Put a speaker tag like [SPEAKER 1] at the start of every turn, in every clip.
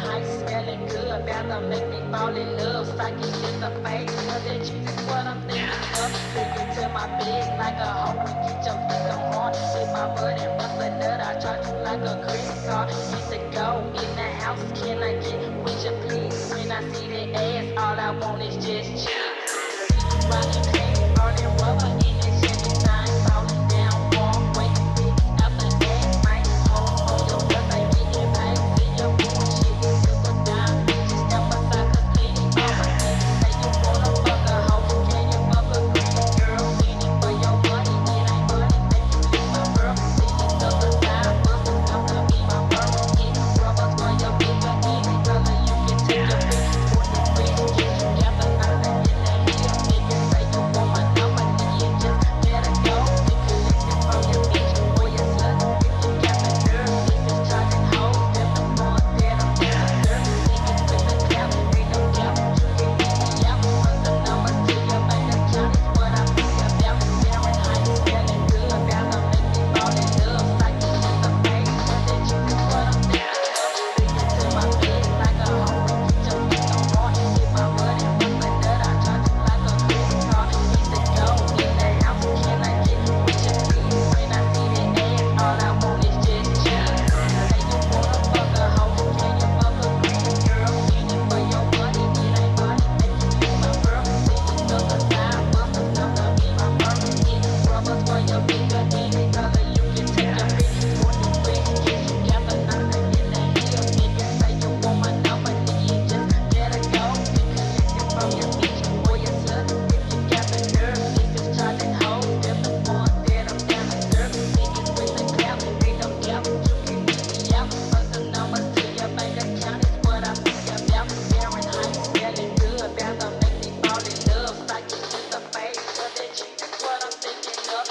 [SPEAKER 1] high, smelling good. Battle make me fall in love. Psychic in the face, cause that cheese is what I'm thinking of. Stick it to my bed like a hoe and get your dick on. Hit my butt and bust a nut. I charge you like a credit card. Get to go in the house. Can I get with you, please? When I see that ass, all I want is just cheese. Riding past, burning rubber in that Chevy thing. Falling down, walkway, big after that, man. On your bus, I get it, babe. See your bullshit, you took a dime. Bitches step aside, cause plenty of my niggas say you wanna fuck a hoe. Can you fuck a greedy girl? Need it for your money, it ain't money, make you leave my girl. See you took a dime, busters come to be my girl. Get rubbers for your bigger, any color you can take your pick. 43, get you got the nine in that hill, nigga. Say you want my number, then you just better go. You collect it from your bitch or your slut. If you got the nerve, if it's charging hoes, then the ones that I'm gonna serve. Niggas with the clout, ain't no doubt. You can get me out. Run the numbers to your bank account is what I think about. Fahrenheit, smelling good, about to make me fall in love. Psychic in the face, cause that cheese is what I'm thinking of. Stick it to my bed like a hoe and get your dick on. Hit my butt and bust a nut. I charge you like a credit card. Get to go in the house. Can I get with you, please? When I see that ass, all I want is just cheese. Say you wanna fuck a hoe. Can you fuck a greedy girl? Need it for your money, it ain't money, make you leave my girl. See you took a dime, busters come to be my girl. Get rubbers for your bigger, any color you can take your pick. 43, get you got the nine in that hill, nigga. Say you want my number, then you just better go. You collect it from your bitch or your slut. If you got the nerve, if it's charging hoes, them the ones that I'm down to serve. Niggas with the clout, ain't no doubt. You can get me out. Run the numbers to your bank account is what I think about. Fahrenheit, smelling good, about to make me fall in love. Psychic in the face, cause that cheese is what I'm thinking of.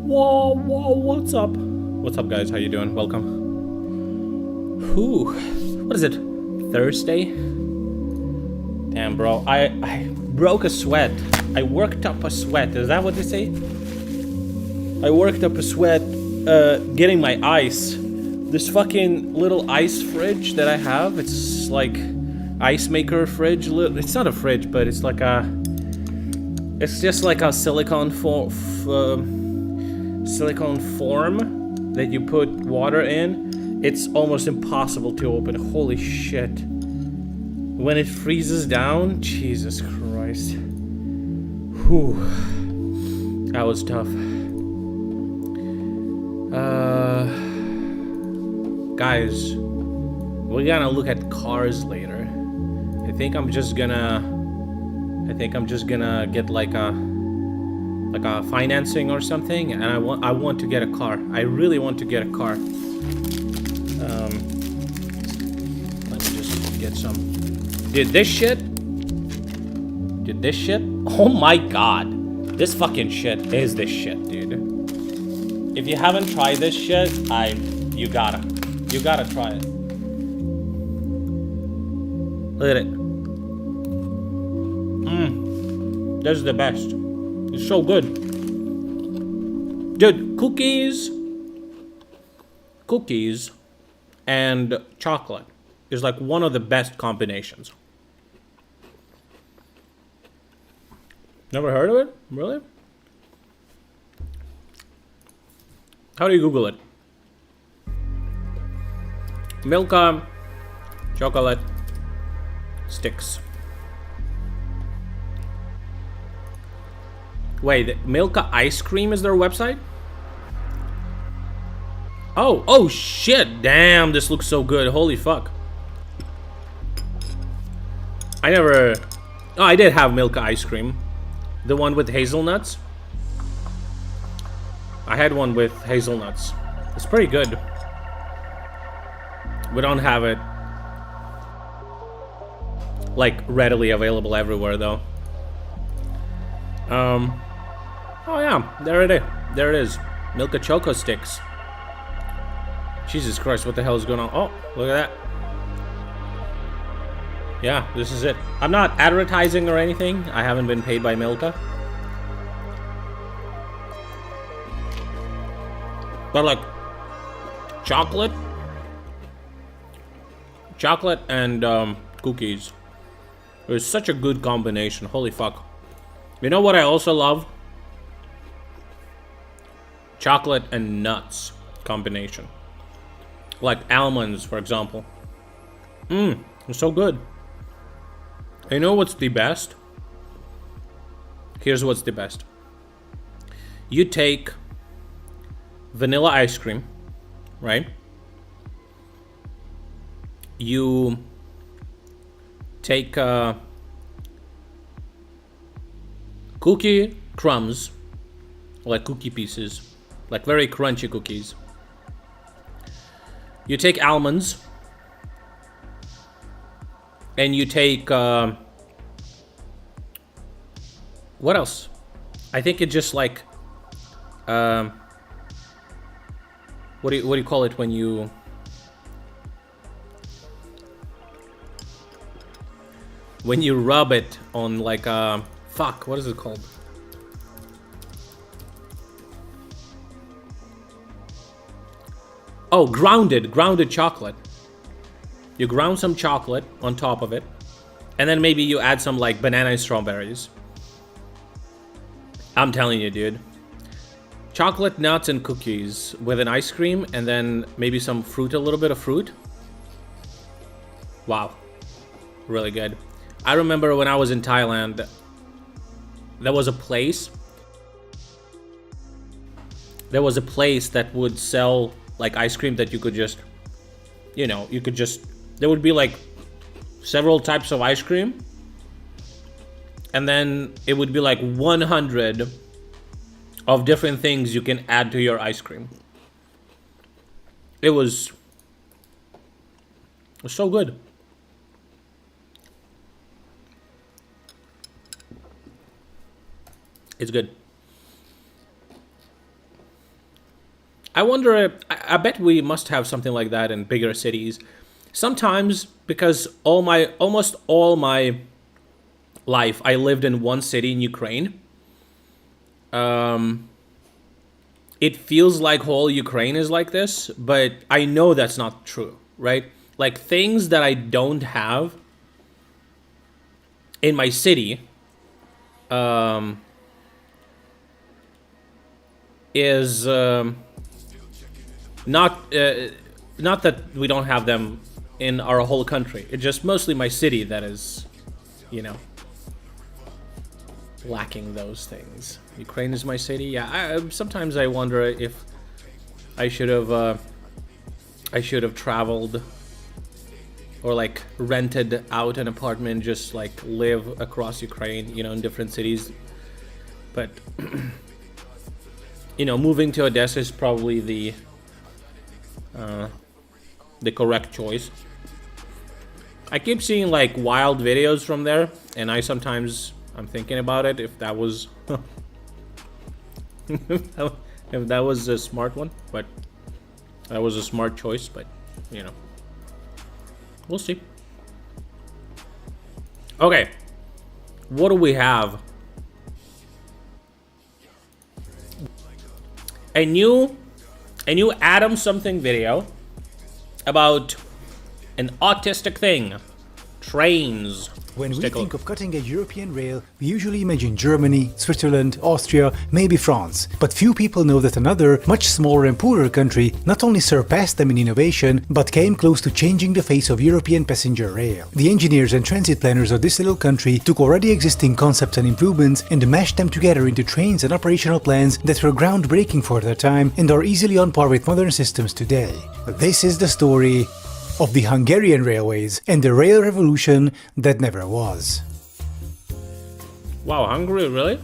[SPEAKER 2] Whoa, what's up? What's up, guys? How you doing? Welcome. Whew. What is it? Thursday? Damn, bro. I broke a sweat. I worked up a sweat. Is that what they say? I worked up a sweat getting my ice. This fucking little ice fridge that I have, it's like ice maker fridge. It's not a fridge, but it's like a... It's just like a silicone form that you put water in. It's almost impossible to open. Holy shit. When it freezes down, Jesus Christ. Whew. That was tough. Guys, we're gonna look at cars later. I think I'm just gonna get like a financing or something, and I want to get a car. I really want to get a car. Let me just get some. Dude, this shit. Oh my god, this fucking shit is this shit, dude. If you haven't tried this shit, you gotta try it. Look at it. This is the best. It's so good. Dude, cookies and chocolate is like one of the best combinations. Never heard of it? Really? How do you Google it? Milka chocolate sticks. Wait, Milka ice cream is their website? Oh shit, damn, this looks so good, holy fuck. Oh, I did have Milka ice cream. The one with hazelnuts. I had one with hazelnuts. It's pretty good. We don't have it like readily available everywhere though. Oh yeah, there it is. Milka Choco Sticks. Jesus Christ, what the hell is going on? Oh, look at that. Yeah, this is it. I'm not advertising or anything. I haven't been paid by Milka. But like, chocolate and cookies is such a good combination. Holy fuck. You know what I also love? Chocolate and nuts combination. Like almonds, for example. It's so good. You know what's the best? Here's what's the best. You take vanilla ice cream, right? You take cookie crumbs, like cookie pieces, like very crunchy cookies. You take almonds, and you take what else? I think it just like what do you call it when you rub it on like fuck, what is it called? Oh, grounded chocolate. You ground some chocolate on top of it, and then maybe you add some like banana and strawberries. I'm telling you, dude. Chocolate, nuts, and cookies with an ice cream, and then maybe some fruit, a little bit of fruit. Wow. Really good. I remember when I was in Thailand, there was a place that would sell like ice cream that you could just, there would be like several types of ice cream, and then it would be like 100 of different things you can add to your ice cream. It was so good. It's good. I wonder, I bet we must have something like that in bigger cities. Sometimes, because almost all my life I lived in one city in Ukraine. It feels like whole Ukraine is like this, but I know that's not true, right? Like things that I don't have in my city is not that we don't have them in our whole country. It's just mostly my city that is, lacking those things. Ukraine is my city. Yeah, sometimes I wonder if I should have traveled or like rented out an apartment, just like live across Ukraine, in different cities. But moving to Odessa is probably the correct choice. I keep seeing like wild videos from there, and I'm thinking about it if that was if that was a smart one, but that was a smart choice, but we'll see. Okay, what do we have? A new Adam something video about an autistic thing. Trains.
[SPEAKER 3] When we
[SPEAKER 2] Stickle.
[SPEAKER 3] think of cutting-edge European rail, we usually imagine Germany, Switzerland, Austria, maybe France. But few people know that another, much smaller and poorer country not only surpassed them in innovation, but came close to changing the face of European passenger rail. The engineers and transit planners of this little country took already existing concepts and improvements and mashed them together into trains and operational plans that were groundbreaking for their time and are easily on par with modern systems today. This is the story of the Hungarian railways and the rail revolution that never was.
[SPEAKER 2] Wow, Hungary, really?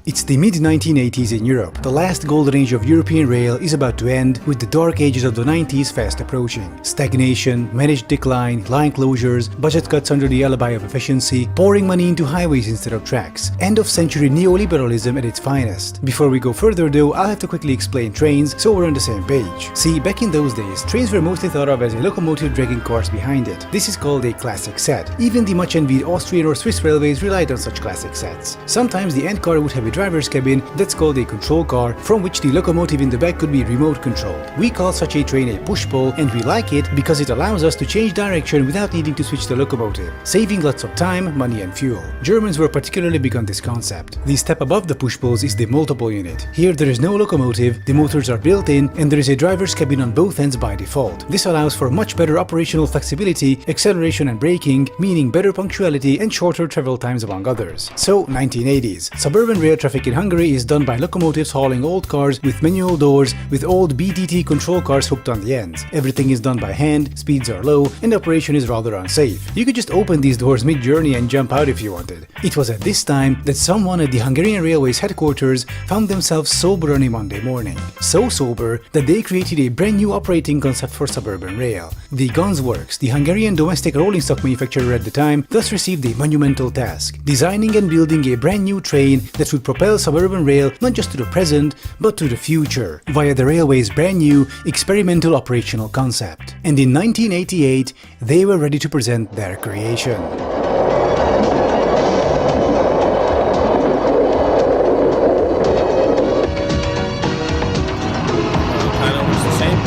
[SPEAKER 3] It's the mid-1980s in Europe. The last golden age of European rail is about to end, with the dark ages of the 90s fast approaching. Stagnation, managed decline, line closures, budget cuts under the alibi of efficiency, pouring money into highways instead of tracks. End-of-century neoliberalism at its finest. Before we go further though, I'll have to quickly explain trains so we're on the same page. See, back in those days, trains were mostly thought of as a locomotive dragging cars behind it. This is called a classic set. Even the much-envied Austrian or Swiss railways relied on such classic sets. Sometimes the end car would have a driver's cabin that's called a control car, from which the locomotive in the back could be remote controlled. We call such a train a push-pull, and we like it because it allows us to change direction without needing to switch the locomotive, saving lots of time, money and fuel. Germans were particularly big on this concept. The step above the push-pulls is the multiple unit. Here there is no locomotive, the motors are built in, and there is a driver's cabin on both ends by default. This allows for much better operational flexibility, acceleration and braking, meaning better punctuality and shorter travel times among others. So, 1980s. Suburban rail traffic in Hungary is done by locomotives hauling old cars with manual doors with old BTT control cars hooked on the ends. Everything is done by hand, speeds are low, and operation is rather unsafe. You could just open these doors mid-journey and jump out if you wanted. It was at this time that someone at the Hungarian Railways headquarters found themselves sober on a Monday morning. So sober that they created a brand new operating concept for suburban rail. The Gunzworks, the Hungarian domestic rolling stock manufacturer at the time, thus received a monumental task: designing and building a brand new train that would propel suburban rail not just to the present, but to the future, via the railway's brand new experimental operational concept. And in 1988, they were ready to present their creation.
[SPEAKER 2] Kind of was the same.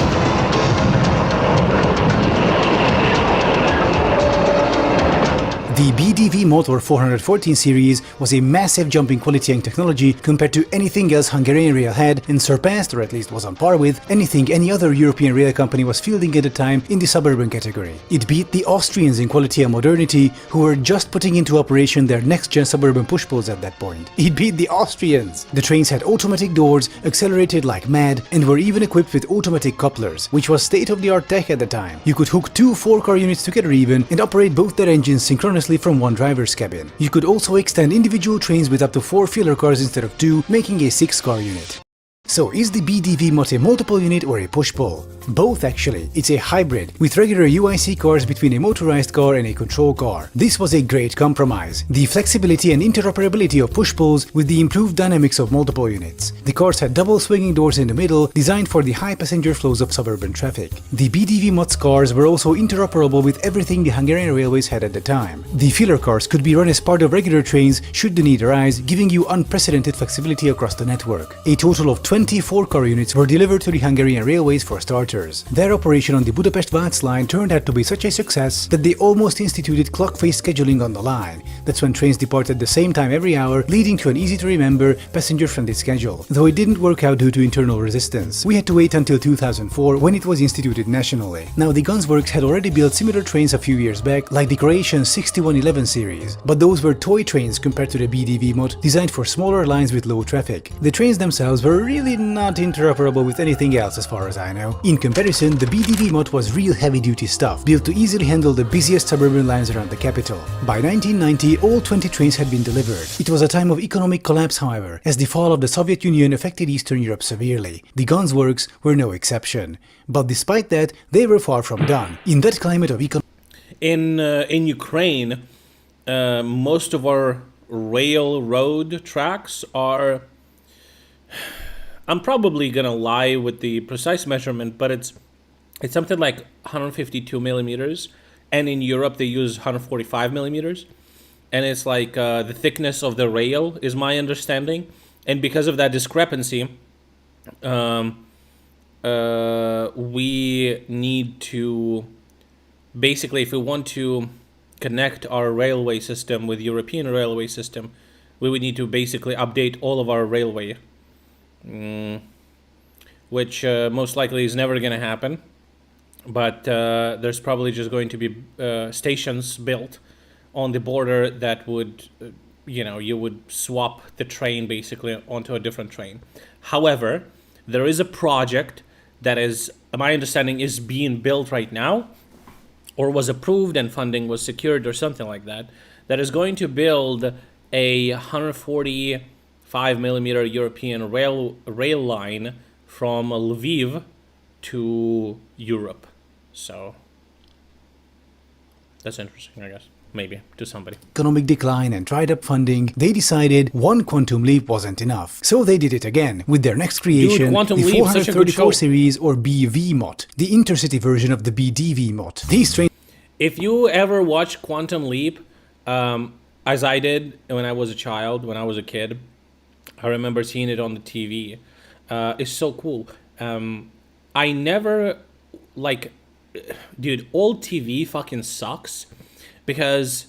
[SPEAKER 3] The BDV Motor 414 series was a massive jump in quality and technology compared to anything else Hungarian Rail had, and surpassed, or at least was on par with, anything any other European rail company was fielding at the time in the suburban category. It beat the Austrians in quality and modernity, who were just putting into operation their next-gen suburban push-pulls at that point. It beat the Austrians! The trains had automatic doors, accelerated like mad, and were even equipped with automatic couplers, which was state-of-the-art tech at the time. You could hook two 4-car units together even, and operate both their engines synchronously from one driver's cabin. You could also extend individual trains with up to 4 filler cars instead of 2, making a 6-car unit. So is the BDV Mod a multiple unit or a push-pull? Both actually. It's a hybrid, with regular UIC cars between a motorized car and a control car. This was a great compromise. The flexibility and interoperability of push-pulls with the improved dynamics of multiple units. The cars had double swinging doors in the middle, designed for the high passenger flows of suburban traffic. The BDV Mod's cars were also interoperable with everything the Hungarian Railways had at the time. The filler cars could be run as part of regular trains should the need arise, giving you unprecedented flexibility across the network. A total of 24 car units were delivered to the Hungarian Railways for starters. Their operation on the Budapest-Vác line turned out to be such a success that they almost instituted clock-based scheduling on the line. That's when trains depart at the same time every hour, leading to an easy-to-remember, passenger-friendly schedule. Though it didn't work out due to internal resistance. We had to wait until 2004 when it was instituted nationally. Now, the Gunzworks had already built similar trains a few years back, like the Croatian 6111 series, but those were toy trains compared to the BDV Mod, designed for smaller lines with low traffic. The trains themselves were really not interoperable with anything else as far as I know. In comparison, the BDV Mod was real heavy-duty stuff, built to easily handle the busiest suburban lines around the capital. By 1990, all 20 trains had been delivered. It was a time of economic collapse, however, as the fall of the Soviet Union affected Eastern Europe severely. The Gunzworks were no exception. But despite that, they were far from done. In that climate of economic
[SPEAKER 2] In Ukraine, most of our railroad tracks are... I'm probably gonna lie with the precise measurement, but it's It's something like 152 millimeters, and in Europe they use 145 millimeters, and it's like the thickness of the rail is my understanding, and because of that discrepancy, we need to basically, if we want to connect our railway system with European railway system, we would need to basically update all of our railway, which most likely is never going to happen. But there's probably just going to be stations built on the border that would, you would swap the train basically onto a different train. However, there is a project that is, my understanding, is being built right now, or was approved and funding was secured or something like that, that is going to build a 145 millimeter European rail line from Lviv to Europe. So that's interesting, I guess. Maybe to somebody.
[SPEAKER 3] Economic decline and dried up funding, they decided one quantum leap wasn't enough. So they did it again with their next creation,
[SPEAKER 2] Quantum
[SPEAKER 3] the
[SPEAKER 2] Leap, such a good
[SPEAKER 3] 434
[SPEAKER 2] show.
[SPEAKER 3] series, or BV-MOT, the intercity version of the BDV-MOT. These trains
[SPEAKER 2] If you ever watch Quantum Leap, as I did when I was a child, when I was a kid, I remember seeing it on the TV. It's so cool. I never, like, dude, old TV fucking sucks, because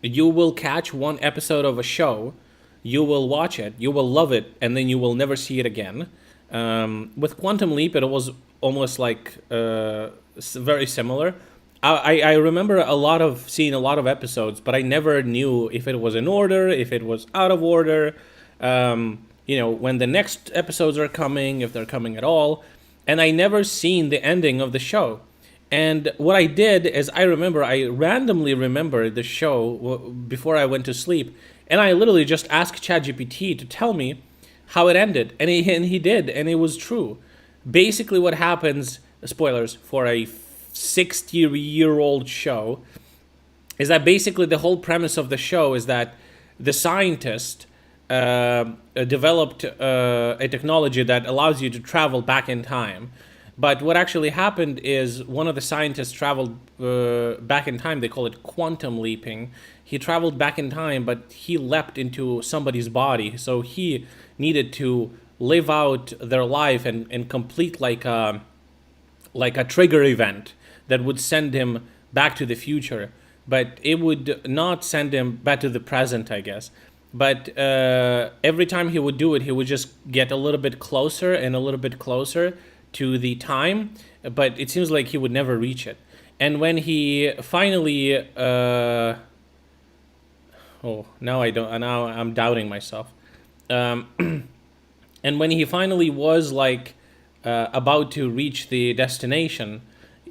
[SPEAKER 2] you will catch one episode of a show, you will watch it, you will love it, and then you will never see it again. With Quantum Leap, it was almost like very similar. I remember seeing a lot of episodes, but I never knew if it was in order, if it was out of order, when the next episodes are coming, if they're coming at all. And I never seen the ending of the show. And what I did is I randomly remembered the show before I went to sleep, and I literally just asked ChatGPT to tell me how it ended, and he did, and it was true. Basically what happens, spoilers for a 60-year-old show, is that basically the whole premise of the show is that the scientist developed a technology that allows you to travel back in time. But what actually happened is one of the scientists traveled back in time. They call it quantum leaping. He traveled back in time, but he leapt into somebody's body. So he needed to live out their life and complete like a trigger event that would send him back to the future. But it would not send him back to the present, I guess. But every time he would do it, he would just get a little bit closer and a little bit closer to the time, but it seems like he would never reach it. And when he finally now I'm doubting myself. And when he finally was about to reach the destination,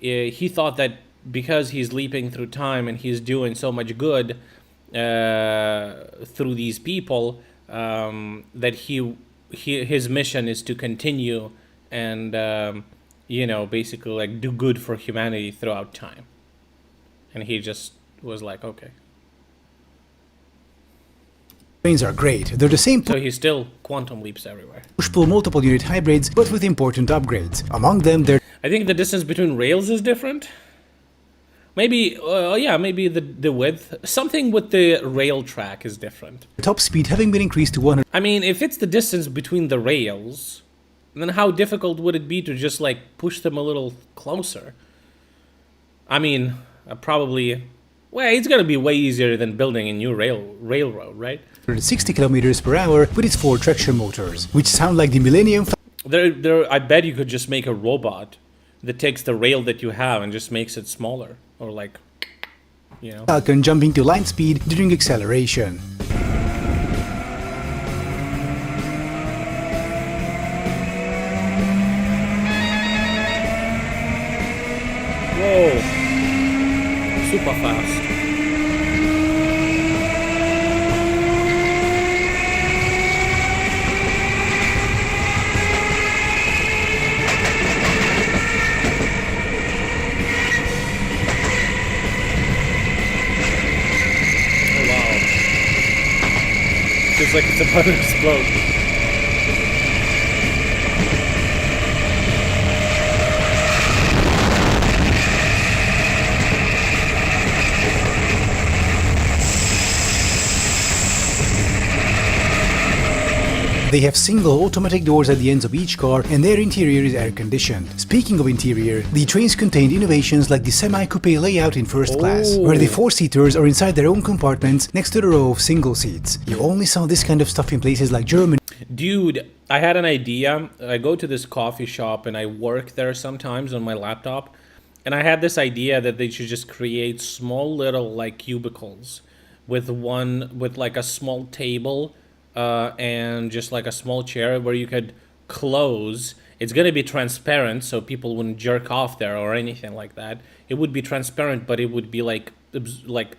[SPEAKER 2] he thought that because he's leaping through time and he's doing so much good through these people, that his mission is to continue and basically like do good for humanity throughout time. And he just was like, okay.
[SPEAKER 3] trains are great. They're the same
[SPEAKER 2] So he still quantum leaps everywhere.
[SPEAKER 3] push-pull multiple unit hybrids, but with important upgrades. Among them, their
[SPEAKER 2] I think the distance between rails is different. Maybe, maybe the width. Something with the rail track is different.
[SPEAKER 3] top speed having been increased to 100
[SPEAKER 2] I mean, if it's the distance between the rails, then how difficult would it be to just push them a little closer? I mean, probably. Well, it's gonna be way easier than building a new railroad, right?
[SPEAKER 3] 60 kilometers per hour with its 4 traction motors, which sound like the Millennium
[SPEAKER 2] I bet you could just make a robot that takes the rail that you have and just makes it smaller, or
[SPEAKER 3] Falcon jumping to line speed during acceleration.
[SPEAKER 2] Whoa, super fast. Feels like it's about to explode.
[SPEAKER 3] They have single automatic doors at the ends of each car and their interior is air conditioned. Speaking of interior, the trains contained innovations like the semi-coupe layout in first class, where the four-seaters are inside their own compartments next to the row of single seats. You only saw this kind of stuff in places like Germany.
[SPEAKER 2] Dude, I had an idea. I go to this coffee shop and I work there sometimes on my laptop. And I had this idea that they should just create small little like cubicles with like a small table and just like a small chair where you could close. It's gonna be transparent so people wouldn't jerk off there or anything like that. It would be transparent, but it would be like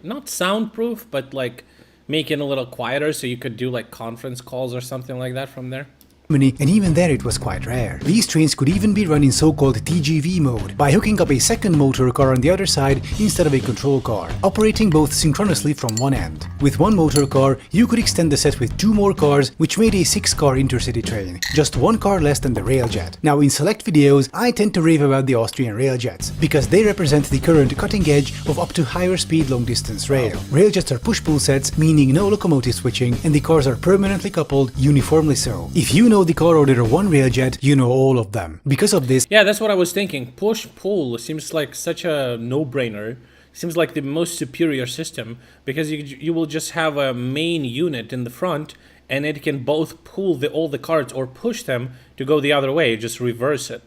[SPEAKER 2] not soundproof, but like making a little quieter so you could do like conference calls or something like that from there.
[SPEAKER 3] And even there it was quite rare. These trains could even be run in so-called TGV mode, by hooking up a second motor car on the other side instead of a control car, operating both synchronously from one end. With one motor car, you could extend the set with two more cars, which made a 6-car intercity train, just one car less than the railjet. Now in select videos, I tend to rave about the Austrian railjets, because they represent the current cutting edge of up to higher speed long distance rail. Railjets are push-pull sets, meaning no locomotive switching, and the cars are permanently coupled, uniformly so. If you know the car order of one railjet, you know all of them. Because of this,
[SPEAKER 2] yeah, that's what I was thinking. Push-pull seems like such a no-brainer. Seems like the most superior system because you will just have a main unit in the front and it can both pull all the carts or push them to go the other way, just reverse it,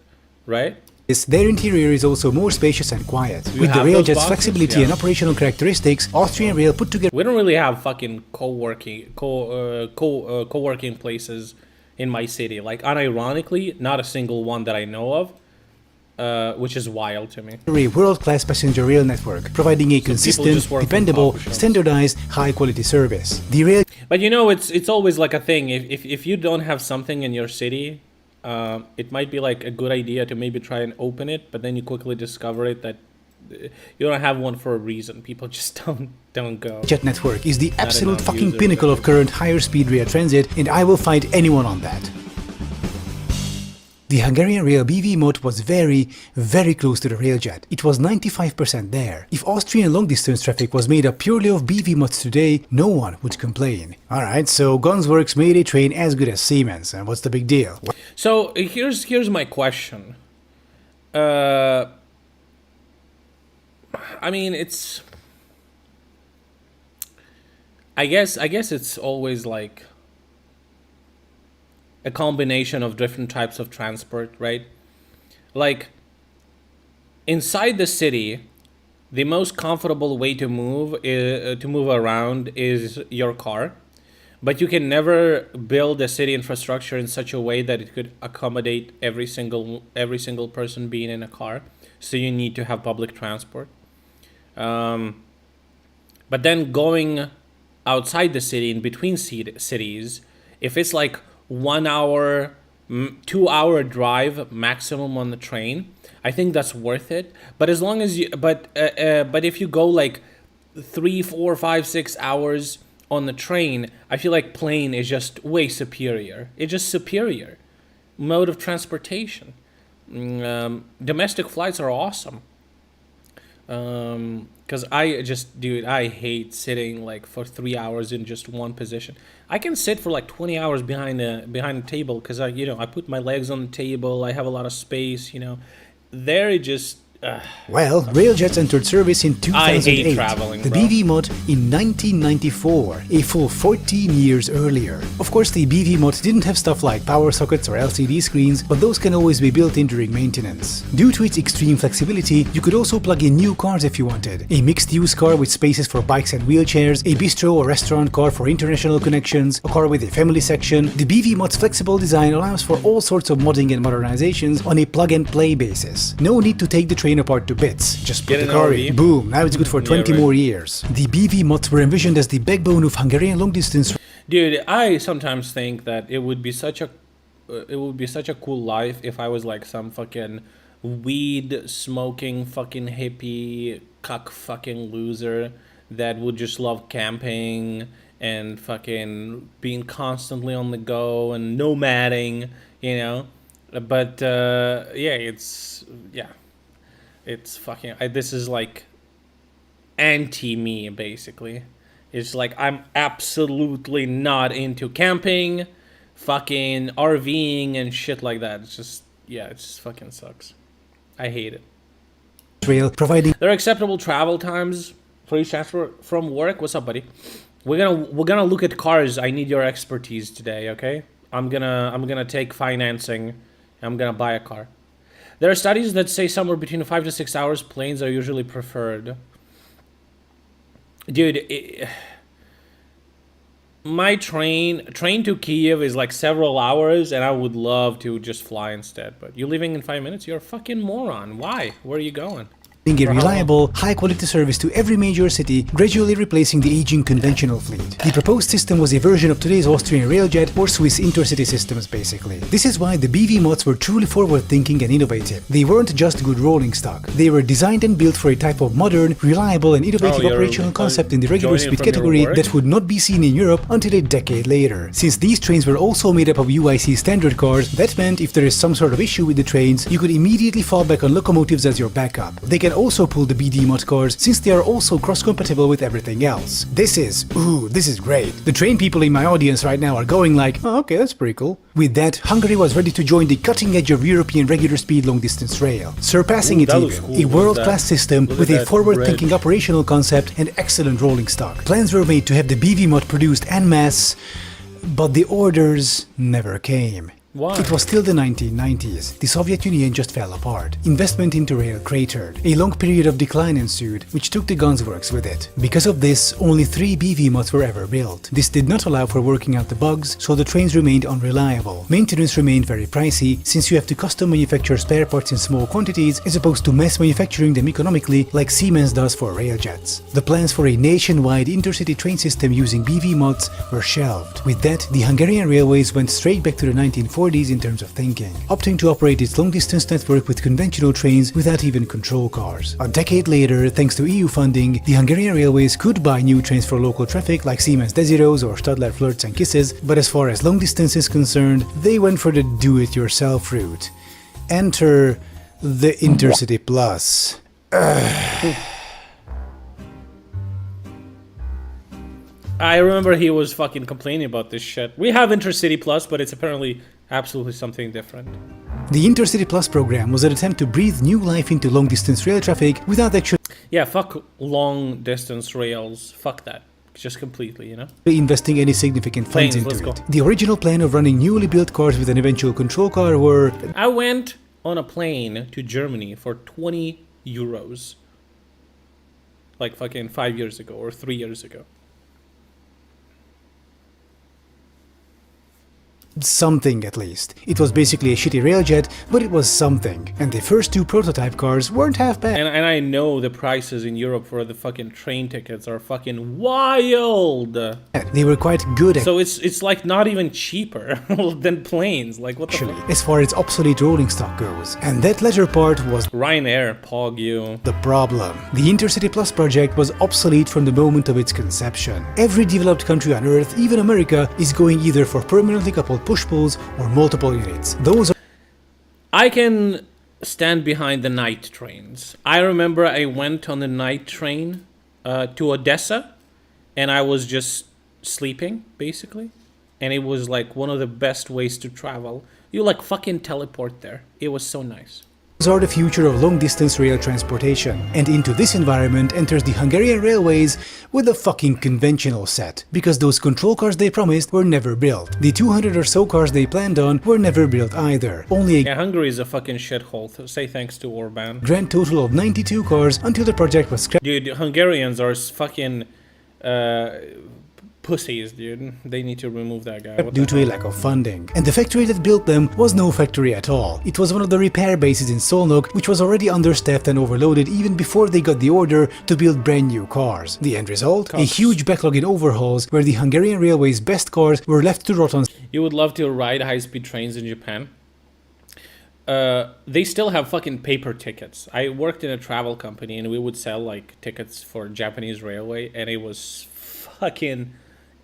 [SPEAKER 2] right?
[SPEAKER 3] their interior is also more spacious and quiet. With the railjet's flexibility and operational characteristics, Austrian Rail put together.
[SPEAKER 2] We don't really have fucking co-working places in my city. Like, unironically, not a single one that I know of, which is wild to me.
[SPEAKER 3] A world-class passenger rail network, providing a consistent, dependable, standardized, high-quality service. The rail.
[SPEAKER 2] But you know, it's always like a thing. If you don't have something in your city, it might be like a good idea to maybe try and open it, but then you quickly discover it that you don't have one for a reason. People just don't go.
[SPEAKER 3] Jet network is the absolute fucking pinnacle of current higher speed rail transit, and I will fight anyone on that. The Hungarian Rail BV mod was very, very close to the railjet. It was 95% there. If Austrian long-distance traffic was made up purely of BV mods today, no one would complain. Alright, so Gunsworks made a train as good as Siemens, and what's the big deal?
[SPEAKER 2] So here's my question. I mean, it's... I guess it's always like a combination of different types of transport, right? Like, inside the city, the most comfortable way to move around is your car, but you can never build a city infrastructure in such a way that it could accommodate every single person being in a car. So you need to have public transport. But then going outside the city, in between cities, if it's like 1 hour, 2 hour drive maximum on the train, I think that's worth it. But as long as you, but if you go like 3, 4, 5, 6 hours on the train, I feel like plane is just way superior. It's just superior mode of transportation. Domestic flights are awesome. Because I hate sitting like for 3 hours in just one position. I can sit for like 20 hours behind a table because I put my legs on the table. I have a lot of space. There it just.
[SPEAKER 3] Well, Railjets entered service in 2008,
[SPEAKER 2] I hate traveling,
[SPEAKER 3] the
[SPEAKER 2] bro.
[SPEAKER 3] BV mod in 1994, a full 14 years earlier. Of course, the BV mod didn't have stuff like power sockets or LCD screens, but those can always be built in during maintenance. Due to its extreme flexibility, you could also plug in new cars if you wanted. A mixed-use car with spaces for bikes and wheelchairs, a bistro or restaurant car for international connections, a car with a family section. The BV mod's flexible design allows for all sorts of modding and modernizations on a plug-and-play basis. No need to take the train apart to bits. Just put the car in. Boom, now it's good for 20 more years. The BV mods were envisioned as the backbone of Hungarian long-distance.
[SPEAKER 2] Dude, I sometimes think that it would be such a cool life if I was like some fucking weed smoking fucking hippie cuck fucking loser that would just love camping and fucking being constantly on the go and nomading, But it's fucking. This is like anti-me, basically. It's like I'm absolutely not into camping, fucking RVing and shit like that. It's just, yeah, it just fucking sucks. I hate it.
[SPEAKER 3] Rail providing
[SPEAKER 2] There are acceptable travel times for each transfer from work. What's up, buddy? We're gonna look at cars. I need your expertise today, okay? I'm gonna take financing. I'm gonna buy a car. There are studies that say somewhere between 5 to 6 hours planes are usually preferred. Dude, my train to Kiev is like several hours, and I would love to just fly instead. But you leaving in 5 minutes? You're a fucking moron. Why? Where are you going?
[SPEAKER 3] a reliable, high-quality service to every major city, gradually replacing the aging conventional fleet. The proposed system was a version of today's Austrian Railjet or Swiss intercity systems, basically. This is why the BV mods were truly forward-thinking and innovative. They weren't just good rolling stock. They were designed and built for a type of modern, reliable and innovative operational concept in the regular speed category that would not be seen in Europe until a decade later. Since these trains were also made up of UIC standard cars, that meant if there is some sort of issue with the trains, you could immediately fall back on locomotives as your backup. They can also pull the BD mod cars since they are also cross-compatible with everything else. This is great. The train people in my audience right now are going like, oh, okay, that's pretty cool. With that, Hungary was ready to join the cutting edge of European regular speed long-distance rail, surpassing it even. Cool. A world-class system with a forward-thinking operational concept and excellent rolling stock. Plans were made to have the BV mod produced en masse, but the orders never came.
[SPEAKER 2] Why?
[SPEAKER 3] It was still the 1990s. The Soviet Union just fell apart. Investment into rail cratered. A long period of decline ensued, which took the guns works with it. Because of this, only 3 BV mods were ever built. This did not allow for working out the bugs, so the trains remained unreliable. Maintenance remained very pricey, since you have to custom manufacture spare parts in small quantities as opposed to mass manufacturing them economically like Siemens does for railjets. The plans for a nationwide intercity train system using BV mods were shelved. With that, the Hungarian railways went straight back to the 1940s in terms of thinking, opting to operate its long-distance network with conventional trains without even control cars. A decade later, thanks to EU funding, the Hungarian railways could buy new trains for local traffic like Siemens Desiros or Stadler Flirts and Kisses, but as far as long distance is concerned, they went for the do-it-yourself route. Enter the Intercity Plus.
[SPEAKER 2] I remember he was fucking complaining about this shit. We have Intercity Plus, but it's apparently absolutely something different.
[SPEAKER 3] The Intercity Plus program was an attempt to breathe new life into long-distance rail traffic without actually
[SPEAKER 2] Yeah, fuck long-distance rails. Fuck that. Just completely, you know?
[SPEAKER 3] investing any significant funds
[SPEAKER 2] Planes,
[SPEAKER 3] into
[SPEAKER 2] let's
[SPEAKER 3] it.
[SPEAKER 2] go.
[SPEAKER 3] The original plan of running newly built cars with an eventual control car were
[SPEAKER 2] I went on a plane to Germany for 20 euros. Like fucking 5 years ago or 3 years ago.
[SPEAKER 3] something at least. It was basically a shitty railjet, but it was something. And the first 2 prototype cars weren't half bad.
[SPEAKER 2] And I know the prices in Europe for the fucking train tickets are fucking wild.
[SPEAKER 3] They were quite good
[SPEAKER 2] So it's like not even cheaper than planes. Like what the
[SPEAKER 3] actually,
[SPEAKER 2] fuck?
[SPEAKER 3] as far as obsolete rolling stock goes. And that latter part was
[SPEAKER 2] Ryanair, pog you.
[SPEAKER 3] the problem. The Intercity Plus project was obsolete from the moment of its conception. Every developed country on Earth, even America, is going either for permanently coupled push-pulls or multiple units. Those are
[SPEAKER 2] I can stand behind the night trains. I remember I went on the night train to Odessa, and I was just sleeping, basically. And it was like one of the best ways to travel. You like fucking teleport there. It was so nice.
[SPEAKER 3] are the future of long-distance rail transportation, and into this environment enters the Hungarian railways with a fucking conventional set, because those control cars they promised were never built. The 200 or so cars they planned on were never built either. Only a
[SPEAKER 2] Yeah, Hungary is a fucking shithole. Say thanks to Orban.
[SPEAKER 3] grand total of 92 cars until the project was scrapped.
[SPEAKER 2] Dude, Hungarians are fucking pussies, dude. They need to remove that guy. What
[SPEAKER 3] Due
[SPEAKER 2] the
[SPEAKER 3] to a lack of funding. And the factory that built them was no factory at all. It was one of the repair bases in Szolnok, which was already understaffed and overloaded even before they got the order to build brand new cars. The end result? A huge backlog in overhauls where the Hungarian railway's best cars were left to rot on.
[SPEAKER 2] You would love to ride high-speed trains in Japan? They still have fucking paper tickets. I worked in a travel company and we would sell like tickets for Japanese railway, and it was fucking...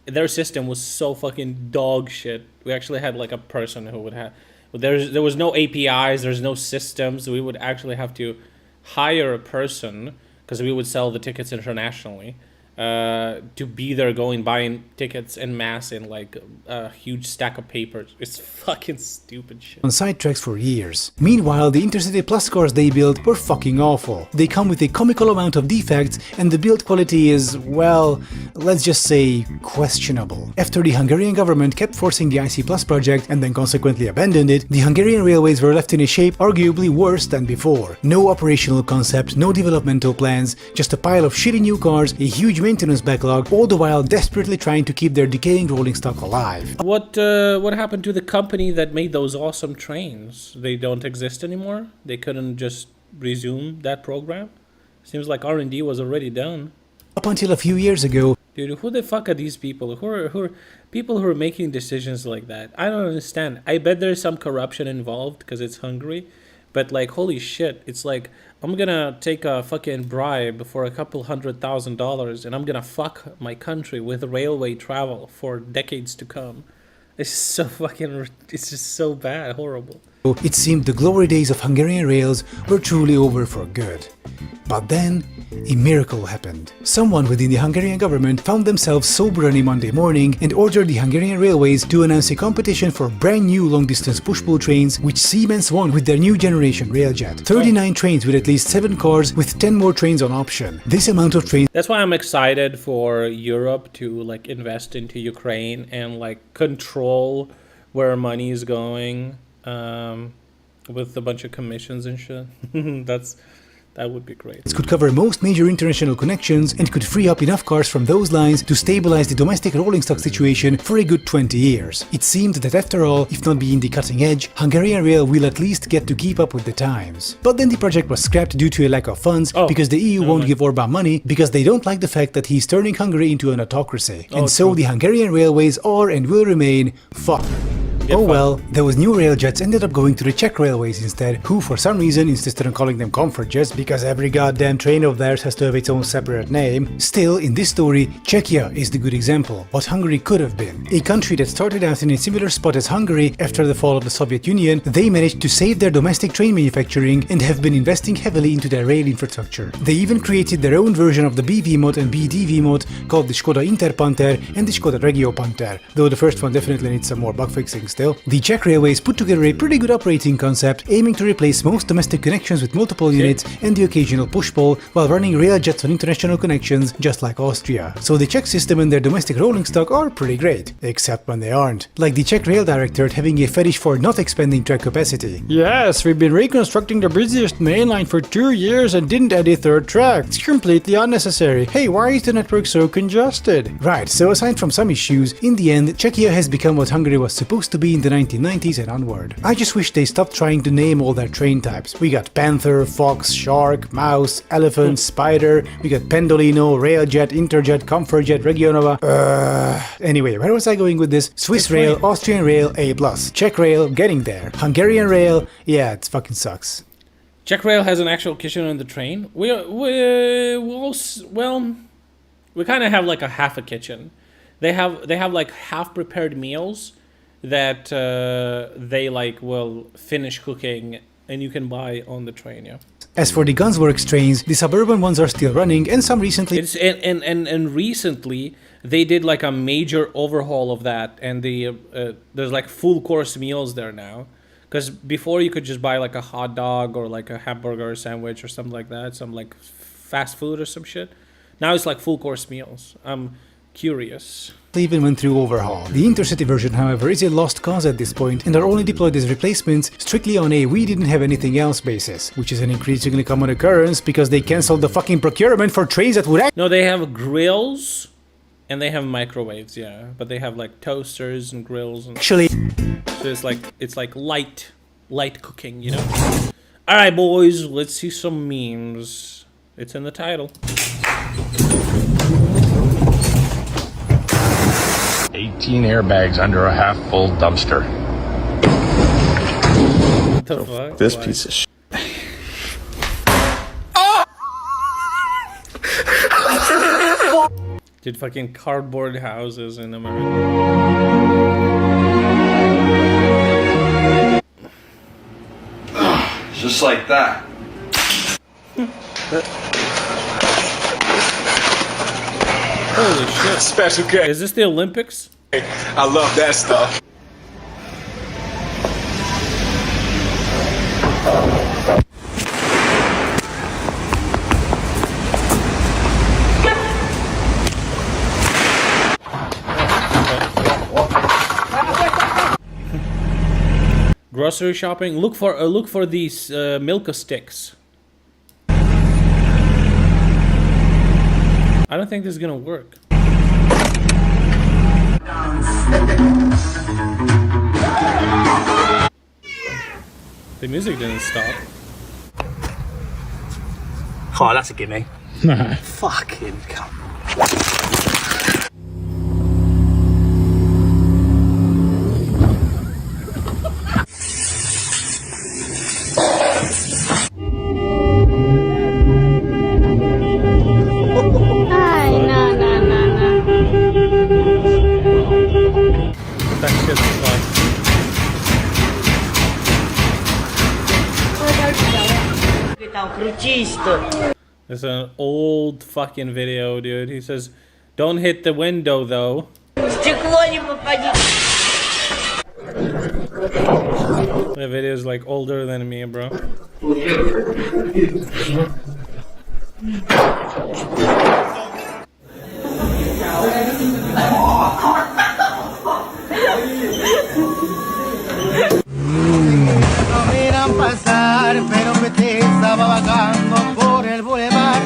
[SPEAKER 2] Their system was so fucking dog shit. We actually had like a person who would have... There was no APIs, there's no systems. We would actually have to hire a person, because we would sell the tickets internationally. to be there, going buying tickets en masse in like a huge stack of papers. It's fucking stupid shit.
[SPEAKER 3] On side tracks for years. Meanwhile, the Intercity Plus cars they built were fucking awful. They come with a comical amount of defects, and the build quality is, well, let's just say questionable. After the Hungarian government kept forcing the IC Plus project and then consequently abandoned it, the Hungarian railways were left in a shape arguably worse than before. No operational concept, no developmental plans, just a pile of shitty new cars, a huge maintenance backlog, all the while desperately trying to keep their decaying rolling stock alive.
[SPEAKER 2] What happened to the company that made those awesome trains? They don't exist anymore? They couldn't just resume that program? Seems like R&D was already done.
[SPEAKER 3] Up until a few years ago,
[SPEAKER 2] dude, who the fuck are these people? Who are people who are making decisions like that? I don't understand. I bet there's some corruption involved because it's Hungary. But like, holy shit, it's like, I'm gonna take a fucking bribe for a couple $100,000 and I'm gonna fuck my country with railway travel for decades to come. It's so fucking, it's just so bad, horrible.
[SPEAKER 3] it seemed the glory days of Hungarian rails were truly over for good. But then, a miracle happened. Someone within the Hungarian government found themselves sober on a Monday morning and ordered the Hungarian railways to announce a competition for brand new long-distance push-pull trains, which Siemens won with their new generation railjet. 39 trains with at least 7 cars, with 10 more trains on option. This amount of trains...
[SPEAKER 2] That's why I'm excited for Europe to like invest into Ukraine and like control where money is going, with a bunch of commissions and shit. That would be great.
[SPEAKER 3] It could cover most major international connections and could free up enough cars from those lines to stabilize the domestic rolling stock situation for a good 20 years. It seemed that after all, if not being the cutting edge, Hungarian Rail will at least get to keep up with the times. But then the project was scrapped due to a lack of funds because the EU won't give Orbán money because they don't like the fact that he's turning Hungary into an autocracy. And so the Hungarian railways are and will remain fucked. Oh well, those new rail-jets ended up going to the Czech railways instead, who for some reason insisted on calling them comfort jets because every goddamn train of theirs has to have its own separate name. Still, in this story, Czechia is the good example, what Hungary could have been. A country that started out in a similar spot as Hungary after the fall of the Soviet Union, they managed to save their domestic train manufacturing and have been investing heavily into their rail infrastructure. They even created their own version of the BV mod and BDV mod called the Skoda Interpanter and the Skoda Regio Panter, though the first one definitely needs some more bug fixing still. The Czech railways put together a pretty good operating concept, aiming to replace most domestic connections with multiple units and the occasional push-pull, while running rail jets on international connections, just like Austria. So the Czech system and their domestic rolling stock are pretty great, except when they aren't. Like the Czech rail directorate having a fetish for not expanding track capacity. Yes, we've been reconstructing the busiest main line for 2 years and didn't add a third track. It's completely unnecessary. Hey, why is the network so congested? Right, so aside from some issues, in the end, Czechia has become what Hungary was supposed to be in the 1990s and onward. I just wish they stopped trying to name all their train types. We got Panther, Fox, Shark, Mouse, Elephant, Spider, we got Pendolino, Railjet, Interjet, Comfortjet, Regionova. Anyway, where was I going with this? Swiss Rail, Austrian Rail, A+. Czech Rail, getting there. Hungarian Rail, yeah, it fucking sucks.
[SPEAKER 2] Czech Rail has an actual kitchen on the train. We kind of have like a half a kitchen. They have like half prepared meals that they like will finish cooking and you can buy on the train. Yeah.
[SPEAKER 3] As for the Gunsworks trains, the suburban ones are still running, and some recently...
[SPEAKER 2] And recently, they did like a major overhaul of that, and there's like full course meals there now. Because before you could just buy like a hot dog or like a hamburger sandwich or something like that, some like fast food or some shit. Now it's like full course meals. I'm curious.
[SPEAKER 3] Even went through overhaul. The Intercity version, however, is a lost cause at this point and are only deployed as replacements strictly on a we didn't have anything else basis, which is an increasingly common occurrence because they cancelled the fucking procurement for trains that would
[SPEAKER 2] No, they have grills and they have microwaves, yeah, but they have like toasters and grills and
[SPEAKER 3] actually,
[SPEAKER 2] so it's like light cooking, you know. All right, boys, let's see some memes. It's in the title.
[SPEAKER 4] 18 airbags under a half-full dumpster.
[SPEAKER 2] What the fuck?
[SPEAKER 5] This piece of shit.
[SPEAKER 2] Did fucking cardboard houses in America.
[SPEAKER 5] Just like that.
[SPEAKER 2] Holy shit.
[SPEAKER 5] Special K.
[SPEAKER 2] Is this the Olympics?
[SPEAKER 5] I love that stuff.
[SPEAKER 2] Grocery shopping. Look for these Milka sticks. I don't think this is gonna work. The music didn't stop.
[SPEAKER 6] Oh, that's a gimme. Fucking cunt.
[SPEAKER 1] Ay, no.
[SPEAKER 2] That shit's fun. It's an old fucking video, dude. He says, "Don't hit the window, though." The video is like older than me, bro.
[SPEAKER 7] Miran pasar, pero Pete estaba vagando por el bulevar.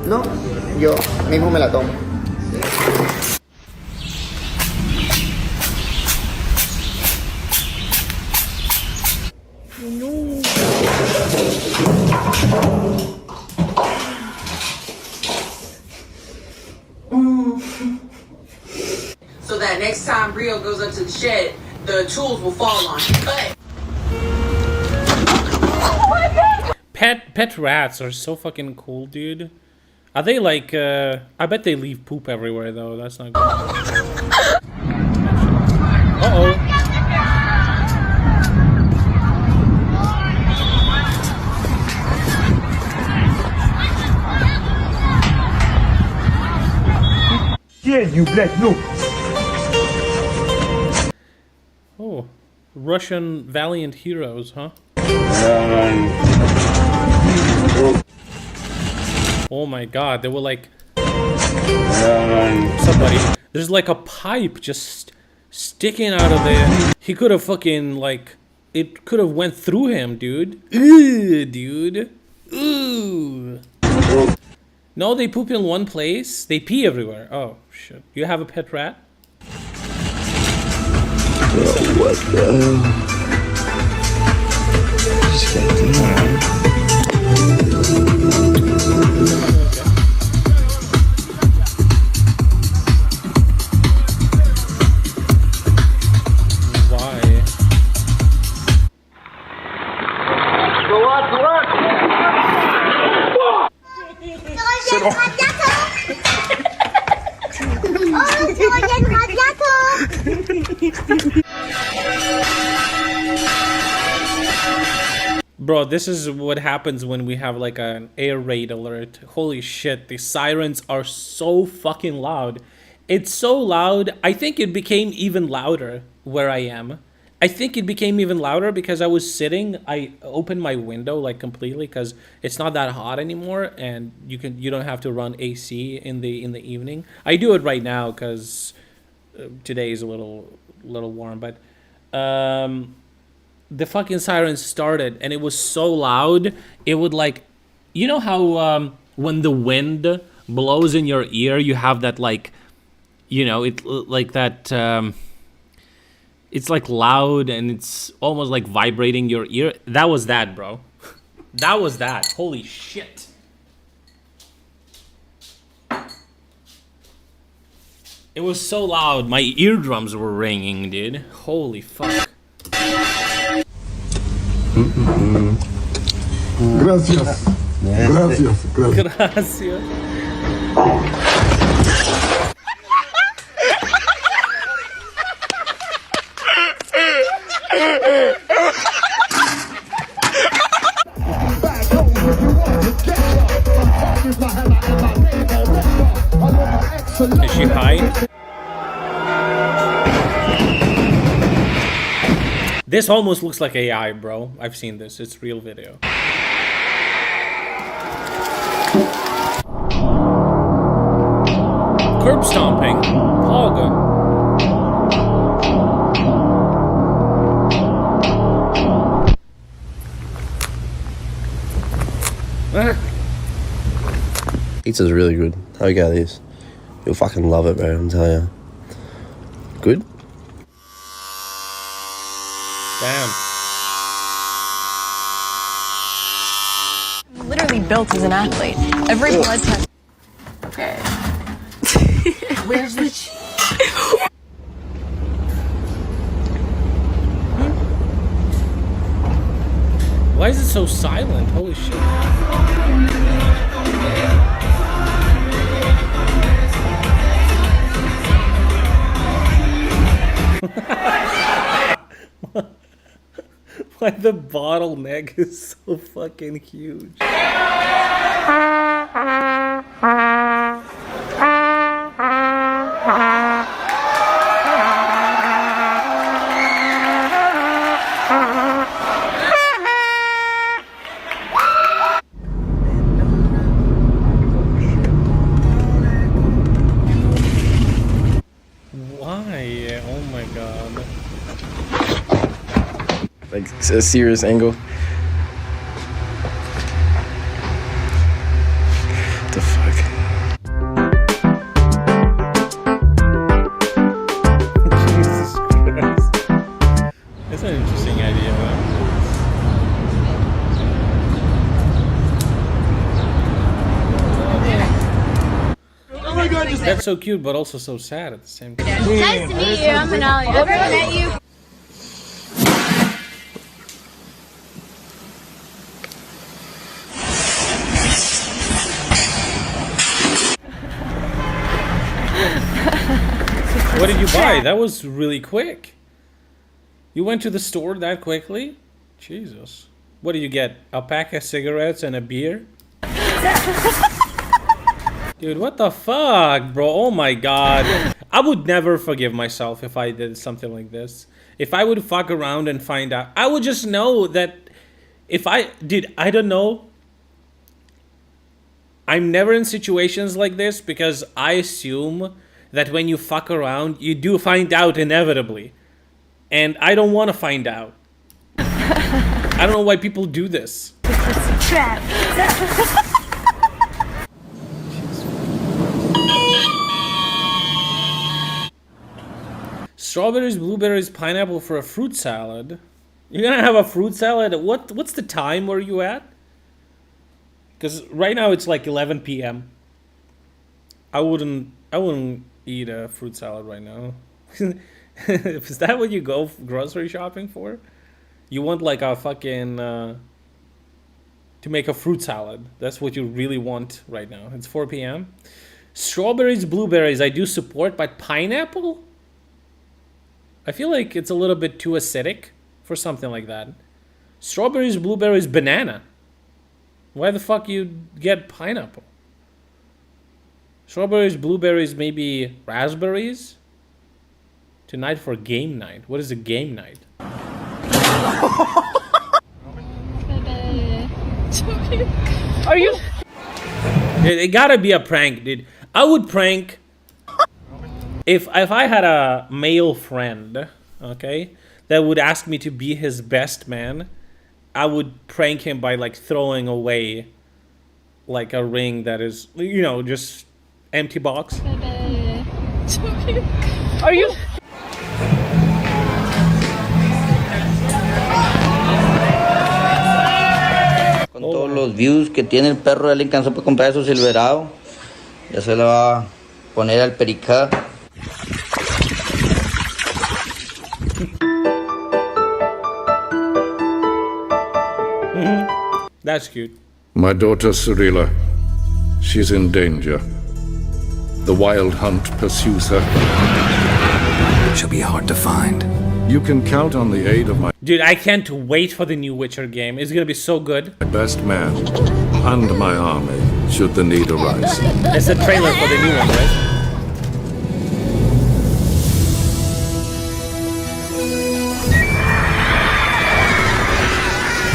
[SPEAKER 8] No, yo mismo me la tomo.
[SPEAKER 9] So that next time Rio goes up to the shed, the tools will fall on him. But
[SPEAKER 2] Pet rats are so fucking cool, dude. Are they like, I bet they leave poop everywhere, though. That's not good. Uh-oh.
[SPEAKER 7] Yeah, you black noob.
[SPEAKER 2] Oh. Russian valiant heroes, huh? Oh my god, they were like... Somebody... There's like a pipe just sticking out of there. He could have fucking like... It could have went through him, dude. Ooh, dude. Ooh. No, they poop in one place. They pee everywhere. Oh, shit. You have a pet rat?
[SPEAKER 7] What the hell? Just got
[SPEAKER 2] Why?
[SPEAKER 7] Go on, go on. Sit on.
[SPEAKER 2] Bro, this is what happens when we have like an air raid alert. Holy shit, the sirens are so fucking loud. It's so loud, I think it became even louder where I am. I think it became even louder because I was sitting, I opened my window like completely because it's not that hot anymore and you don't have to run AC in the evening. I do it right now because today is a little warm, but the fucking sirens started and it was so loud. It would like, you know how when the wind blows in your ear, you have that like, you know, it like that. It's like loud and it's almost like vibrating your ear. That was that, bro. That was that. Holy shit. It was so loud, my eardrums were ringing, dude. Holy fuck.
[SPEAKER 10] Gracias. Gracias. Gracias.
[SPEAKER 2] Gracias. Is she high? This almost looks like AI, bro. I've seen this. It's real video. Curb stomping. Polga.
[SPEAKER 11] Pizza's really good. How you got this? You'll fucking love it, bro, I'm telling you. Good?
[SPEAKER 2] Damn.
[SPEAKER 12] Literally built as an athlete. Every blood test. Okay. Where's the cheese?
[SPEAKER 2] Why is it so silent? Holy shit. Why the bottleneck is so fucking huge. Why? Oh my god.
[SPEAKER 11] Like a serious angle. What the fuck?
[SPEAKER 2] Jesus Christ. That's an interesting idea, man.
[SPEAKER 7] Oh my God,
[SPEAKER 2] That's so cute, but also so sad at the same time.
[SPEAKER 12] Nice to meet you. I'm Manali. I've never met you.
[SPEAKER 2] What did you buy? That was really quick. You went to the store that quickly? Jesus. What did you get? A pack of cigarettes and a beer? Dude, what the fuck, bro? Oh my god. I would never forgive myself if I did something like this. If I would fuck around and find out, I would just know that if I... Dude, I don't know. I'm never in situations like this because I assume that when you fuck around, you do find out inevitably. And I don't want to find out. I don't know why people do this.
[SPEAKER 12] Trap.
[SPEAKER 2] Strawberries, blueberries, pineapple for a fruit salad. You're gonna have a fruit salad? What's the time where you at? Because right now it's like 11 p.m. I wouldn't eat a fruit salad right now. Is that what you go grocery shopping for? You want like a fucking to make a fruit salad. That's what you really want right now. It's 4 p.m. Strawberries, blueberries, I do support, but pineapple? I feel like it's a little bit too acidic for something like that. Strawberries, blueberries, banana. Why the fuck you get pineapple? Strawberries, blueberries, maybe raspberries? Tonight for game night. What is a game night?
[SPEAKER 12] Are you?
[SPEAKER 2] It gotta be a prank, dude. I would prank if I had a male friend, okay, that would ask me to be his best man. I would prank him by like throwing away like a ring that is, you know, just empty box.
[SPEAKER 12] Are you?
[SPEAKER 13] Con todos los views que tiene el perro, él alcanzó para comprar su Silverado. Ya se le va a poner al pericar.
[SPEAKER 2] That's cute.
[SPEAKER 10] My daughter Cyrilla, she's in danger. The wild hunt pursues her.
[SPEAKER 14] She'll be hard to find.
[SPEAKER 10] You can count on the aid of my
[SPEAKER 2] Dude, I can't wait for the new Witcher game. It's gonna be so good.
[SPEAKER 10] best man and my army, should the need arise.
[SPEAKER 2] It's a trailer for the new one, right?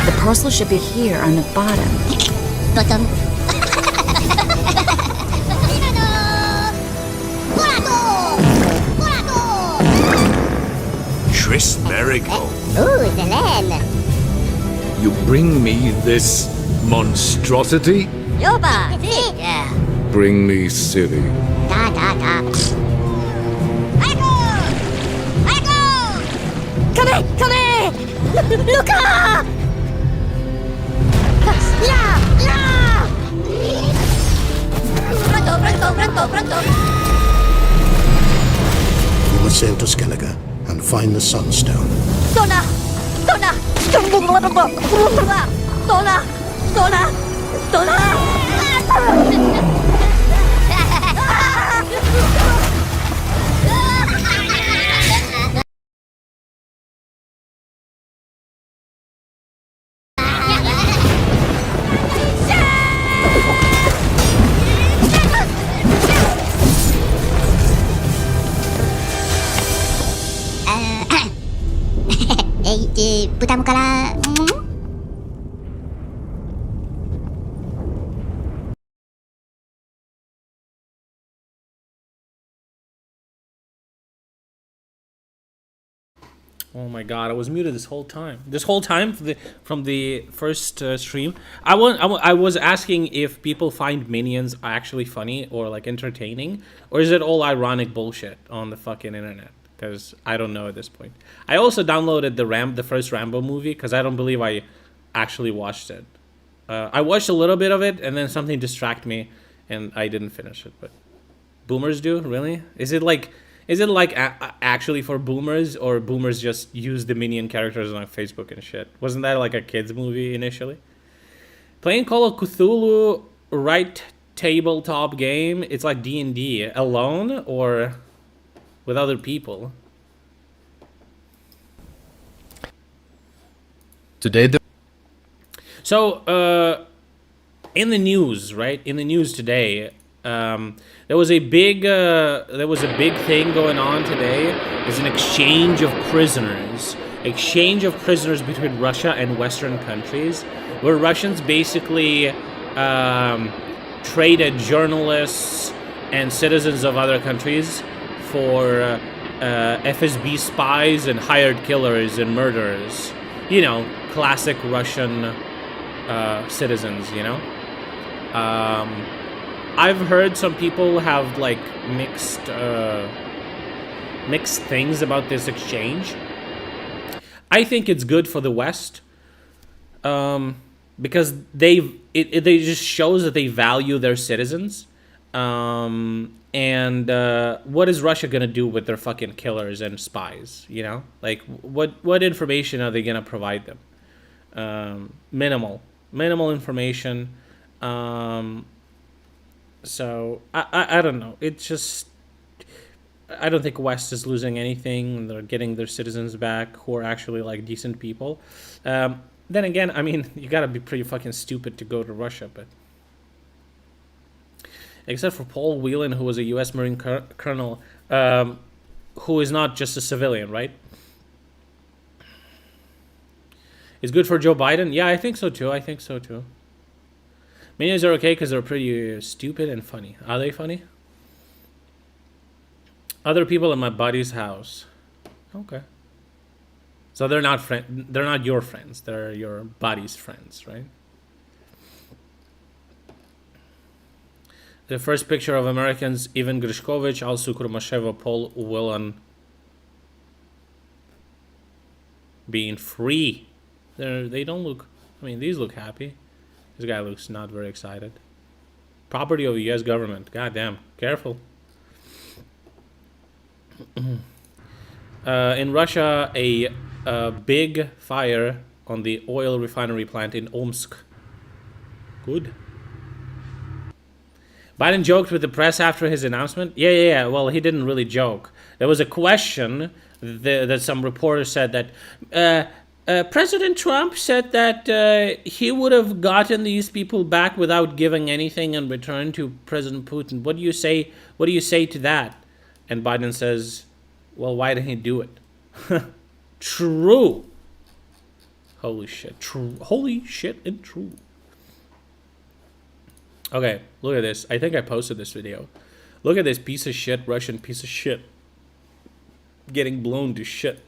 [SPEAKER 12] The parcel should be here on the bottom.
[SPEAKER 8] Bottom.
[SPEAKER 14] Tris Merigold.
[SPEAKER 8] Ooh, Zelen.
[SPEAKER 14] You bring me this monstrosity?
[SPEAKER 8] Yoba. Yeah.
[SPEAKER 10] Bring me Ciri.
[SPEAKER 8] Da da da. Come here! Come here! Luca! Yeah! Yeah! Pronto, pronto, pronto, pronto!
[SPEAKER 15] We will sail to Skellige and find the Sunstone.
[SPEAKER 8] Donna! Donna! Donna! Donna! Donna!豚から
[SPEAKER 2] Oh my god, I was muted this whole time. This whole time from the first stream. I was asking if people find Minions actually funny or like entertaining, or is it all ironic bullshit on the fucking internet? Because I don't know at this point. I also downloaded the first Rambo movie because I don't believe I actually watched it. I watched a little bit of it and then something distracted me and I didn't finish it. But boomers do? Really? Is it like actually for boomers, or boomers just use the Minion characters on Facebook and shit? Wasn't that like a kids movie initially? Playing Call of Cthulhu right tabletop game. It's like D&D alone or with other people.
[SPEAKER 16] Today
[SPEAKER 2] So in the news, right? In the news today, there was a big thing going on today. There's an exchange of prisoners between Russia and Western countries, where Russians basically traded journalists and citizens of other countries for FSB spies and hired killers and murderers. You know, classic Russian citizens, you know? I've heard some people have like mixed things about this exchange. I think it's good for the West, because they just shows that they value their citizens. And what is Russia gonna do with their fucking killers and spies? You know, like what information are they gonna provide them? Minimal information. So I don't know. It's just, I don't think West is losing anything. They're getting their citizens back who are actually like decent people. Then again, I mean, you gotta be pretty fucking stupid to go to Russia, but except for Paul Whelan, who was a U.S. Marine colonel, who is not just a civilian, right? It's good for Joe Biden. Yeah, I think so too. Minions are okay because they're pretty stupid and funny. Are they funny? Other people in my buddy's house. Okay. So they're not they're not your friends. They're your buddy's friends, right? The first picture of Americans: Ivan Grishkovich, Alsu Kurmasheva, Paul Whelan, being free. They don't look. I mean, these look happy. This guy looks not very excited. Property of the U.S. government. God damn. Careful. In Russia, a big fire on the oil refinery plant in Omsk. Good. Biden joked with the press after his announcement. Yeah. Well, he didn't really joke. There was a question that some reporters said that President Trump said that he would have gotten these people back without giving anything in return to President Putin. What do you say? What do you say to that? And Biden says, "Well, why didn't he do it?" True. Holy shit. True. Holy shit and true. Okay, look at this. I think I posted this video. Look at this piece of shit, Russian piece of shit. Getting blown to shit.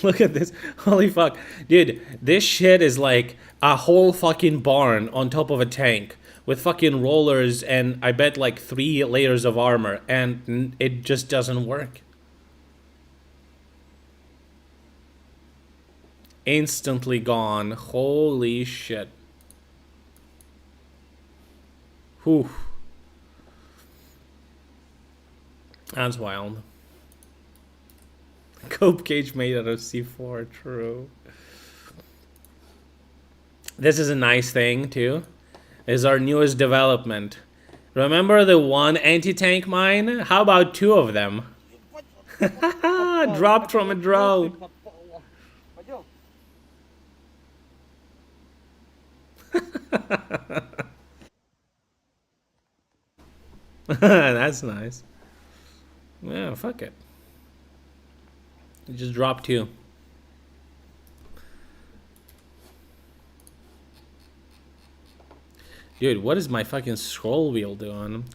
[SPEAKER 2] Look at this. Holy fuck. Dude, this shit is like a whole fucking barn on top of a tank with fucking rollers and I bet like 3 layers of armor, and it just doesn't work. Instantly gone. Holy shit. Whew. That's wild. Cope cage made out of C4. True. This is a nice thing too. This is our newest development. Remember the one anti-tank mine? How about 2 of them? Dropped from a drone. That's nice. Yeah, fuck it. It just dropped 2. Dude, what is my fucking scroll wheel doing?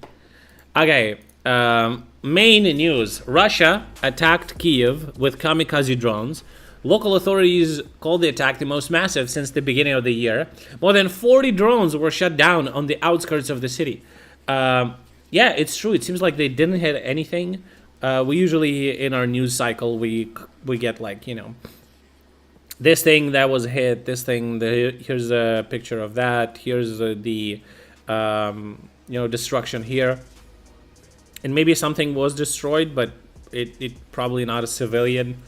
[SPEAKER 2] Okay, main news. Russia attacked Kiev with kamikaze drones. Local authorities called the attack the most massive since the beginning of the year. More than 40 drones were shut down on the outskirts of the city. Yeah, it's true. It seems like they didn't hit anything. We usually, in our news cycle, we get like, you know, this thing that was hit, this thing, here's a picture of that, here's the you know, destruction here. And maybe something was destroyed, but it probably not a civilian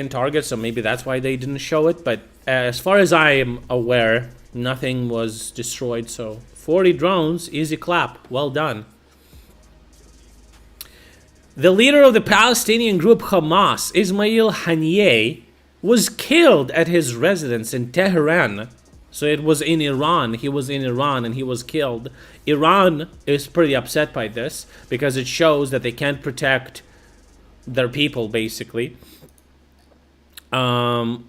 [SPEAKER 2] target, so maybe that's why they didn't show it. But as far as I am aware, nothing was destroyed. So 40 drones, easy clap, well done. The leader of the Palestinian group Hamas, Ismail Haniyeh, was killed at his residence in Tehran. So it was in Iran. He was in Iran and he was killed. Iran is pretty upset by this because it shows that they can't protect their people, basically.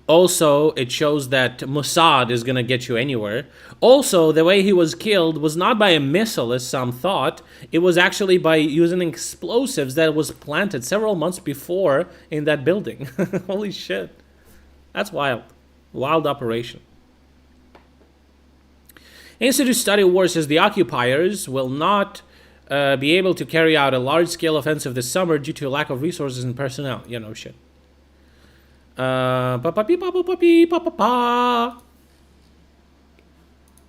[SPEAKER 2] Also, it shows that Mossad is gonna get you anywhere. Also, the way he was killed was not by a missile, as some thought. It was actually by using explosives that was planted several months before in that building. Holy shit. That's wild. Wild operation. Institute Study War says the occupiers will not be able to carry out a large-scale offensive this summer due to a lack of resources and personnel. Yeah, no shit.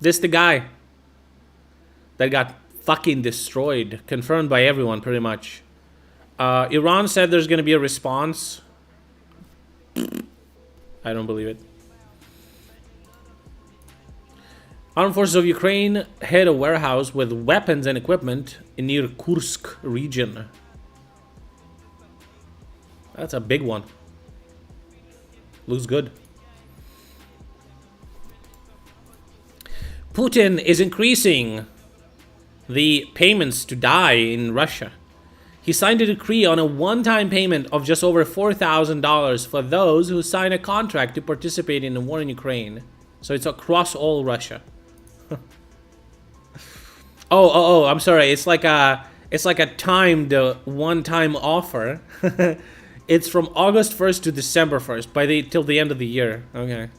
[SPEAKER 2] This the guy that got fucking destroyed, confirmed by everyone pretty much. Iran said there's gonna be a response. I don't believe it. Armed forces of Ukraine hit a warehouse with weapons and equipment near Kursk region. That's a big one. Looks good. Putin is increasing the payments to die in Russia. He signed a decree on a one-time payment of just over $4,000 for those who sign a contract to participate in the war in Ukraine. So it's across all Russia. Oh, I'm sorry. It's like a timed one-time offer. It's from August 1st to December 1st, till the end of the year. Okay.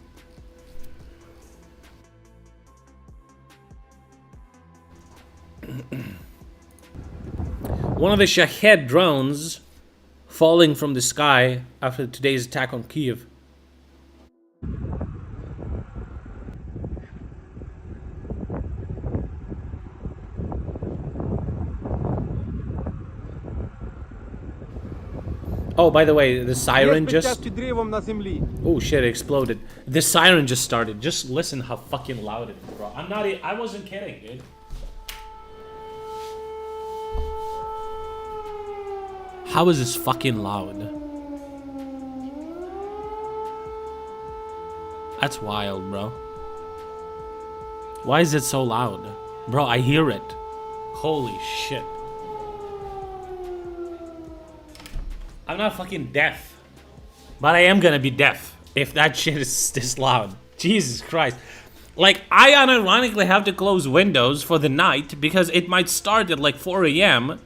[SPEAKER 2] One of the Shahed drones falling from the sky after today's attack on Kiev. Oh, by the way, the siren just... Oh shit, it exploded. The siren just started. Just listen how fucking loud it is, bro. I wasn't kidding, dude. How is this fucking loud? That's wild, bro. Why is it so loud? Bro, I hear it. Holy shit. I'm not fucking deaf. But I am gonna be deaf if that shit is this loud. Jesus Christ. Like, I unironically have to close windows for the night because it might start at like 4 a.m.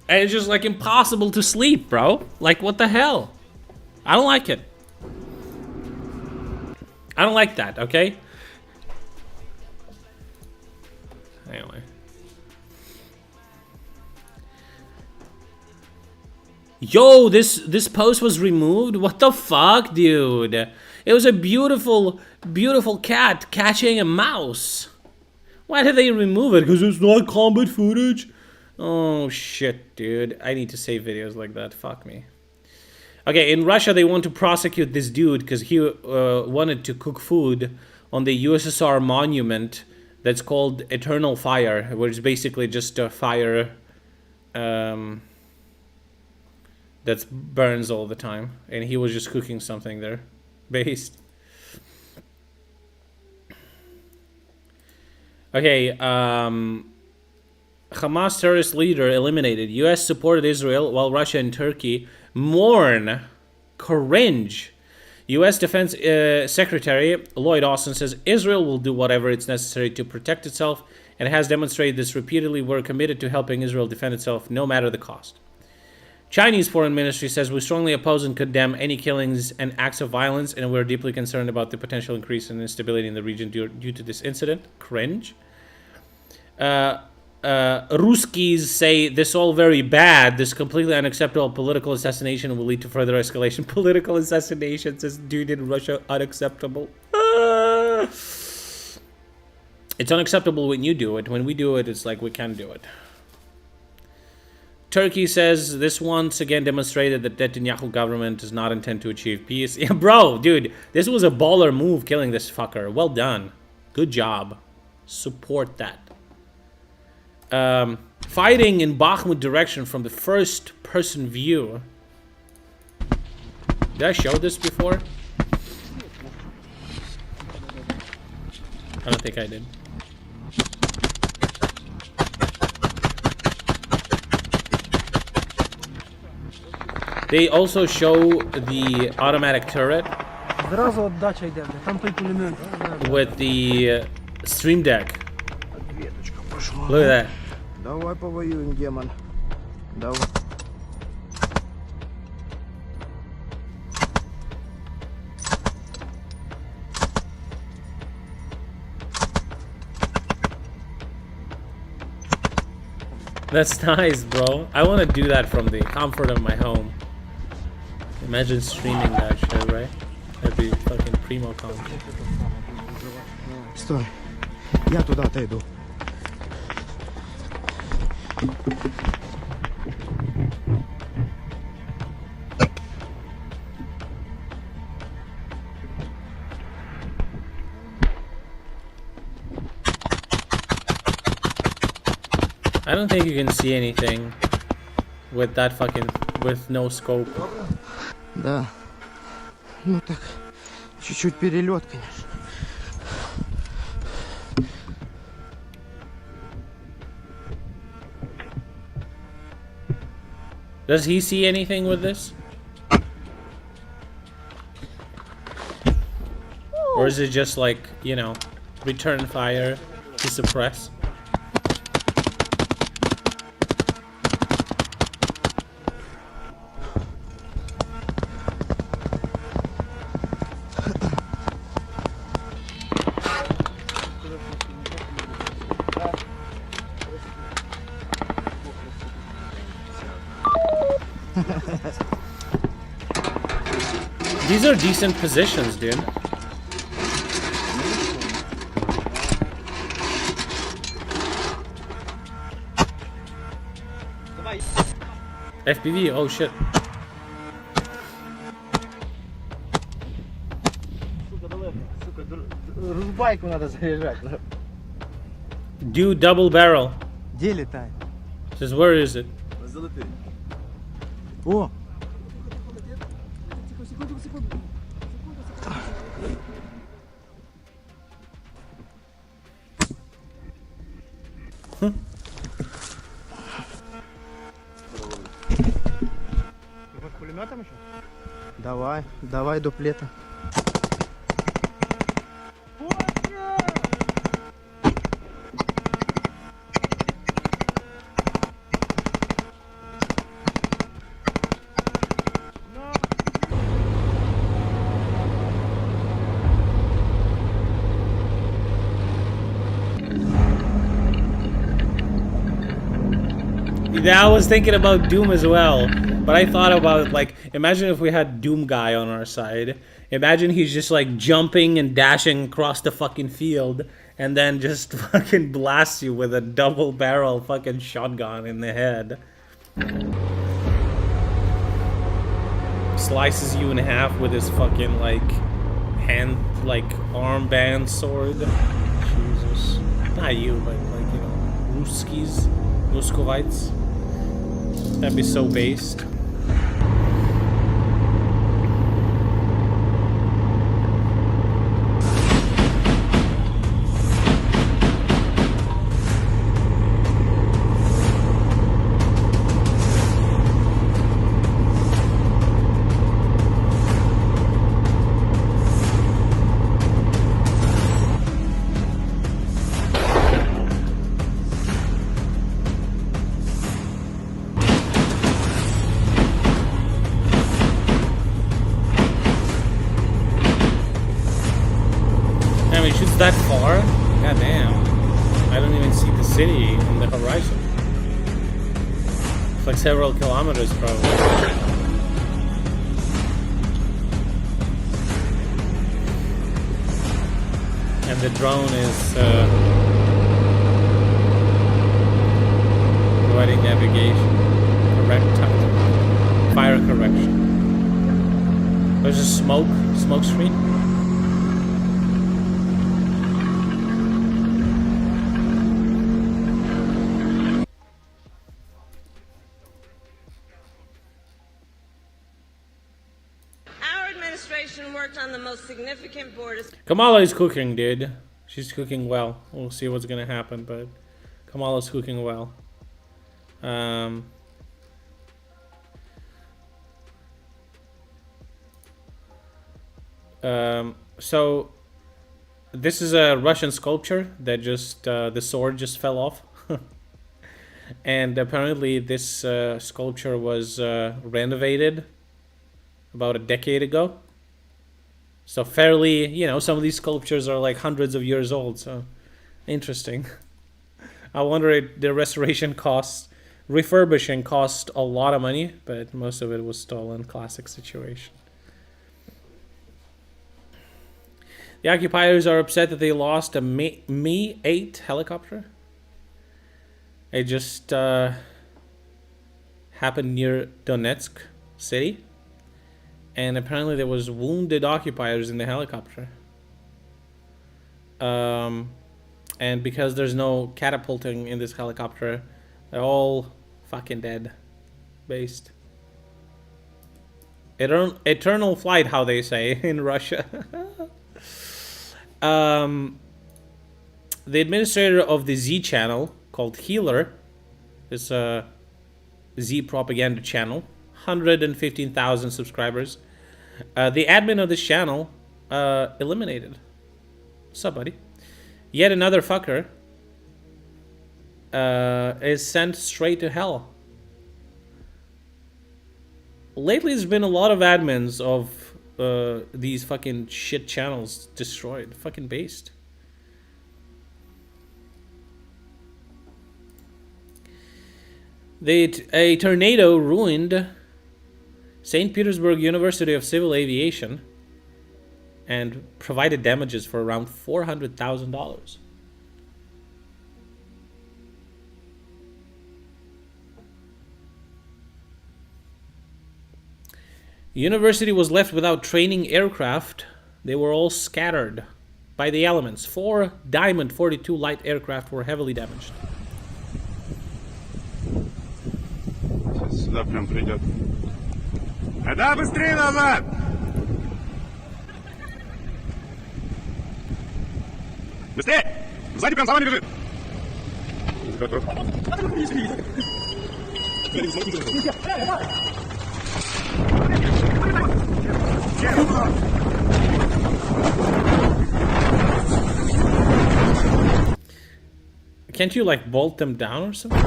[SPEAKER 2] And it's just like impossible to sleep, bro. Like, what the hell? I don't like it. I don't like that, okay? Anyway. Yo, this post was removed? What the fuck, dude? It was a beautiful, beautiful cat catching a mouse. Why did they remove it? Because it's not combat footage? Oh, shit, dude. I need to save videos like that. Fuck me. Okay, in Russia, they want to prosecute this dude because he wanted to cook food on the USSR monument that's called Eternal Fire, which is basically just a fire that burns all the time. And he was just cooking something there. Based. Okay, Hamas terrorist leader eliminated. US supported Israel while Russia and Turkey mourn. Cringe. US Defense Secretary Lloyd Austin says Israel will do whatever it's necessary to protect itself and has demonstrated this repeatedly. We're committed to helping Israel defend itself no matter the cost. Chinese Foreign Ministry says we strongly oppose and condemn any killings and acts of violence, and we're deeply concerned about the potential increase in instability in the region due to this incident. Cringe. Ruskies say this all very bad. This completely unacceptable political assassination will lead to further escalation. Political assassination, says dude in Russia, unacceptable. It's unacceptable when you do it. When we do it, it's like we can do it. Turkey says this once again demonstrated that Netanyahu government does not intend to achieve peace. Yeah, bro, dude, this was a baller move killing this fucker. Well done. Good job. Support that. Fighting in Bakhmut direction from the first person view. Did I show this before? I don't think I did. They also show the automatic turret with the stream deck. Look at that.
[SPEAKER 7] Давай повоюем, демон. Давай.
[SPEAKER 2] That's nice, bro. I want to do that from the comfort of my home. Imagine streaming that shit, right? That'd be fucking primo content.
[SPEAKER 7] Стой. Я туда отойду.
[SPEAKER 2] I don't think you can see anything with that fucking, with no scope.
[SPEAKER 7] Да. Ну так, чуть-чуть перелет, конечно.
[SPEAKER 2] Does he see anything with this? Or is it just like, you know, return fire to suppress? These are decent positions, dude. FPV, oh shit.
[SPEAKER 7] Байку надо заряжать.
[SPEAKER 2] Do double barrel.
[SPEAKER 7] Где летает?
[SPEAKER 2] Says, where is it?
[SPEAKER 7] О! Ты под пулеметом еще? Давай, давай дуплета.
[SPEAKER 2] Yeah, I was thinking about Doom as well, but I thought about, like, imagine if we had Doom guy on our side. Imagine he's just like jumping and dashing across the fucking field and then just fucking blasts you with a double barrel fucking shotgun in the head. Slices you in half with his fucking like hand, like armband sword. Jesus. Not you, but like, you know, Ruskis, Muscovites. That'd be so based. That far? God damn. I don't even see the city on the horizon. It's like several kilometers probably. And the drone is providing navigation, correct time, fire correction. There's a smoke screen.
[SPEAKER 16] Worked on the most significant borders.
[SPEAKER 2] Kamala is cooking, dude. She's cooking well. We'll see what's gonna happen, but Kamala's cooking well. So this is a Russian sculpture that just the sword just fell off. And apparently this sculpture was renovated about a decade ago. So fairly, you know, some of these sculptures are like hundreds of years old, so interesting. I wonder if the restoration costs, refurbishing cost a lot of money, but most of it was stolen. Classic situation. The occupiers are upset that they lost a Me-8 helicopter. It just happened near Donetsk city. And apparently there was wounded occupiers in the helicopter. And because there's no catapulting in this helicopter, they're all fucking dead. Based. Eternal flight, how they say in Russia. The administrator of the Z channel, called Healer, this Z propaganda channel, 115,000 subscribers. The admin of this channel eliminated. What's up, buddy? Yet another fucker is sent straight to hell. Lately, there's been a lot of admins of these fucking shit channels destroyed. Fucking based. A tornado ruined St. Petersburg University of Civil Aviation and provided damages for around $400,000. University was left without training aircraft. They were all scattered by the elements. 4 Diamond 42 light aircraft were heavily damaged.
[SPEAKER 5] Сюда прям придет. Да, быстрее назад! Быстрее! Сзади прям за вами бежит!
[SPEAKER 2] Can't you like bolt them down or something?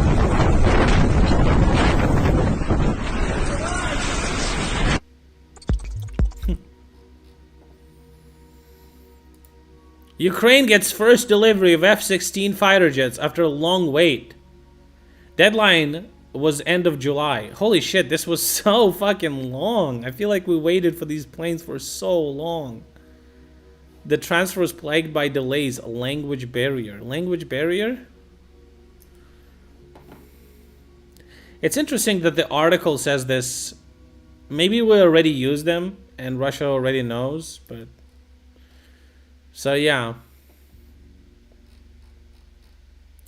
[SPEAKER 2] Ukraine gets first delivery of F-16 fighter jets after a long wait. Deadline was end of July. Holy shit, this was so fucking long. I feel like we waited for these planes for so long. The transfer was plagued by delays. Language barrier. Language barrier? It's interesting that the article says this. Maybe we already use them and Russia already knows, but... So yeah.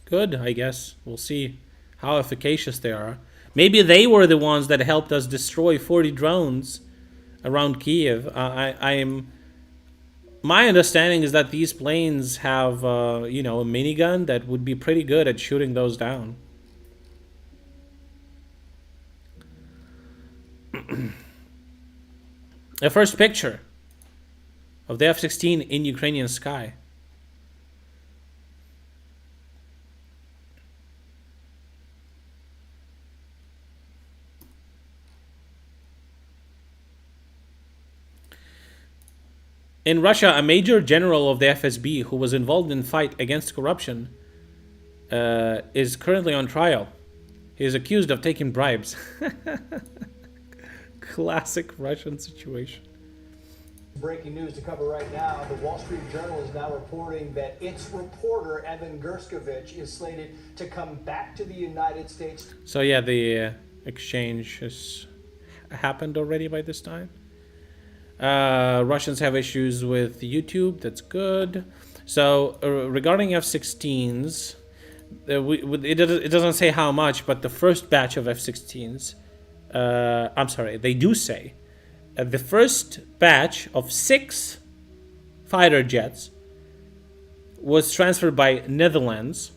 [SPEAKER 2] Good, I guess. We'll see how efficacious they are. Maybe they were the ones that helped us destroy 40 drones around Kiev. My understanding is that these planes have, you know, a minigun that would be pretty good at shooting those down. A first picture of the F-16 in Ukrainian sky. In Russia, a major general of the FSB who was involved in fight against corruption is currently on trial. He is accused of taking bribes. Classic Russian situation.
[SPEAKER 17] Breaking news to cover right now. The Wall Street Journal is now reporting that its reporter, Evan Gershkovich, is slated to come back to the United States.
[SPEAKER 2] So yeah, the exchange has happened already by this time. Russians have issues with YouTube. That's good. So regarding F-16s, it doesn't say how much, but the first batch of F-16s, I'm sorry, they do say the first batch of 6 fighter jets was transferred by Netherlands.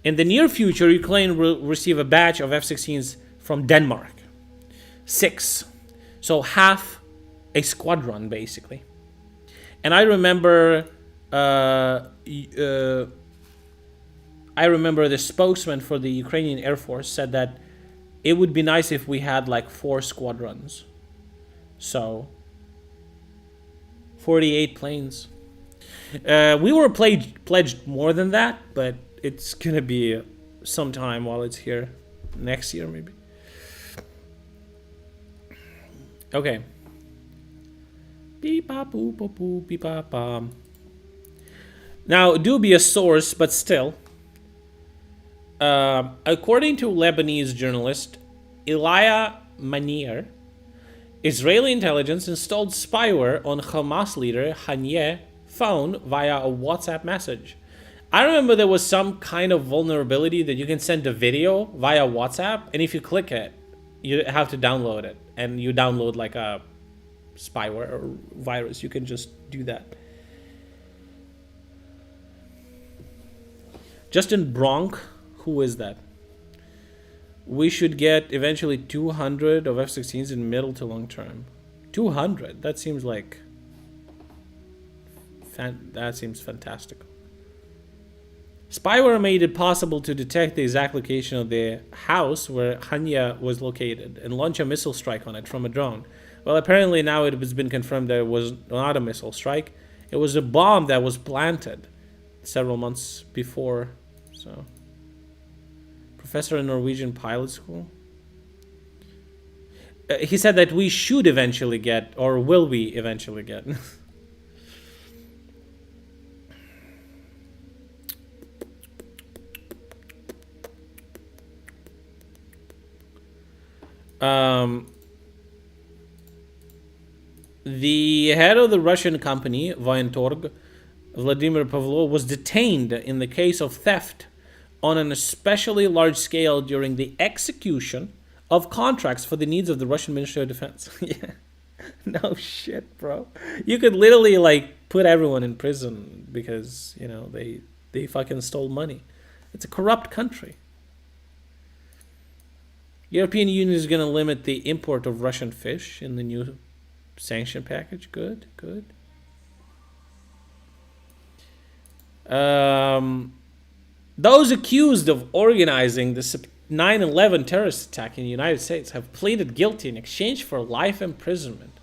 [SPEAKER 2] In the near future, Ukraine will receive a batch of F-16s from Denmark. 6. So half a squadron, basically. And I remember the spokesman for the Ukrainian Air Force said that it would be nice if we had like 4 squadrons. So 48 planes. We were pledged more than that, but it's gonna be some time while it's here. Next year, maybe. Okay. Beep bop boop boop boop beep bop bop. Now, dubious source, but still. According to Lebanese journalist Elia Manier, Israeli intelligence installed spyware on Hamas leader Haniyeh phone via a WhatsApp message. I remember there was some kind of vulnerability that you can send a video via WhatsApp, and if you click it, you have to download it, and you download like a spyware or virus. You can just do that. Justin Bronk, who is that? We should get eventually 200 of F-16s in middle to long term. 200? That seems like... that seems fantastic. Spyware made it possible to detect the exact location of the house where Hanya was located and launch a missile strike on it from a drone. Well, apparently now it has been confirmed that it was not a missile strike. It was a bomb that was planted several months before. So, professor in Norwegian pilot school. He said that we should eventually get, or will we eventually get? The head of the Russian company, Voentorg, Vladimir Pavlov, was detained in the case of theft on an especially large scale during the execution of contracts for the needs of the Russian Ministry of Defense. Yeah. No shit, bro. You could literally like put everyone in prison because, you know, they fucking stole money. It's a corrupt country. European Union is going to limit the import of Russian fish in the new sanction package. Good, good. Those accused of organizing the 9/11 terrorist attack in the United States have pleaded guilty in exchange for life imprisonment.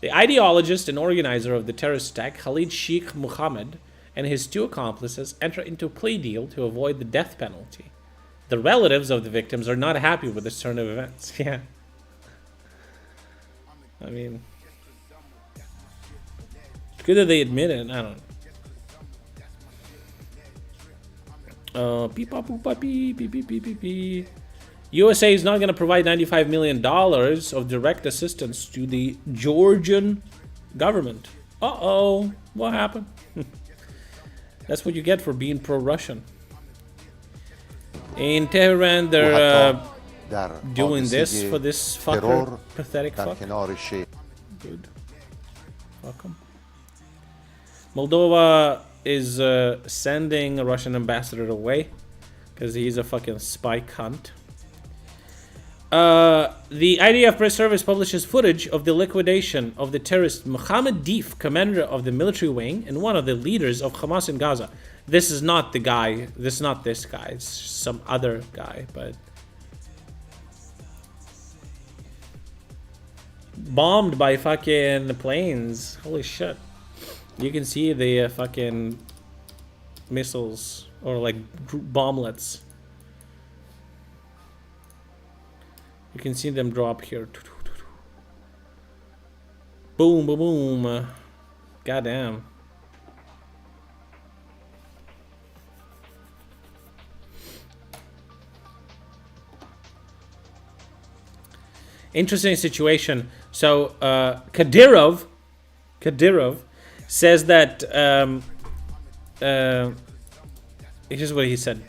[SPEAKER 2] The ideologist and organizer of the terrorist attack, Khalid Sheikh Mohammed, and his 2 accomplices enter into a plea deal to avoid the death penalty. The relatives of the victims are not happy with this turn of events. Yeah. I mean, it's good that they admit it. I don't know. USA is not going to provide $95 million of direct assistance to the Georgian government. Uh-oh. What happened? That's what you get for being pro-Russian. In Tehran, they're doing this for this fucker. Pathetic fuck. Good. Welcome. Moldova is sending a Russian ambassador away because he's a fucking spy cunt. The IDF press service publishes footage of the liquidation of the terrorist Mohammed Deif, commander of the military wing and one of the leaders of Hamas in Gaza. This is not the guy. This is not this guy. It's some other guy, but bombed by fucking planes. Holy shit. You can see the fucking missiles or like bomblets. You can see them drop here. Boom, boom, boom. Goddamn. Interesting situation. So Kadyrov says that here's what he said.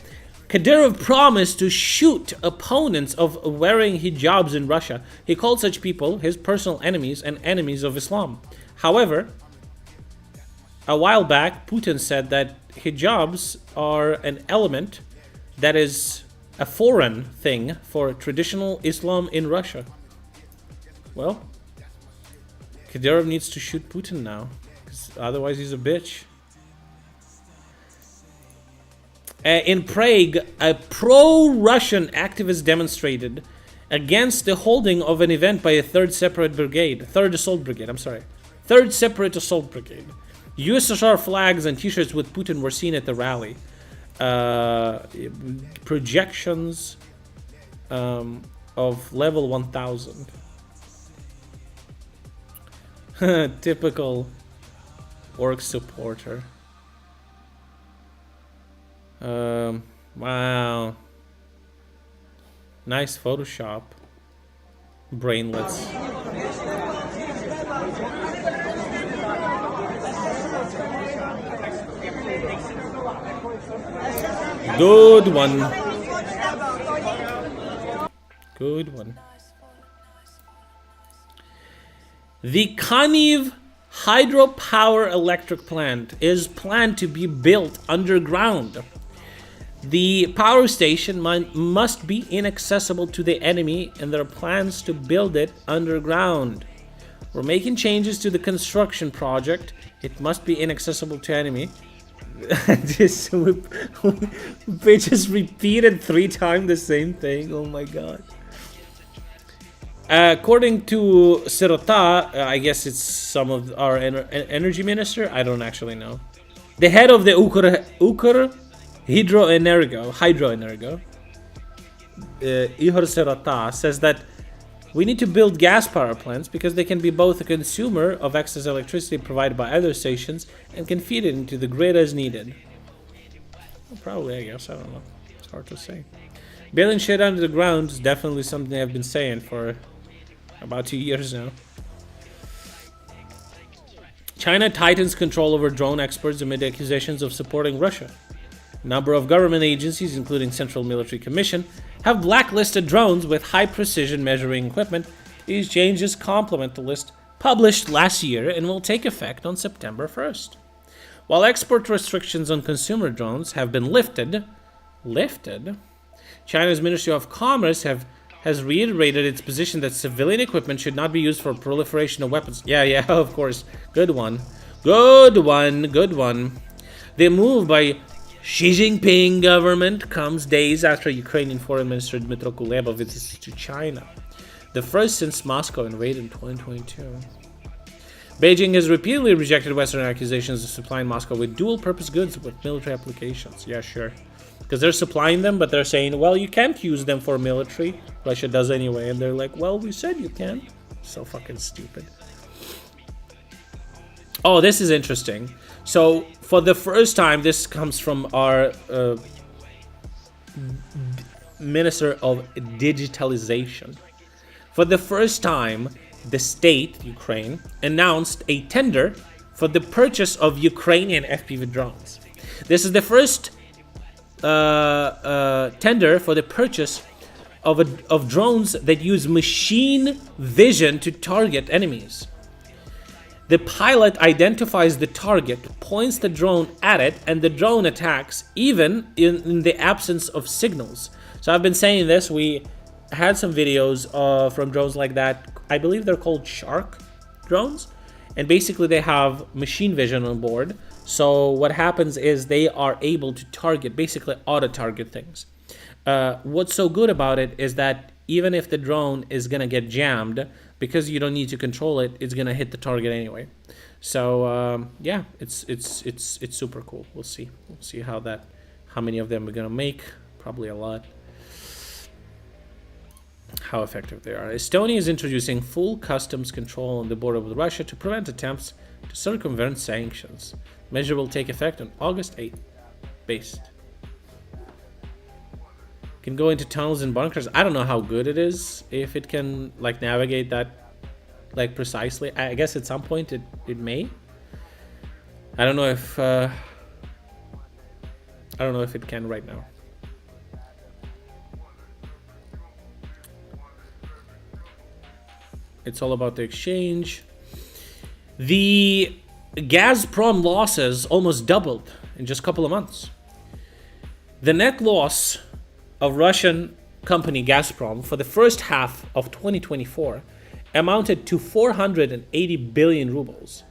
[SPEAKER 2] Kadyrov promised to shoot opponents of wearing hijabs in Russia. He called such people his personal enemies and enemies of Islam. However, a while back, Putin said that hijabs are an element that is a foreign thing for traditional Islam in Russia. Well, Kadyrov needs to shoot Putin now, because otherwise he's a bitch. In Prague, a pro-Russian activist demonstrated against the holding of an event by a third separate assault brigade. Third separate assault brigade. USSR flags and t-shirts with Putin were seen at the rally. Projections of level 1000. Typical orc supporter. Wow. Nice Photoshop. Brainlets. Good one. Good one. The Kaniv hydropower electric plant is planned to be built underground. The power station must be inaccessible to the enemy, and there are plans to build it underground. We're making changes to the construction project. It must be inaccessible to enemy. We just repeated 3 times the same thing. Oh my god. According to Sirota, I guess it's some of our energy minister. I don't actually know. The head of the Ukr Hydroenergo, Ihor Sirota, says that we need to build gas power plants because they can be both a consumer of excess electricity provided by other stations and can feed it into the grid as needed. Well, probably, I guess. I don't know. It's hard to say. Building shit under the ground is definitely something I've been saying for about 2 years now. China tightens control over drone exports amid accusations of supporting Russia. A number of government agencies, including Central Military Commission, have blacklisted drones with high-precision measuring equipment. These changes complement the list published last year and will take effect on September 1st. While export restrictions on consumer drones have been lifted, China's Ministry of Commerce has reiterated its position that civilian equipment should not be used for proliferation of weapons. Yeah, of course. Good one. The move by Xi Jinping government comes days after Ukrainian Foreign Minister Dmytro Kuleba visits to China, the first since Moscow invaded in 2022. Beijing has repeatedly rejected Western accusations of supplying Moscow with dual-purpose goods with military applications. Yeah, sure. Because they're supplying them, but they're saying, well, you can't use them for military. Russia does anyway. And they're like, well, we said you can. So fucking stupid. Oh, this is interesting. So, for the first time, this comes from our Minister of Digitalization. For the first time, the state, Ukraine, announced a tender for the purchase of Ukrainian FPV drones. This is the first tender for the purchase of drones that use machine vision to target enemies. The pilot identifies the target, points the drone at it, and the drone attacks even in the absence of signals. So I've been saying this, we had some videos from drones like that. I believe they're called Shark drones, and basically they have machine vision on board. So what happens is they are able to target, basically auto-target things. What's so good about it is that even if the drone is gonna get jammed, because you don't need to control it, it's gonna hit the target anyway. So yeah, it's super cool. We'll see how many of them we're gonna make. Probably a lot. How effective they are. Estonia is introducing full customs control on the border with Russia to prevent attempts to circumvent sanctions. Measure will take effect on August 8th. Based. Can go into tunnels and bunkers. I don't know how good it is, if it can like navigate that like precisely. I guess at some point it may. I don't know if it can right now. It's all about the exchange. The Gazprom losses almost doubled in just a couple of months. The net loss of Russian company Gazprom for the first half of 2024 amounted to 480 billion rubles.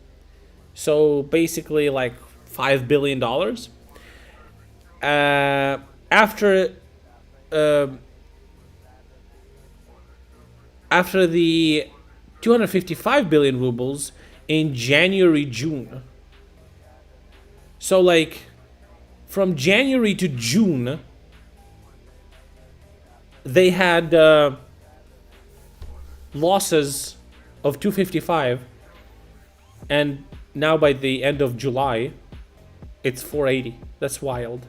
[SPEAKER 2] So basically like $5 billion. After the 255 billion rubles in January-June. So like from January to June, they had losses of 255, and now by the end of July, it's 480. That's wild.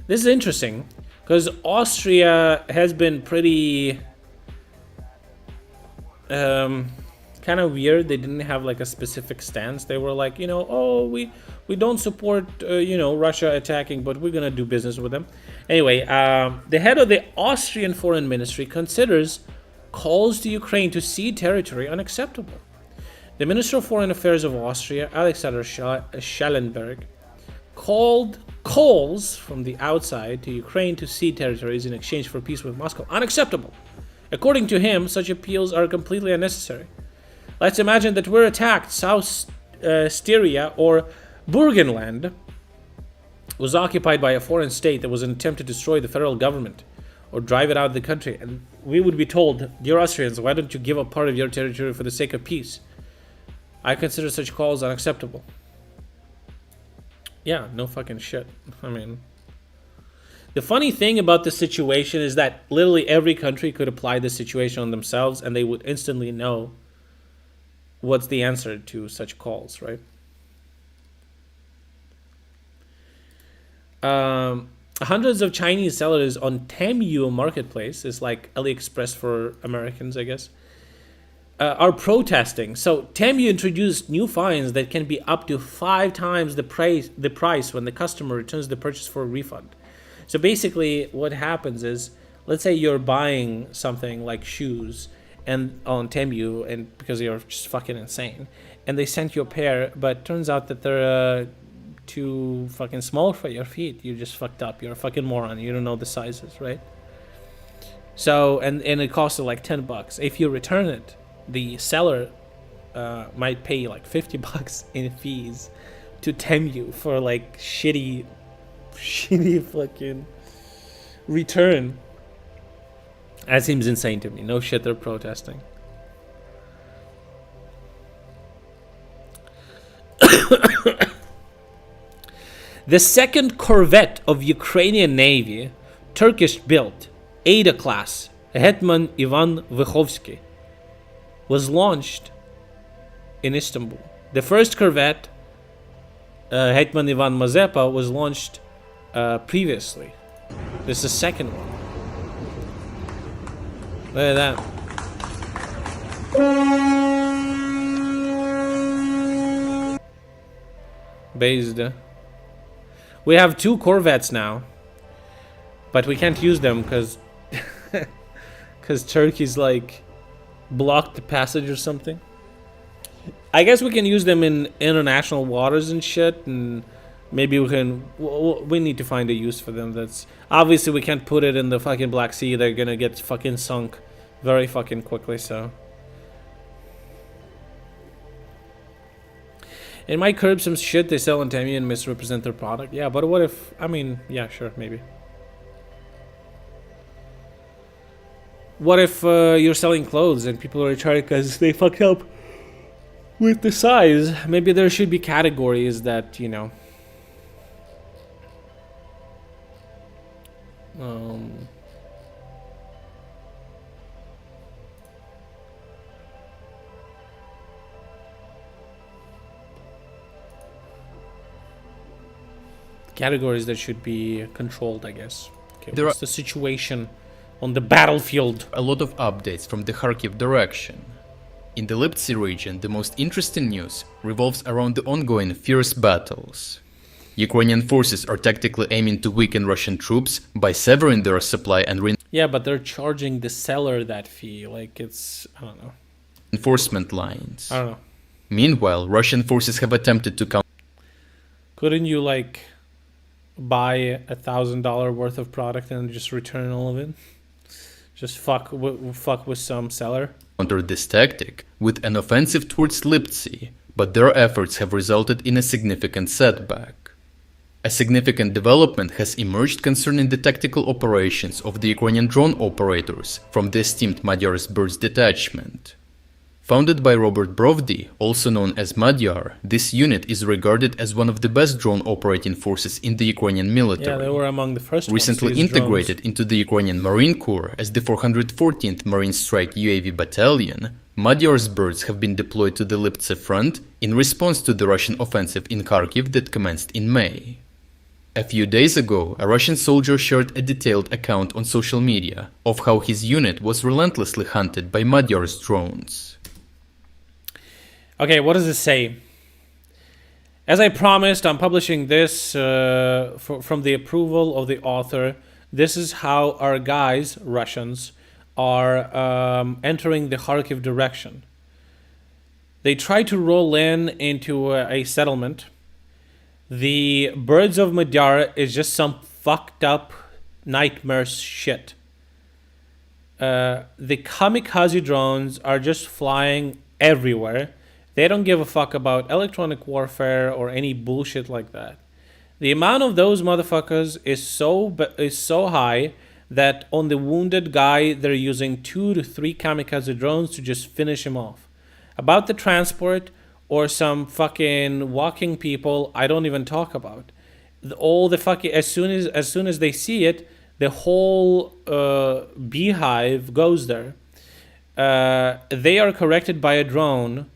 [SPEAKER 2] This is interesting because Austria has been pretty kind of weird. They didn't have like a specific stance. They were like, you know, oh, we don't support Russia attacking, but we're gonna do business with them. Anyway, the head of the Austrian Foreign Ministry considers calls to Ukraine to cede territory unacceptable. The Minister of Foreign Affairs of Austria, Alexander Schallenberg, calls from the outside to Ukraine to cede territories in exchange for peace with Moscow unacceptable. According to him, such appeals are completely unnecessary. Let's imagine that we're attacked. South Styria or Burgenland was occupied by a foreign state that was an attempt to destroy the federal government or drive it out of the country. And we would be told, dear Austrians, why don't you give up part of your territory for the sake of peace? I consider such calls unacceptable. Yeah, no fucking shit. I mean, the funny thing about this situation is that literally every country could apply this situation on themselves and they would instantly know what's the answer to such calls, right? hundreds of Chinese sellers on Temu marketplace, is like AliExpress for Americans, I guess, are protesting. So Temu introduced new fines that can be up to 5 times the price when the customer returns the purchase for a refund. So basically what happens is, let's say you're buying something like shoes and on Temu, and because you're just fucking insane, and they sent you a pair, but turns out that they're too fucking small for your feet. You just fucked up. You're a fucking moron. You don't know the sizes, right? So, and it costs like $10. If you return it, the seller might pay like $50 in fees to Temu for like shitty fucking return. That seems insane to me. No shit, they're protesting. The second corvette of Ukrainian Navy, Turkish-built Ada class Hetman Ivan Vyhovsky, was launched in Istanbul. The first corvette, Hetman Ivan Mazepa, was launched previously. This is the second one. Look at that. Based. We have 2 corvettes now, but we can't use them because Turkey's like blocked the passage or something. I guess we can use them in international waters and shit, and maybe we need to find a use for them. That's obviously, we can't put it in the fucking Black Sea. They're gonna get fucking sunk very fucking quickly. So it might curb some shit they sell on Temu and misrepresent their product. Yeah, but what if, I mean, yeah, sure, maybe. What if you're selling clothes and people are retarded because they fucked up with the size? Maybe there should be categories that, you know, categories that should be controlled, I guess. Okay, what's the situation on the battlefield?
[SPEAKER 18] A lot of updates from the Kharkiv direction. In the Liptsy region, the most interesting news revolves around the ongoing fierce battles. Ukrainian forces are tactically aiming to weaken Russian troops by severing their supply and
[SPEAKER 2] yeah, but they're charging the seller that fee. Like, it's, I don't know.
[SPEAKER 18] Enforcement lines.
[SPEAKER 2] I don't know.
[SPEAKER 18] Meanwhile, Russian forces have attempted to counter.
[SPEAKER 2] Couldn't you, like, buy $1,000 worth of product and just return all of it? Just fuck with some seller?
[SPEAKER 18] Counter this tactic with an offensive towards Liptsy, but their efforts have resulted in a significant setback. A significant development has emerged concerning the tactical operations of the Ukrainian drone operators from the esteemed Magyar's Birds detachment. Founded by Robert Brovdy, also known as Magyar, this unit is regarded as one of the best drone operating forces in the Ukrainian military.
[SPEAKER 2] Yeah, they were among the first
[SPEAKER 18] recently
[SPEAKER 2] ones to use
[SPEAKER 18] integrated
[SPEAKER 2] drones
[SPEAKER 18] into the Ukrainian Marine Corps as the 414th Marine Strike UAV Battalion. Magyar's Birds have been deployed to the Liptse front in response to the Russian offensive in Kharkiv that commenced in May. A few days ago, a Russian soldier shared a detailed account on social media of how his unit was relentlessly hunted by Magyar's drones.
[SPEAKER 2] Okay, what does it say? As I promised, I'm publishing this from the approval of the author. This is how our guys, Russians, are entering the Kharkiv direction. They try to roll into a settlement. The Birds of Magyar is just some fucked up nightmare shit. The kamikaze drones are just flying everywhere. They don't give a fuck about electronic warfare or any bullshit like that. The amount of those motherfuckers is so high that on the wounded guy, they're using 2 to 3 kamikaze drones to just finish him off. About the transport or some fucking walking people, I don't even talk about. All the fucking, as soon as they see it, the whole beehive goes there. They are corrected by a drone.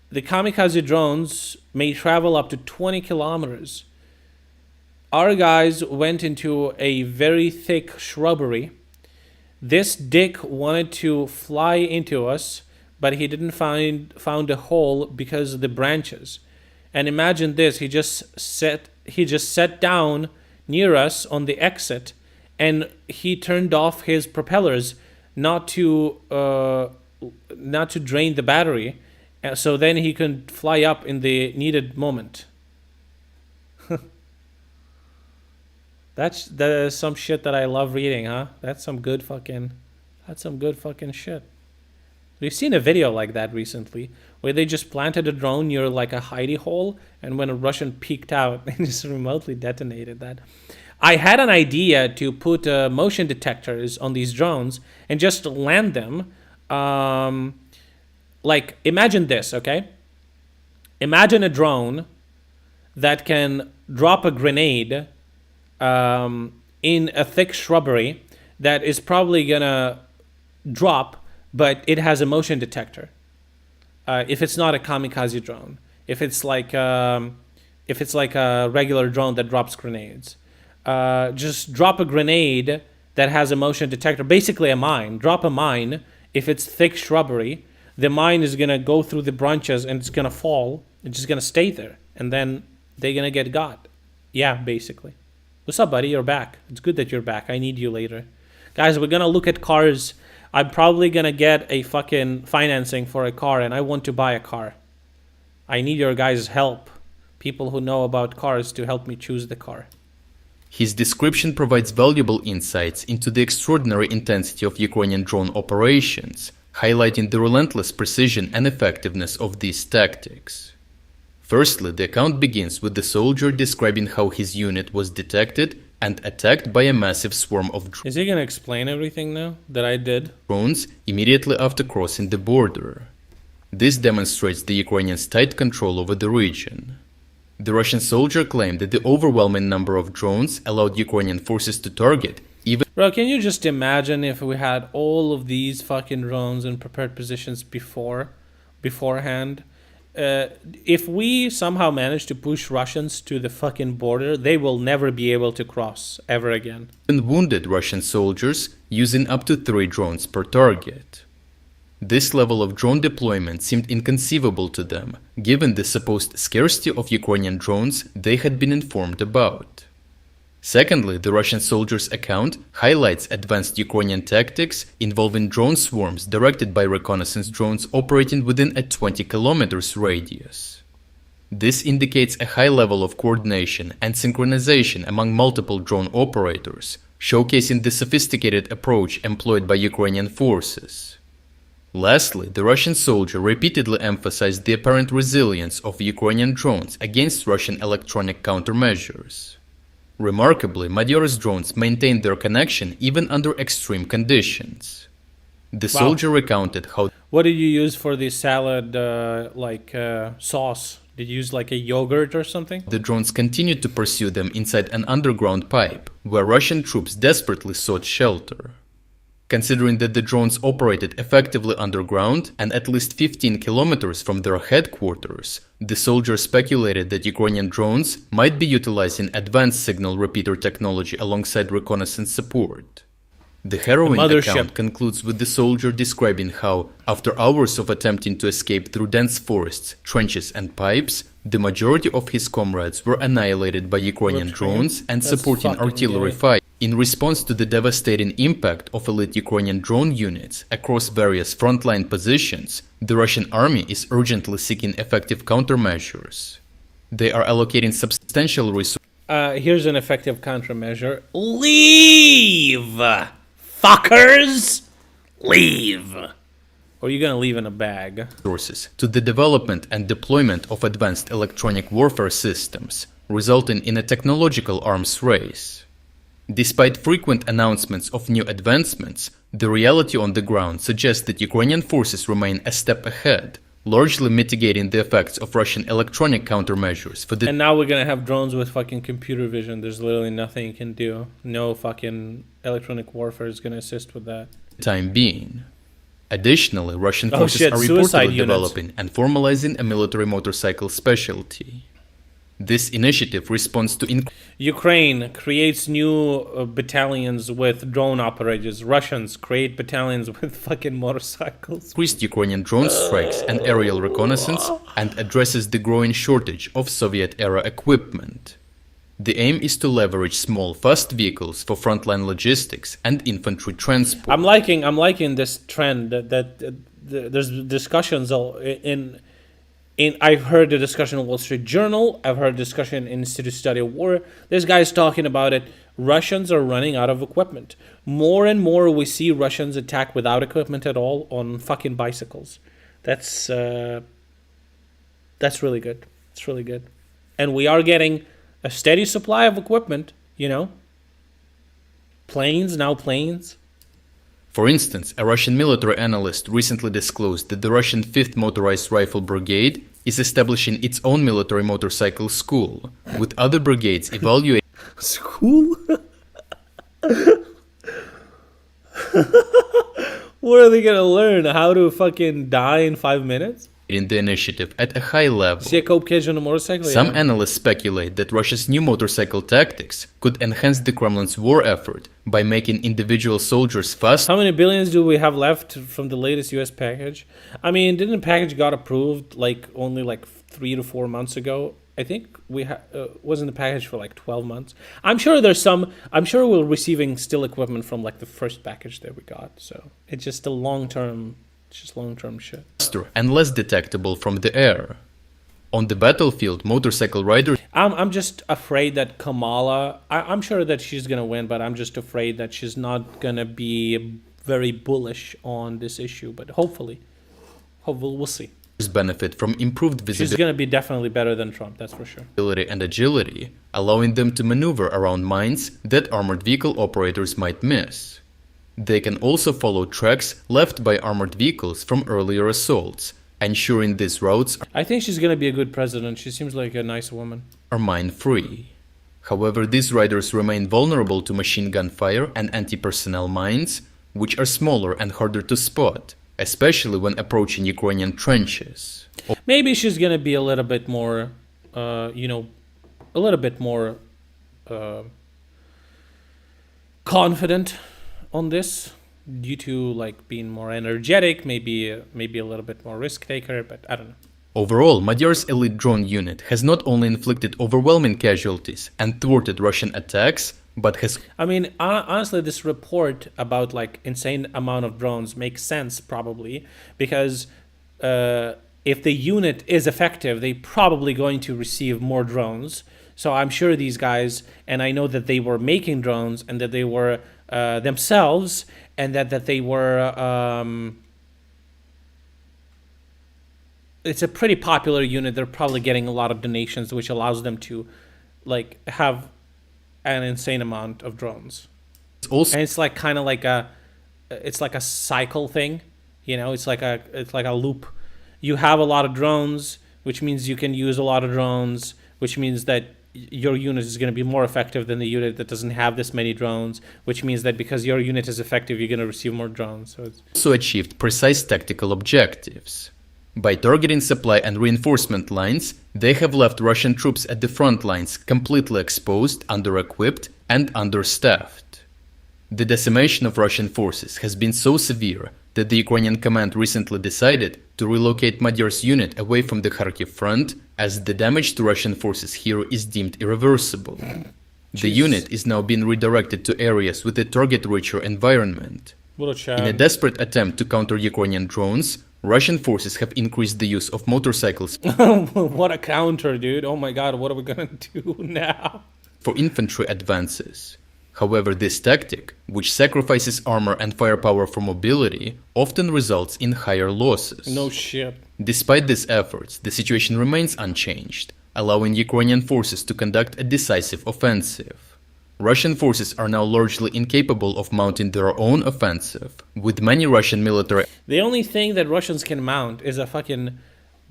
[SPEAKER 2] The kamikaze drones may travel up to 20 kilometers. our guys went into a very thick shrubbery. This dick wanted to fly into us, but he didn't found a hole because of the branches. And imagine this, he just sat down near us on the exit, and he turned off his propellers not to drain the battery, so then he can fly up in the needed moment. That is some shit that I love reading, huh? That's some good fucking shit. We've seen a video like that recently, where they just planted a drone near like a hidey hole, and when a Russian peeked out, they just remotely detonated that. I had an idea to put motion detectors on these drones and just land them. Like, imagine this, okay? Imagine a drone that can drop a grenade in a thick shrubbery that is probably gonna drop, but it has a motion detector. If it's not a kamikaze drone, if it's like a regular drone that drops grenades, just drop a grenade that has a motion detector, basically a mine. Drop a mine. If it's thick shrubbery, the mine is gonna go through the branches and it's gonna fall. It's just gonna stay there, and then they're gonna get got. Yeah, basically. What's up, buddy? You're back. It's good that you're back. I need you later. Guys, we're gonna look at cars. I'm probably gonna get a fucking financing for a car, and I want to buy a car. I need your guys' help. People who know about cars to help me choose the car.
[SPEAKER 18] His description provides valuable insights into the extraordinary intensity of Ukrainian drone operations, highlighting the relentless precision and effectiveness of these tactics. Firstly, the account begins with the soldier describing how his unit was detected and attacked by a massive swarm of
[SPEAKER 2] Is he gonna explain everything now that I did?
[SPEAKER 18] Drones immediately after crossing the border. This demonstrates the Ukrainians' tight control over the region. The Russian soldier claimed that the overwhelming number of drones allowed Ukrainian forces to target even...
[SPEAKER 2] Bro, can you just imagine if we had all of these fucking drones in prepared positions beforehand? If we somehow manage to push Russians to the fucking border, they will never be able to cross ever again.
[SPEAKER 18] And wounded Russian soldiers using up to 3 drones per target. This level of drone deployment seemed inconceivable to them, given the supposed scarcity of Ukrainian drones they had been informed about. Secondly, the Russian soldier's account highlights advanced Ukrainian tactics involving drone swarms directed by reconnaissance drones operating within a 20 kilometers radius. This indicates a high level of coordination and synchronization among multiple drone operators, showcasing the sophisticated approach employed by Ukrainian forces. Lastly, the Russian soldier repeatedly emphasized the apparent resilience of Ukrainian drones against Russian electronic countermeasures. Remarkably, Magyar's drones maintained their connection even under extreme conditions. The soldier recounted how...
[SPEAKER 2] What did you use for the salad, sauce? Did you use like a yogurt or something?
[SPEAKER 18] The drones continued to pursue them inside an underground pipe, where Russian troops desperately sought shelter. Considering that the drones operated effectively underground and at least 15 kilometers from their headquarters, the soldier speculated that Ukrainian drones might be utilizing advanced signal repeater technology alongside reconnaissance support. The harrowing account concludes with the soldier describing how, after hours of attempting to escape through dense forests, trenches and pipes, the majority of his comrades were annihilated by Ukrainian drones and supporting artillery fire. In response to the devastating impact of elite Ukrainian drone units across various frontline positions, the Russian army is urgently seeking effective countermeasures. They are allocating substantial resources.
[SPEAKER 2] Here's an effective countermeasure. Leave! Fuckers! Leave! Or you're gonna leave in a bag.
[SPEAKER 18] Resources to the development and deployment of advanced electronic warfare systems, resulting in a technological arms race. Despite frequent announcements of new advancements, the reality on the ground suggests that Ukrainian forces remain a step ahead, largely mitigating the effects of Russian electronic countermeasures for the...
[SPEAKER 2] And now we're gonna have drones with fucking computer vision. There's literally nothing you can do. No fucking electronic warfare is gonna assist with that.
[SPEAKER 18] Time being. Additionally, Russian forces are reportedly developing and formalizing a military motorcycle specialty. This initiative responds to
[SPEAKER 2] Ukraine creates new battalions with drone operators. Russians create battalions with fucking motorcycles.
[SPEAKER 18] increased Ukrainian drone strikes and aerial reconnaissance, and addresses the growing shortage of Soviet-era equipment. The aim is to leverage small, fast vehicles for frontline logistics and infantry transport.
[SPEAKER 2] I'm liking this trend that there's discussions I've heard the discussion in Wall Street Journal. I've heard discussion in Institute Study of War. There's guys talking about it. Russians are running out of equipment. More and more we see Russians attack without equipment at all on fucking bicycles. That's really good. It's really good. And we are getting a steady supply of equipment, you know. Planes.
[SPEAKER 18] For instance, a Russian military analyst recently disclosed that the Russian 5th Motorized Rifle Brigade is establishing its own military motorcycle school, with other brigades evaluating
[SPEAKER 2] school? What are they gonna learn? How to fucking die in 5 minutes?
[SPEAKER 18] in the initiative at a high level.
[SPEAKER 2] See a cope kid on a motorcycle?
[SPEAKER 18] Some analysts speculate that Russia's new motorcycle tactics could enhance the Kremlin's war effort by making individual soldiers fast.
[SPEAKER 2] How many billions do we have left from the latest US package? I mean, didn't the package got approved only 3 to 4 months ago? I think we wasn't the package for 12 months. I'm sure we're receiving still equipment from the first package that we got. So it's just a long-term shit.
[SPEAKER 18] Faster and less detectable from the air. On the battlefield, motorcycle riders.
[SPEAKER 2] I'm just afraid that Kamala. I'm sure that she's gonna win, but I'm just afraid that she's not gonna be very bullish on this issue. But hopefully we'll see.
[SPEAKER 18] Benefit from improved visibility.
[SPEAKER 2] She's gonna be definitely better than Trump, that's for sure.
[SPEAKER 18] And agility, allowing them to maneuver around mines that armored vehicle operators might miss. They can also follow tracks left by armored vehicles from earlier assaults, ensuring these routes
[SPEAKER 2] I think she's gonna be a good president. She seems like a nice woman.
[SPEAKER 18] Are mine-free. However, these riders remain vulnerable to machine gun fire and anti-personnel mines, which are smaller and harder to spot, especially when approaching Ukrainian trenches.
[SPEAKER 2] Maybe she's gonna be a little bit more, confident on this, due to being more energetic, maybe a little bit more risk taker, but I don't know.
[SPEAKER 18] Overall, Magyar's elite drone unit has not only inflicted overwhelming casualties and thwarted Russian attacks, but has...
[SPEAKER 2] I mean, honestly, this report about insane amount of drones makes sense probably, because if the unit is effective, they're probably going to receive more drones. So I'm sure these guys, and I know that they were making drones and that they were themselves, and that they were... it's a pretty popular unit. They're probably getting a lot of donations, which allows them to have an insane amount of drones.
[SPEAKER 18] It's also,
[SPEAKER 2] and it's it's like a cycle thing, it's like a loop. You have a lot of drones, which means you can use a lot of drones, which means that your unit is going to be more effective than the unit that doesn't have this many drones, which means that because your unit is effective, you're going to receive more drones. So it's
[SPEAKER 18] also achieved precise tactical objectives. By targeting supply and reinforcement lines, they have left Russian troops at the front lines completely exposed, under-equipped, and understaffed. The decimation of Russian forces has been so severe that the Ukrainian command recently decided to relocate Magyar's unit away from the Kharkiv front, as the damage to Russian forces here is deemed irreversible. The unit is now being redirected to areas with a target-richer environment. In a desperate attempt to counter Ukrainian drones, Russian forces have increased the use of motorcycles.
[SPEAKER 2] What a counter, dude. Oh my god, what are we gonna do now?
[SPEAKER 18] For infantry advances. However, this tactic, which sacrifices armor and firepower for mobility, often results in higher losses.
[SPEAKER 2] No shit.
[SPEAKER 18] Despite these efforts, the situation remains unchanged, allowing Ukrainian forces to conduct a decisive offensive. Russian forces are now largely incapable of mounting their own offensive, with many Russian military...
[SPEAKER 2] The only thing that Russians can mount is a fucking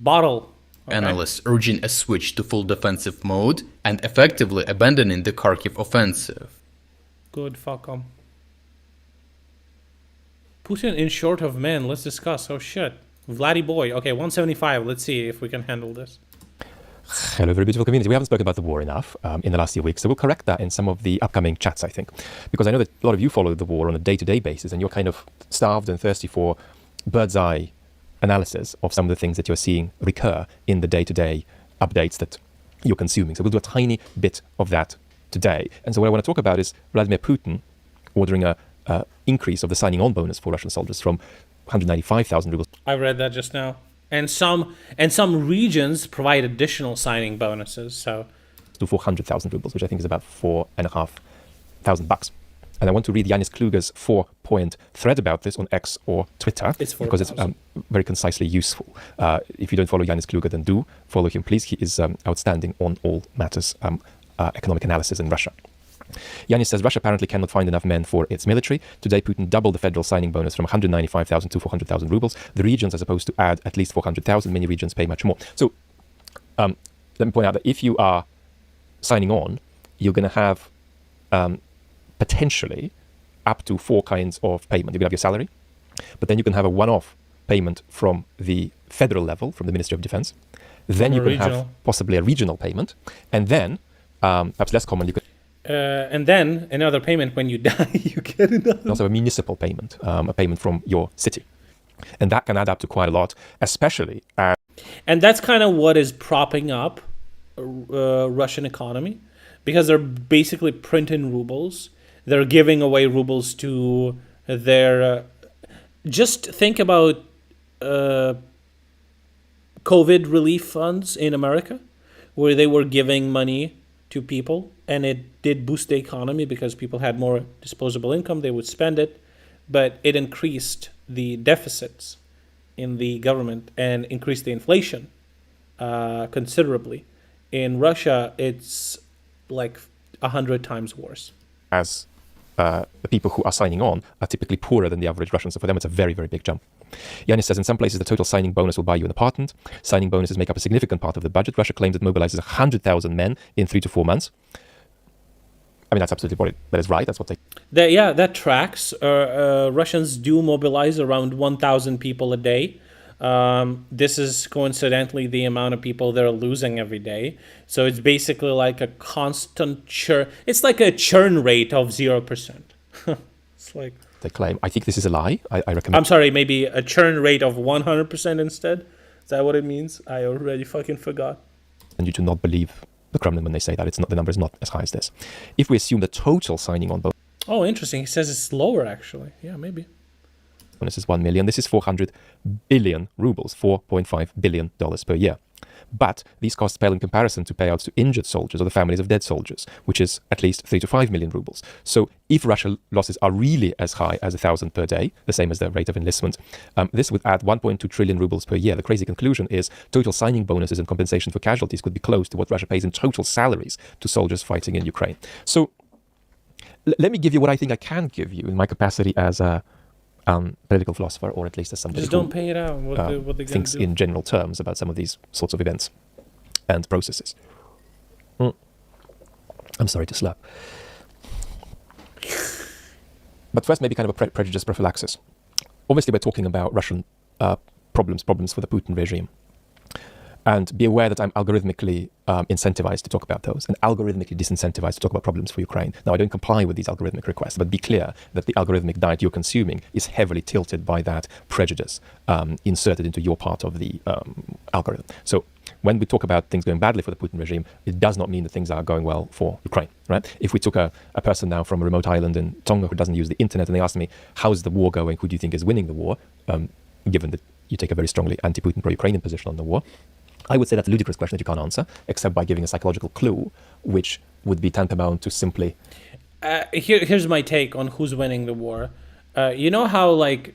[SPEAKER 2] bottle. Okay?
[SPEAKER 18] Analysts urging a switch to full defensive mode and effectively abandoning the Kharkiv offensive.
[SPEAKER 2] Good, fuck 'em. Putin in short of men, let's discuss. Oh shit. Vladdy boy. Okay, 175, let's see if we can handle this.
[SPEAKER 19] Hello, very beautiful community. We haven't spoken about the war enough in the last few weeks, so we'll correct that in some of the upcoming chats, I think. Because I know that a lot of you follow the war on a day-to-day basis, and you're kind of starved and thirsty for bird's-eye analysis of some of the things that you're seeing recur in the day-to-day updates that you're consuming. So we'll do a tiny bit of that today. And so what I want to talk about is Vladimir Putin ordering a increase of the signing on bonus for Russian soldiers from 195,000 rubles.
[SPEAKER 2] I read that just now. And some regions provide additional signing bonuses, so
[SPEAKER 19] to 400,000 rubles, which I think is about $4,500. And I want to read Yanis Kluger's 4-point thread about this on X or Twitter, because it's very concisely useful. If you don't follow Yanis Kluger, then do follow him, please. He is outstanding on all matters economic analysis in Russia. Yanis says Russia apparently cannot find enough men for its military. Today, Putin doubled the federal signing bonus from 195,000 to 400,000 rubles. The regions are supposed to add at least 400,000. Many regions pay much more. So let me point out that if you are signing on, you're going to have potentially up to 4 kinds of payment. You can have your salary, but then you can have a one-off payment from the federal level, from the Ministry of Defense. Then you can have possibly a regional payment, and then perhaps less common, you can
[SPEAKER 2] and then another payment when you die. You get another.
[SPEAKER 19] Also a municipal payment, a payment from your city, and that can add up to quite a lot, especially.
[SPEAKER 2] And that's kind of what is propping up Russian economy, because they're basically printing rubles. They're giving away rubles to their. Just think about COVID relief funds in America, where they were giving money to people, and it did boost the economy because people had more disposable income. They would spend it, but it increased the deficits in the government and increased the inflation considerably. In Russia, it's like 100 times worse.
[SPEAKER 19] As the people who are signing on are typically poorer than the average Russian, so for them it's a very, very big jump. Yanis says in some places the total signing bonus will buy you an apartment. Signing bonuses make up a significant part of the budget. Russia claims it mobilizes 100,000 men in 3 to 4 months. I mean, that's absolutely what that is right. That's what they...
[SPEAKER 2] that tracks. Russians do mobilize around 1,000 people a day. This is coincidentally the amount of people they're losing every day. So it's basically like a constant churn. It's like a churn rate of 0%. It's like...
[SPEAKER 19] They claim. I think this is a lie. I recommend...
[SPEAKER 2] I'm sorry, maybe a churn rate of 100% instead? Is that what it means? I already fucking forgot.
[SPEAKER 19] And you do not believe the Kremlin when they say that. It's not, the number is not as high as this. If we assume the total signing on bonus...
[SPEAKER 2] Oh, interesting. He says it's lower, actually. Yeah, maybe.
[SPEAKER 19] Bonus is 1 million. This is 400 billion rubles, $4.5 billion per year. But these costs pale in comparison to payouts to injured soldiers or the families of dead soldiers, which is at least 3 to 5 million rubles. So if Russian losses are really as high as 1,000 per day, the same as the rate of enlistment, this would add 1.2 trillion rubles per year. The crazy conclusion is total signing bonuses and compensation for casualties could be close to what Russia pays in total salaries to soldiers fighting in Ukraine. So let me give you what I think I can give you in my capacity as a political philosopher, or at least as somebody
[SPEAKER 2] just don't pay it out. What they
[SPEAKER 19] thinks
[SPEAKER 2] do.
[SPEAKER 19] in general terms about some of these sorts of events and processes. I'm sorry to slap. But first, maybe kind of a prejudice prophylaxis. Obviously, we're talking about Russian problems for the Putin regime. And be aware that I'm algorithmically incentivized to talk about those and algorithmically disincentivized to talk about problems for Ukraine. Now, I don't comply with these algorithmic requests, but be clear that the algorithmic diet you're consuming is heavily tilted by that prejudice inserted into your part of the algorithm. So when we talk about things going badly for the Putin regime, it does not mean that things are going well for Ukraine, right? If we took a person now from a remote island in Tonga who doesn't use the internet and they asked me, how's the war going? Who do you think is winning the war? Given that you take a very strongly anti-Putin, pro-Ukrainian position on the war, I would say that's a ludicrous question that you can't answer, except by giving a psychological clue, which would be tantamount to simply...
[SPEAKER 2] Here's my take on who's winning the war. You know how, like,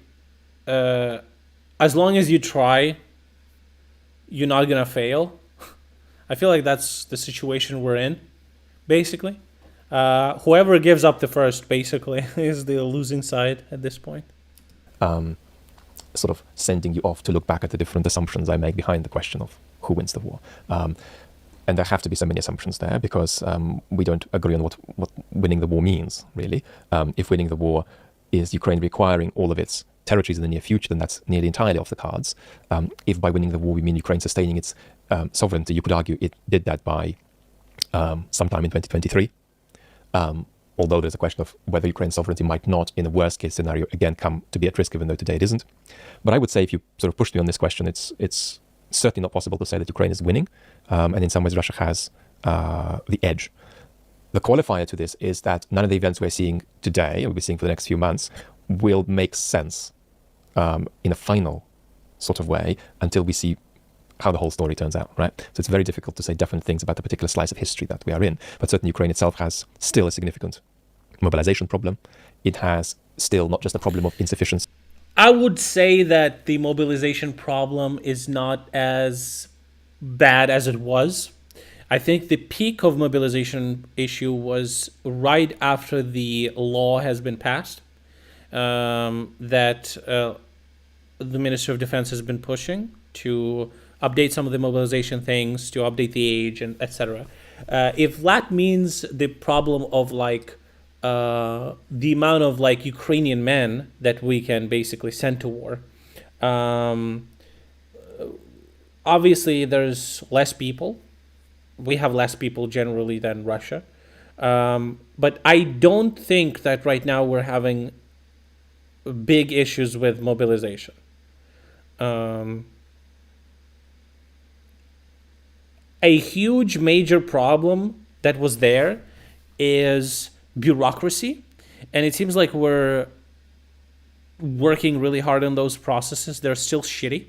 [SPEAKER 2] as long as you try, you're not going to fail? I feel like that's the situation we're in, basically. Whoever gives up the first, basically, is the losing side at this point.
[SPEAKER 19] Sort of sending you off to look back at the different assumptions I make behind the question of who wins the war. And there have to be so many assumptions there because we don't agree on what winning the war means, really. If winning the war is Ukraine requiring all of its territories in the near future, then that's nearly entirely off the cards. If by winning the war we mean Ukraine sustaining its sovereignty, you could argue it did that by sometime in 2023. Although there's a question of whether Ukraine's sovereignty might not, in a worst-case scenario, again come to be at risk, even though today it isn't. But I would say, if you sort of push me on this question, it's certainly not possible to say that Ukraine is winning, and in some ways Russia has the edge. The qualifier to this is that none of the events we're seeing today, and we'll be seeing for the next few months, will make sense in a final sort of way until we see how the whole story turns out, right? So it's very difficult to say definite things about the particular slice of history that we are in. But certainly Ukraine itself has still a significant mobilization problem. It has still not just a problem of insufficiency.
[SPEAKER 2] I would say that the mobilization problem is not as bad as it was. I think the peak of mobilization issue was right after the law has been passed, that the Ministry of Defense has been pushing to update some of the mobilization things, to update the age, and etc. If that means the problem of like the amount of like Ukrainian men that we can basically send to war, obviously there's less people. We have less people generally than Russia. But I don't think that right now we're having big issues with mobilization. A huge major problem that was there is bureaucracy. And it seems like we're working really hard on those processes. They're still shitty,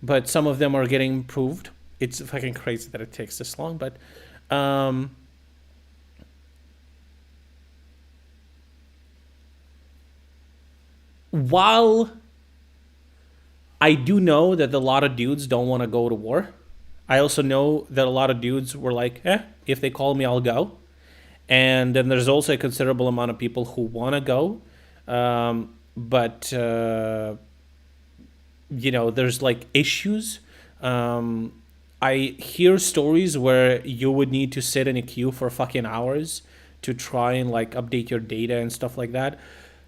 [SPEAKER 2] but some of them are getting improved. It's fucking crazy that it takes this long, but while I do know that a lot of dudes don't want to go to war, I also know that a lot of dudes were like, if they call me, I'll go. And then there's also a considerable amount of people who want to go. But there's like issues. I hear stories where you would need to sit in a queue for fucking hours to try and like update your data and stuff like that.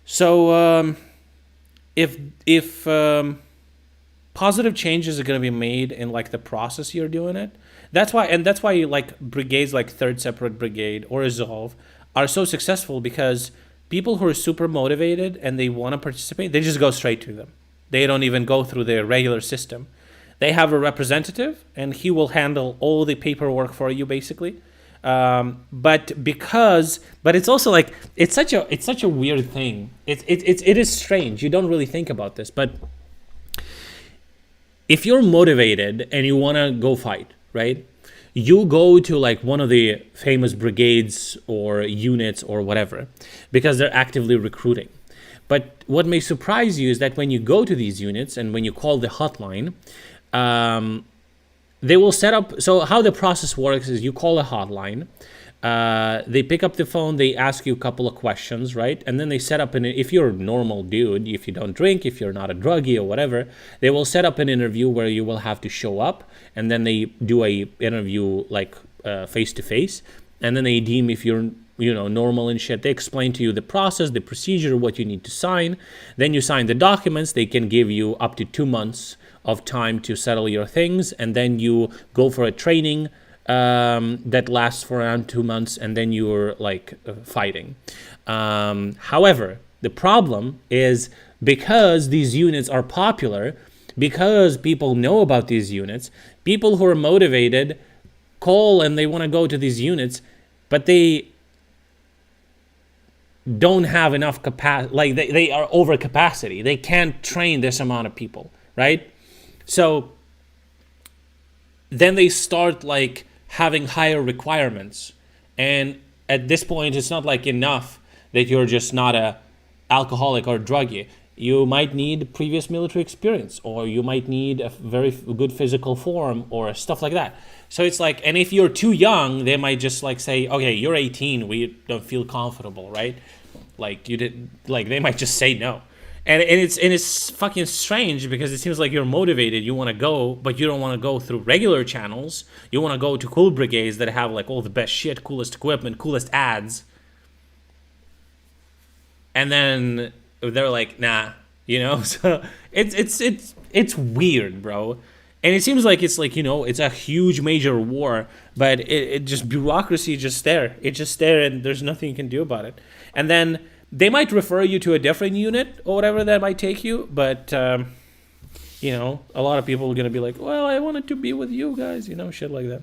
[SPEAKER 2] So if positive changes are going to be made in like the process you're doing it, that's why like brigades like 3rd Separate Brigade or Azov are so successful, because people who are super motivated and they want to participate, they just go straight to them. They don't even go through their regular system. They have a representative and he will handle all the paperwork for you basically. But it's also like, it's such a weird thing. It is strange. You don't really think about this, but if you're motivated and you want to go fight, right? You go to like one of the famous brigades or units or whatever, because they're actively recruiting. But what may surprise you is that when you go to these units and when you call the hotline, they will set up. So how the process works is you call a hotline, they pick up the phone, they ask you a couple of questions, right? And then they set up if you're a normal dude, if you don't drink, if you're not a druggie or whatever, they will set up an interview where you will have to show up, and then they do a interview like face to face, and then they deem if you're normal and shit. They explain to you the process, the procedure, what you need to sign. Then you sign the documents. They can give you up to 2 months of time to settle your things, and then you go for a training that lasts for around 2 months, and then you're like fighting. However, the problem is, because these units are popular, because people know about these units, people who are motivated call and they want to go to these units, but they don't have enough capacity. Like they are over capacity. They can't train this amount of people, right? So then they start like having higher requirements, and at this point it's not like enough that you're just not a alcoholic or druggie. You might need previous military experience, or you might need a very good physical form or stuff like that. So it's like, and if you're too young, they might just like say, okay, you're 18, we don't feel comfortable, right? Like they might just say no. And it's fucking strange, because it seems like you're motivated, you want to go, but you don't want to go through regular channels. You want to go to cool brigades that have like all the best shit, coolest equipment, coolest ads. And then they're like, nah, you know. So it's weird, bro. And it seems like it's like, you know, it's a huge major war, but it just bureaucracy just there. It's just there, and there's nothing you can do about it. And then they might refer you to a different unit or whatever that might take you, but you know, a lot of people are gonna be like, well, I wanted to be with you guys, you know, shit like that.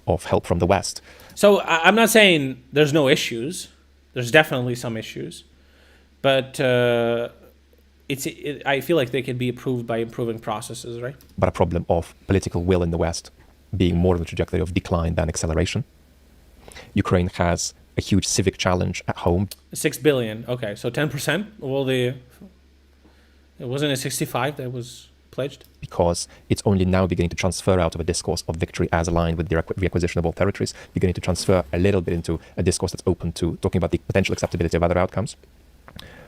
[SPEAKER 19] Of help from the West.
[SPEAKER 2] So I'm not saying there's no issues. There's definitely some issues, but I feel like they can be improved by improving processes, right?
[SPEAKER 19] But a problem of political will in the West being more on the trajectory of decline than acceleration. Ukraine has a huge civic challenge at home.
[SPEAKER 2] 6 billion. Okay, so 10%. Well, it wasn't a 65 that was pledged.
[SPEAKER 19] Because it's only now beginning to transfer out of a discourse of victory as aligned with the reacquisition of all territories, beginning to transfer a little bit into a discourse that's open to talking about the potential acceptability of other outcomes.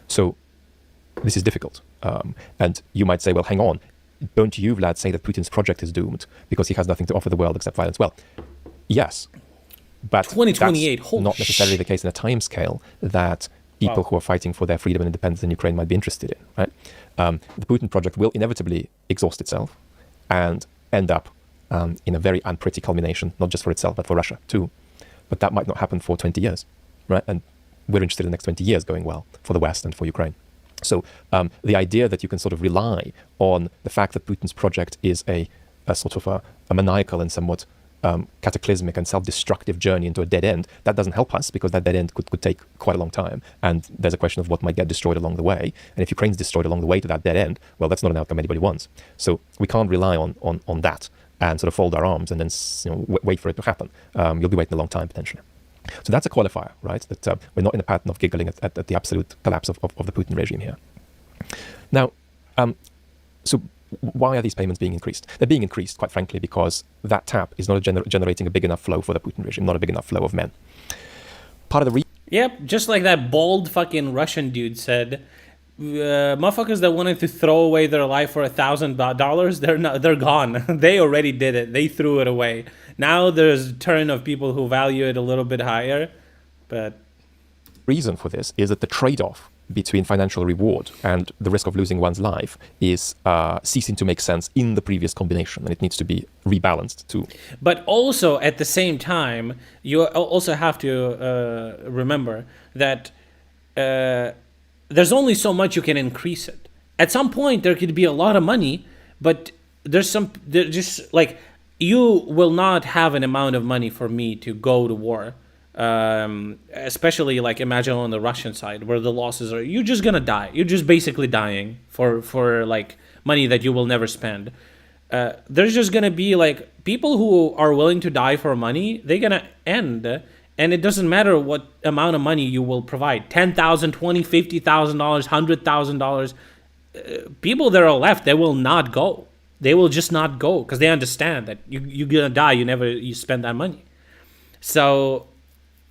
[SPEAKER 19] So this is difficult. And you might say, well, hang on. Don't you, Vlad, say that Putin's project is doomed because he has nothing to offer the world except violence? Well, yes. But
[SPEAKER 2] 2028,
[SPEAKER 19] that's not necessarily the case in a time scale that people who are fighting for their freedom and independence in Ukraine might be interested in, right? The Putin project will inevitably exhaust itself and end up in a very unpretty culmination, not just for itself, but for Russia too. But that might not happen for 20 years, right? And we're interested in the next 20 years going well for the West and for Ukraine. So the idea that you can sort of rely on the fact that Putin's project is a sort of a maniacal and somewhat cataclysmic and self-destructive journey into a dead end, that doesn't help us because that dead end could take quite a long time. And there's a question of what might get destroyed along the way. And if Ukraine's destroyed along the way to that dead end, well, that's not an outcome anybody wants. So we can't rely on that and sort of fold our arms and then wait for it to happen. You'll be waiting a long time potentially. So that's a qualifier, right? That we're not in a pattern of giggling at the absolute collapse of the Putin regime here. Now, so why are these payments being increased? They're being increased, quite frankly, because that tap is not generating a big enough flow for the Putin regime, not a big enough flow of men. Part of the
[SPEAKER 2] Yep, just like that bald fucking Russian dude said, motherfuckers that wanted to throw away their life for $1,000, they're gone. They already did it. They threw it away. Now there's a turn of people who value it a little bit higher, but
[SPEAKER 19] reason for this is that the trade-off between financial reward and the risk of losing one's life is ceasing to make sense in the previous combination, and it needs to be rebalanced too.
[SPEAKER 2] But also, at the same time, you also have to remember that there's only so much you can increase it. At some point, there could be a lot of money, but there's just like, you will not have an amount of money for me to go to war. Especially like imagine on the Russian side where the losses are, you're just gonna die. You're just basically dying for like money that you will never spend. There's just gonna be like people who are willing to die for money, they're gonna end, and it doesn't matter what amount of money you will provide, $10,000, $20,000, $50,000, $100,000. People that are left, they will not go. They will just not go because they understand that you're gonna die. You spend that money. So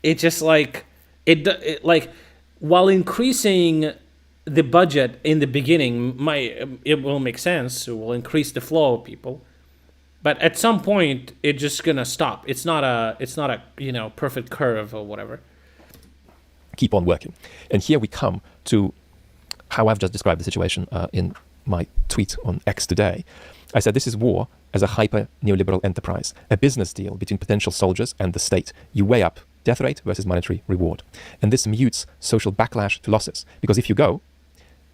[SPEAKER 2] it's just like it like while increasing the budget in the beginning, it will make sense. It will increase the flow of people, but at some point it's just gonna stop. It's not a perfect curve or whatever.
[SPEAKER 19] Keep on working, and here we come to how I've just described the situation in my tweet on X today. I said this is war as a hyper neoliberal enterprise, a business deal between potential soldiers and the state. You weigh up death rate versus monetary reward. And this mutes social backlash to losses. Because if you go,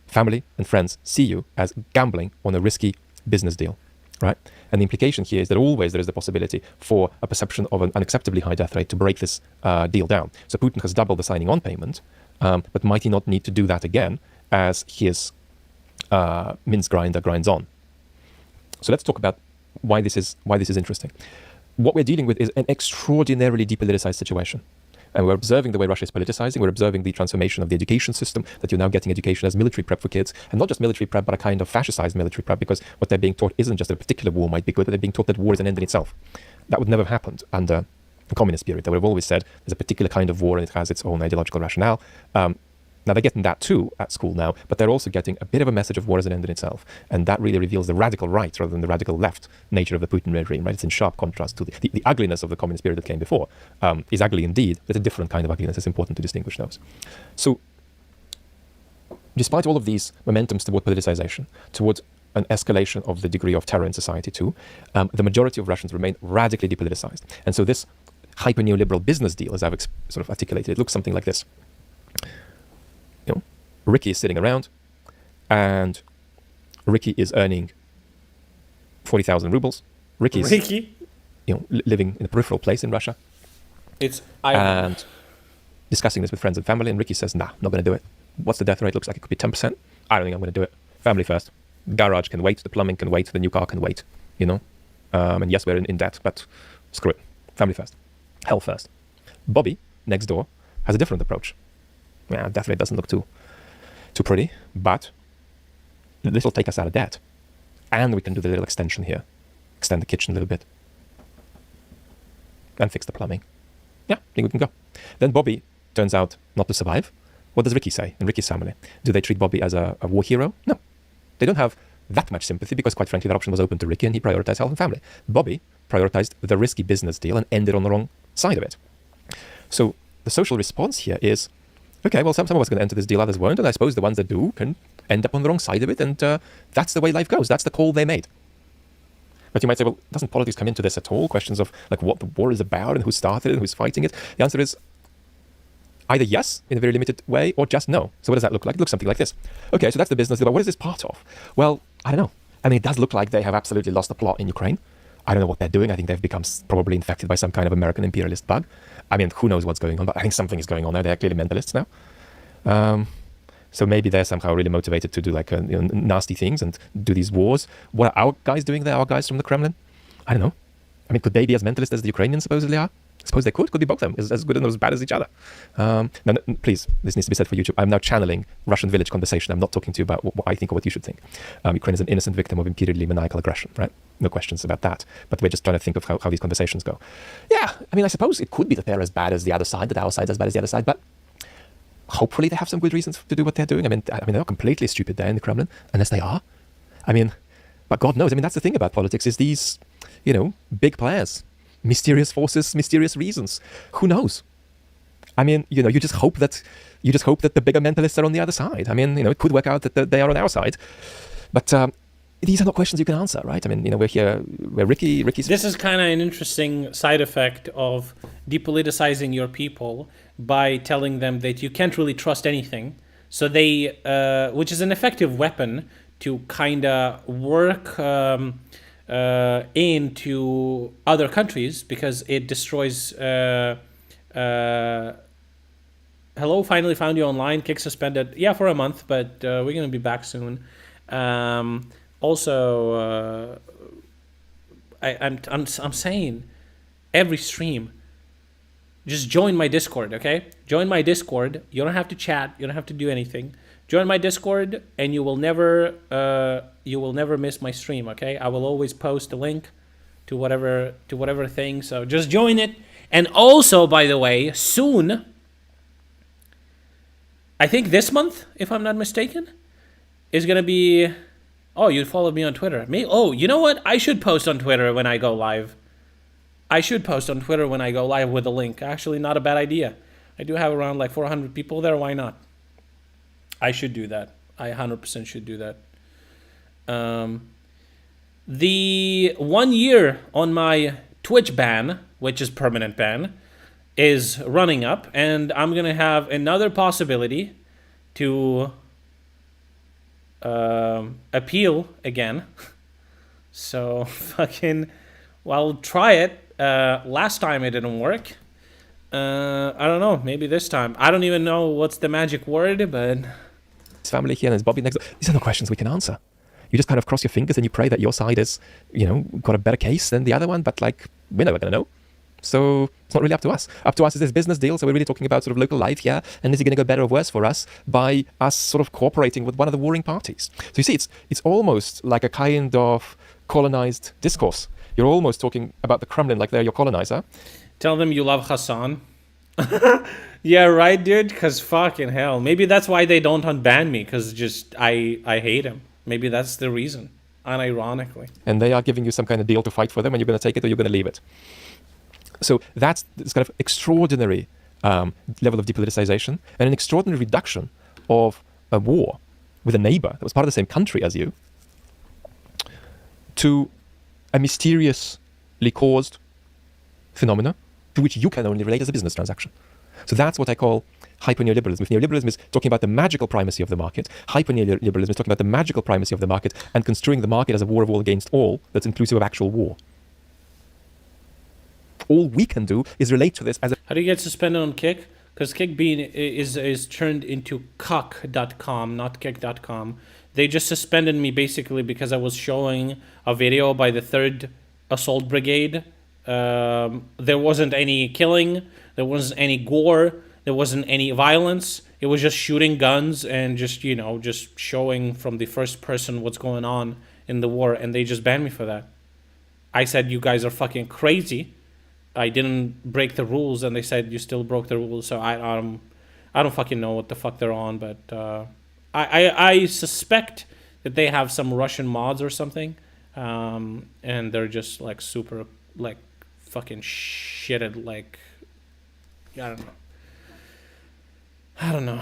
[SPEAKER 19] family and friends see you as gambling on a risky business deal, right? And the implication here is that always there is the possibility for a perception of an unacceptably high death rate to break this deal down. So Putin has doubled the signing on payment, but might he not need to do that again as his mince grinder grinds on? So let's talk about why this is interesting. What we're dealing with is an extraordinarily depoliticized situation. And we're observing the way Russia is politicizing. We're observing the transformation of the education system, that you're now getting education as military prep for kids. And not just military prep, but a kind of fascistized military prep, because what they're being taught isn't just that a particular war might be good, but they're being taught that war is an end in itself. That would never have happened under the communist period. They would have always said there's a particular kind of war and it has its own ideological rationale. Now, they're getting that too at school now, but they're also getting a bit of a message of war as an end in itself. And that really reveals the radical right rather than the radical left nature of the Putin regime, right? It's in sharp contrast to the ugliness of the communist period that came before. Is ugly indeed, but a different kind of ugliness. It's important to distinguish those. So despite all of these momentums toward politicization, towards an escalation of the degree of terror in society too, the majority of Russians remain radically depoliticized. And so this hyper-neoliberal business deal, as I've sort of articulated, it looks something like this. You know, Ricky is sitting around, and Ricky is earning 40,000 rubles. Ricky's living in a peripheral place in Russia. And discussing this with friends and family, and Ricky says, nah, not going to do it. What's the death rate? Looks like it could be 10%. I don't think I'm going to do it. Family first. Garage can wait, the plumbing can wait, the new car can wait, you know? And yes, we're in debt, but screw it. Family first. Hell first. Bobby, next door, has a different approach. Yeah, death rate doesn't look too pretty, but this will take us out of debt. And we can do the little extension here. Extend the kitchen a little bit. And fix the plumbing. Yeah, I think we can go. Then Bobby turns out not to survive. What does Ricky say and Ricky's family? Do they treat Bobby as a war hero? No. They don't have that much sympathy because, quite frankly, that option was open to Ricky and he prioritized health and family. Bobby prioritized the risky business deal and ended on the wrong side of it. So the social response here is, okay, well, some of us are going to enter this deal, others won't, and I suppose the ones that do can end up on the wrong side of it, and that's the way life goes. That's the call they made. But you might say, well, doesn't politics come into this at all? Questions of like what the war is about and who started it and who's fighting it? The answer is either yes, in a very limited way, or just no. So what does that look like? It looks something like this. Okay, so that's the business deal, but what is this part of? Well, I don't know. I mean, it does look like they have absolutely lost the plot in Ukraine. I don't know what they're doing. I think they've become probably infected by some kind of American imperialist bug. I mean, who knows what's going on, but I think something is going on there. They're clearly mentalists now. So maybe they're somehow really motivated to do like nasty things and do these wars. What are our guys doing there, our guys from the Kremlin? I don't know. I mean, could they be as mentalist as the Ukrainians supposedly are? I suppose they could be both of them, as good and as bad as each other. Now, please, this needs to be said for YouTube. I'm now channeling Russian village conversation. I'm not talking to you about what I think or what you should think. Ukraine is an innocent victim of imperially maniacal aggression, right? No questions about that. But we're just trying to think of how these conversations go. Yeah, I mean, I suppose it could be that they're as bad as the other side, that our side's as bad as the other side, but hopefully they have some good reasons to do what they're doing. I mean, they're not completely stupid there in the Kremlin, unless they are. I mean, but God knows. I mean, that's the thing about politics is these, big players, mysterious forces, mysterious reasons. Who knows? I mean, you just hope that the bigger mentalists are on the other side. I mean, it could work out that they are on our side, but these are not questions you can answer, right? I mean, we're Ricky's.
[SPEAKER 2] This is kind of an interesting side effect of depoliticizing your people by telling them that you can't really trust anything. So they, which is an effective weapon to kind of work into other countries because it destroys. Hello, finally found you online. Kick suspended. Yeah, for a month, but we're gonna be back soon. Also, I'm saying every stream, just join my Discord, okay? Join my Discord. You don't have to chat. You don't have to do anything. Join my Discord, and you will never miss my stream, okay? I will always post a link to whatever thing. So just join it. And also, by the way, soon, I think this month, if I'm not mistaken, is gonna be. Oh, you followed me on Twitter. Oh, you know what? I should post on Twitter when I go live. I should post on Twitter when I go live with a link. Actually, not a bad idea. I do have around like 400 people there. Why not? I should do that. I 100% should do that. The 1 year on my Twitch ban, which is permanent ban, is running up. And I'm going to have another possibility to appeal again. So fucking, well, try it. Last time it didn't work. I don't know, maybe this time. I don't even know what's the magic word, but
[SPEAKER 19] his family here and his Bobby next door. These are no questions we can answer. You just kind of cross your fingers and you pray that your side is, got a better case than the other one, but like, we're never gonna know. So it's not really up to us. Up to us is this business deal, so we're really talking about sort of local life here, and is it going to go better or worse for us by us sort of cooperating with one of the warring parties? So you see, it's almost like a kind of colonized discourse. You're almost talking about the Kremlin like they're your colonizer.
[SPEAKER 2] Tell them you love Hassan. Yeah, right, dude? Because fucking hell. Maybe that's why they don't unban me, because just I hate him. Maybe that's the reason, unironically.
[SPEAKER 19] And they are giving you some kind of deal to fight for them, and you're going to take it or you're going to leave it. So that's this kind of extraordinary level of depoliticization and an extraordinary reduction of a war with a neighbor that was part of the same country as you to a mysteriously caused phenomena to which you can only relate as a business transaction. So that's what I call hyper-neoliberalism. If neoliberalism is talking about the magical primacy of the market, hyper-neoliberalism is talking about the magical primacy of the market and construing the market as a war of all against all that's inclusive of actual war. All we can do is relate to this as a...
[SPEAKER 2] How do you get suspended on Kick? Because Kickbean is turned into cuck.com, not kick.com. They just suspended me basically because I was showing a video by the 3rd Assault Brigade. There wasn't any killing, there wasn't any gore, there wasn't any violence. It was just shooting guns and just, you know, just showing from the first person what's going on in the war, and they just banned me for that. I said, you guys are fucking crazy. I didn't break the rules, and they said you still broke the rules. So I don't fucking know what the fuck they're on, but I suspect that they have some Russian mods or something, and they're just like super like fucking shitted, like I don't know.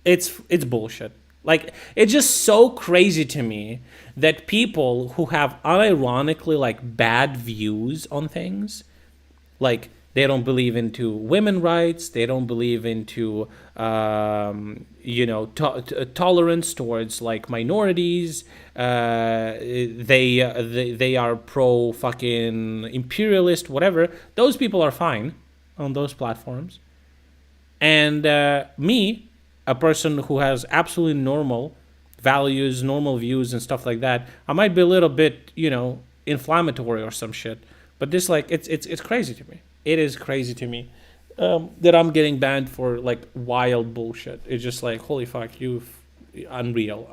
[SPEAKER 2] It's bullshit. Like, it's just so crazy to me that people who have unironically like bad views on things, like they don't believe into women rights, they don't believe into you know, tolerance towards like minorities, they are pro fucking imperialist, whatever. Those people are fine on those platforms, and me, a person who has absolutely normal values, normal views and stuff like that, I might be a little bit, you know, inflammatory or some shit. But this, like, it's crazy to me. It is crazy to me that I'm getting banned for like wild bullshit. It's just like, holy fuck, unreal.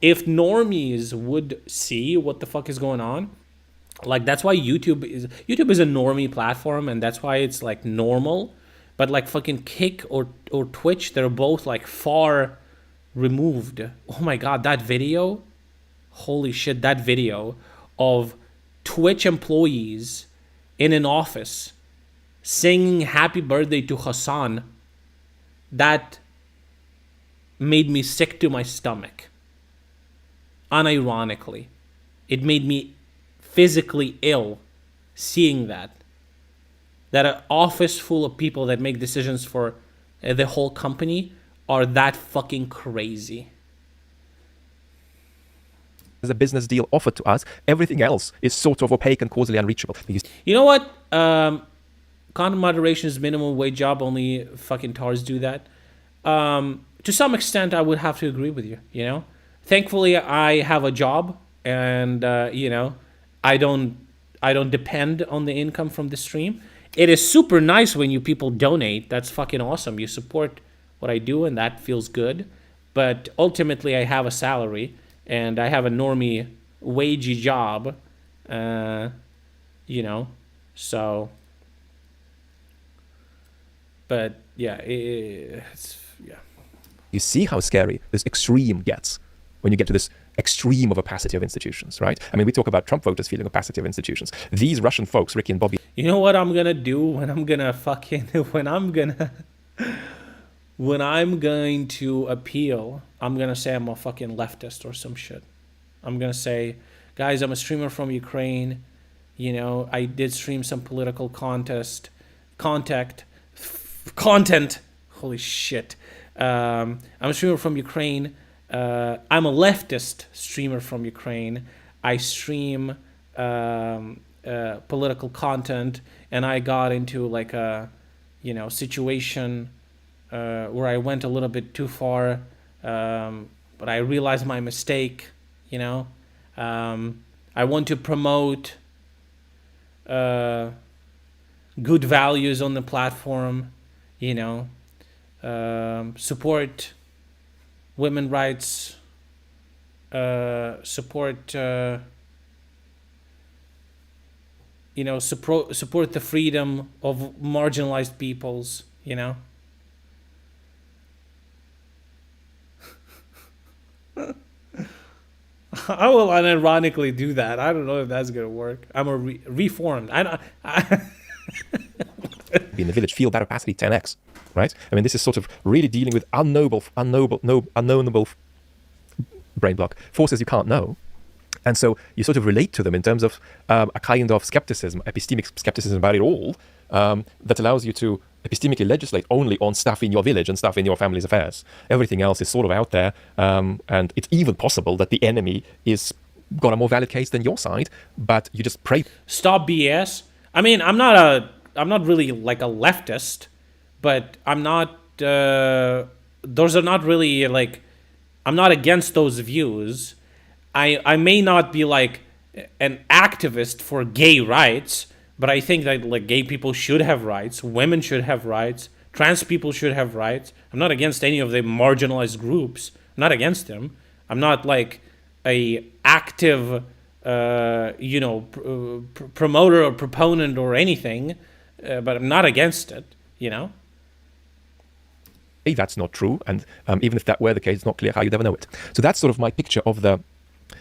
[SPEAKER 2] If normies would see what the fuck is going on, like that's why YouTube is a normie platform, and that's why it's like normal. But like fucking Kick or Twitch, they're both like far removed. Oh my god, that video, holy shit, that video of Twitch employees in an office singing happy birthday to Hassan, that made me sick to my stomach. Unironically, it made me physically ill seeing that an office full of people that make decisions for the whole company are that fucking crazy.
[SPEAKER 19] As a business deal offered to us, everything else is sort of opaque and causally unreachable.
[SPEAKER 2] You know what? Content moderation is minimum wage job. Only fucking TARs do that. To some extent, I would have to agree with you. You know, thankfully, I have a job, and you know, I don't depend on the income from the stream. It is super nice when you people donate. That's fucking awesome. You support what I do, and that feels good. But ultimately, I have a salary, and I have a normie wagey job. You know, so. But yeah, it's yeah.
[SPEAKER 19] You see how scary this extreme gets when you get to this extreme of opacity of institutions, right? I mean, we talk about Trump voters feeling opacity of institutions. These Russian folks, Ricky and Bobby.
[SPEAKER 2] You know what I'm gonna do when I'm gonna when I'm going to appeal? I'm gonna say I'm a fucking leftist or some shit. I'm gonna say, guys, I'm a streamer from Ukraine. You know, I did stream some political content. Holy shit. I'm a streamer from Ukraine. I'm a leftist streamer from Ukraine. I stream political content, and I got into like a, you know, situation where I went a little bit too far, but I realized my mistake. You know, I want to promote good values on the platform. You know, support women rights, support, you know, support the freedom of marginalized peoples, you know. I will unironically do that. I don't know if that's gonna work. I'm a reformed.
[SPEAKER 19] Be in the village, feel that opacity 10x. right? I mean, this is sort of really dealing with unknowable brain block forces you can't know. And so you sort of relate to them in terms of a kind of skepticism, epistemic skepticism about it all, that allows you to epistemically legislate only on stuff in your village and stuff in your family's affairs. Everything else is sort of out there, and it's even possible that the enemy is got a more valid case than your side, but you just pray.
[SPEAKER 2] Stop BS. I mean, I'm not really like a leftist, but I'm not. Those are not really like. I'm not against those views. I may not be like an activist for gay rights, but I think that like gay people should have rights, women should have rights, trans people should have rights. I'm not against any of the marginalized groups. I'm not against them. I'm not like a active, promoter or proponent or anything, but I'm not against it, you know?
[SPEAKER 19] That's not true, and even if that were the case, it's not clear how you'd ever know it. So that's sort of my picture of the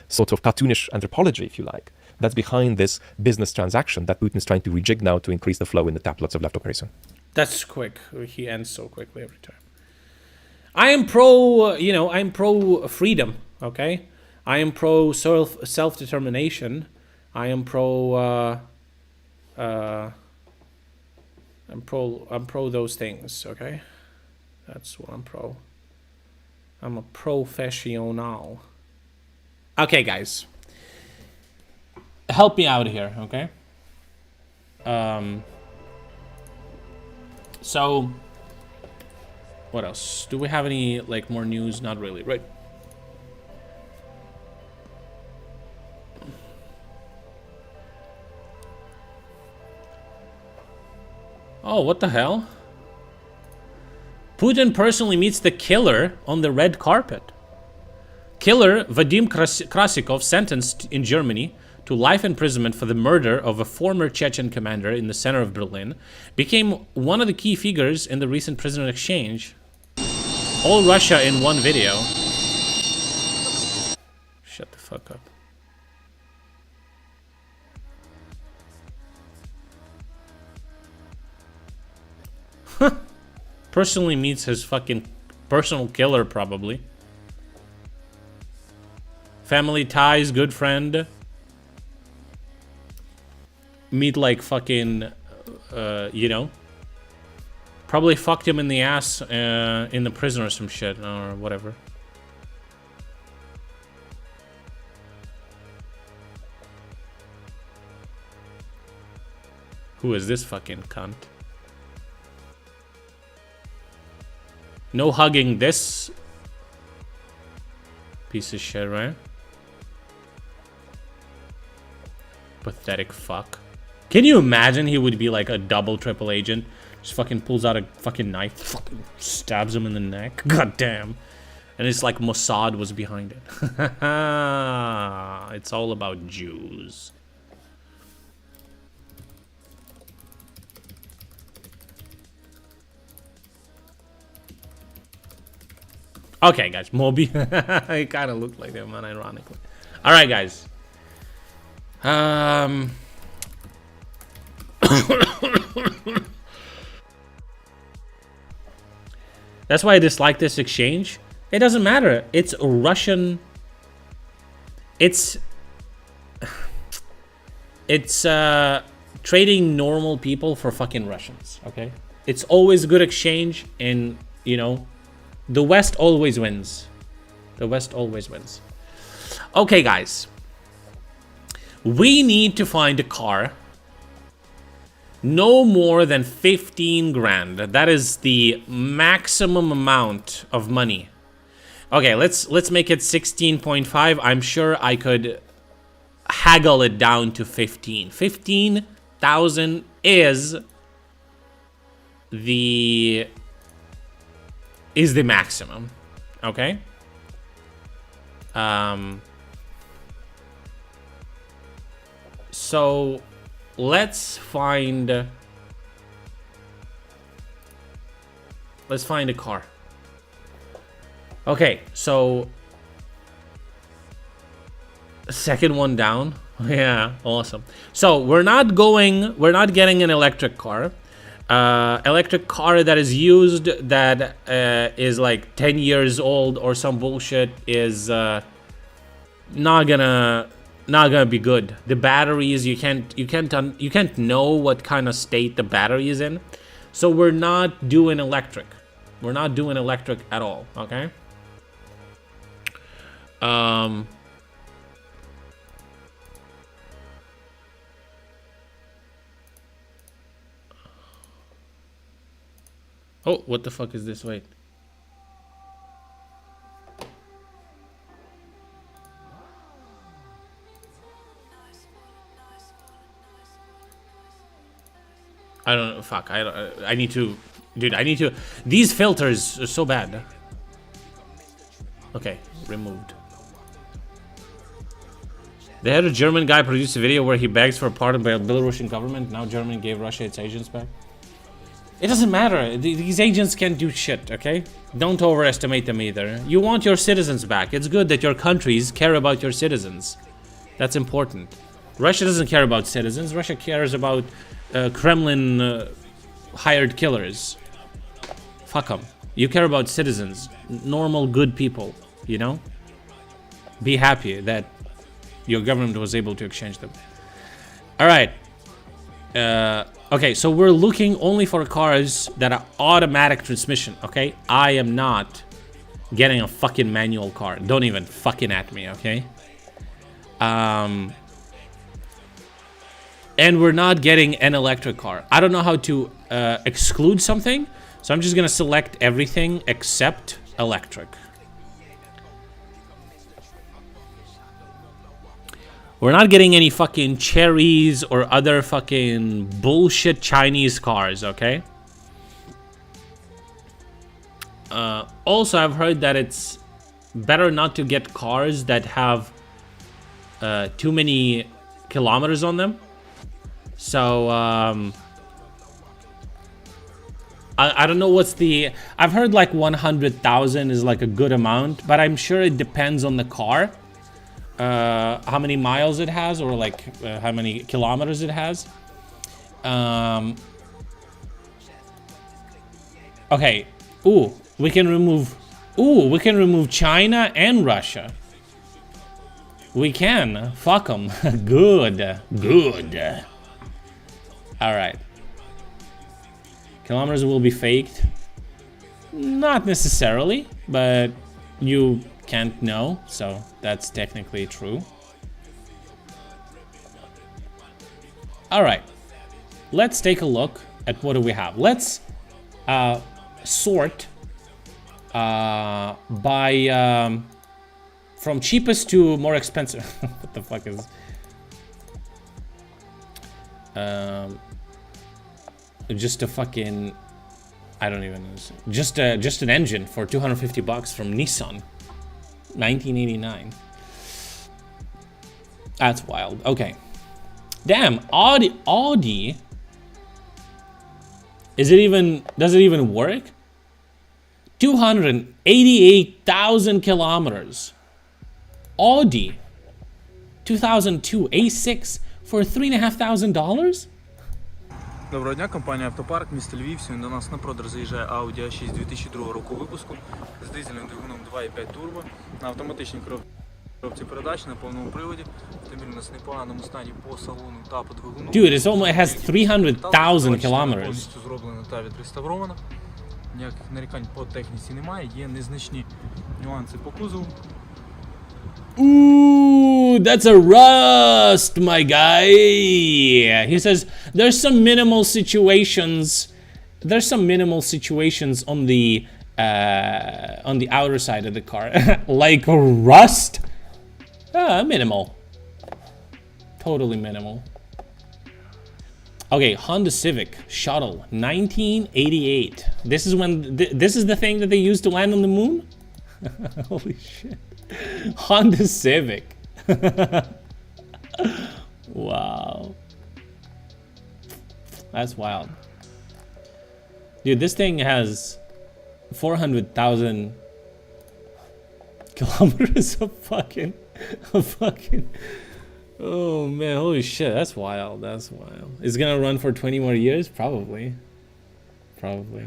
[SPEAKER 19] sort of cartoonish anthropology, if you like, that's behind this business transaction that Putin is trying to rejig now to increase the flow in the taplots of left operation.
[SPEAKER 2] That's quick. He ends so quickly every time. I am pro, I'm pro freedom, okay? I am pro self-determination. I am pro, I'm pro those things, okay? That's what I'm pro. I'm a professional. Okay, guys. Help me out here, okay? So, what else? Do we have any, like, more news? Not really, right? Oh, what the hell? Putin personally meets the killer on the red carpet. Killer Vadim Krasikov, sentenced in Germany to life imprisonment for the murder of a former Chechen commander in the center of Berlin, became one of the key figures in the recent prisoner exchange. All Russia in one video. Shut the fuck up. Personally meets his fucking personal killer, probably. Family ties, good friend. Meet like fucking, probably fucked him in the ass in the prison or some shit or whatever. Who is this fucking cunt? No hugging this piece of shit, right? Pathetic fuck. Can you imagine he would be like a double triple agent? Just fucking pulls out a fucking knife, fucking stabs him in the neck. God damn. And it's like Mossad was behind it. It's all about Jews. Okay, guys, Moby. It kind of looked like him, unironically. All right, guys. That's why I dislike this exchange. It doesn't matter. It's Russian. It's trading normal people for fucking Russians. Okay, it's always a good exchange, and the West always wins. The West always wins. Okay, guys. We need to find a car no more than 15 grand. That is the maximum amount of money. Okay, let's make it 16.5. I'm sure I could haggle it down to 15. 15,000 is the maximum. Okay? So let's find a car. Okay, so second one down. Yeah, awesome. So we're not getting an electric car. Electric car that is used that is like 10 years old or some bullshit is not gonna be good. The batteries, you can't know what kind of state the battery is in. So we're not doing electric. We're not doing electric at all, okay? Oh, what the fuck is this? Wait. I don't know. Fuck. I need to. Dude, I need to. These filters are so bad. Okay, removed. They had a German guy produce a video where he begs for a pardon by the Belarusian government. Now Germany gave Russia its agents back. It doesn't matter. These agents can't do shit, okay? Don't overestimate them either. You want your citizens back. It's good that your countries care about your citizens. That's important. Russia doesn't care about citizens. Russia cares about Kremlin hired killers. Fuck them. You care about citizens. Normal, good people, you know? Be happy that your government was able to exchange them. Alright. Okay, so we're looking only for cars that are automatic transmission, okay? I am not getting a fucking manual car. Don't even fucking at me, okay? And we're not getting an electric car. I don't know how to exclude something, so I'm just gonna select everything except electric. We're not getting any fucking Cherries or other fucking bullshit Chinese cars, okay? Also, I've heard that it's better not to get cars that have too many kilometers on them. So, I don't know what's the... I've heard like 100,000 is like a good amount, but I'm sure it depends on the car. How many miles it has, or like how many kilometers it has. Okay. Ooh, we can remove China and Russia. We can. Fuck them. Good. Good. Alright. Kilometers will be faked. Not necessarily, but you can't know, so that's technically true. Alright. Let's take a look at what do we have. Let's sort by from cheapest to more expensive. What the fuck is just a fucking, I don't even know. Just an engine for 250 bucks from Nissan, 1989. That's wild. Okay, damn. Audi. Does it even work? 288,000 kilometers. Audi 2002 A6 for $3,500.
[SPEAKER 20] Доброго дня, компанія Автопарк, місто Львів. Сьогодні до нас на продаж заїжджає Audi A6 2002 року випуску з дизельним двигуном 2.5 турбо на автоматичній коробці передач на повному приводі. Автомобіль у нас в непоганому стані по салону та по двигуну.
[SPEAKER 2] Dude, it almost has 300,000 kilometers.
[SPEAKER 20] Повністю зроблено та відреставровано. Ніяких нарікань по техніці немає, є незначні нюанси по кузову.
[SPEAKER 2] Ooh, that's a rust, my guy. He says there's some minimal situations. There's some minimal situations on the outer side of the car, like rust. Minimal. Totally minimal. Okay, Honda Civic Shuttle, 1988. This is when this is the thing that they used to land on the moon. Holy shit. Honda Civic. Wow. That's wild. Dude, this thing has 400,000 kilometers of fucking... Oh man, holy shit, that's wild, that's wild. It's gonna run for 20 more years? Probably. probably.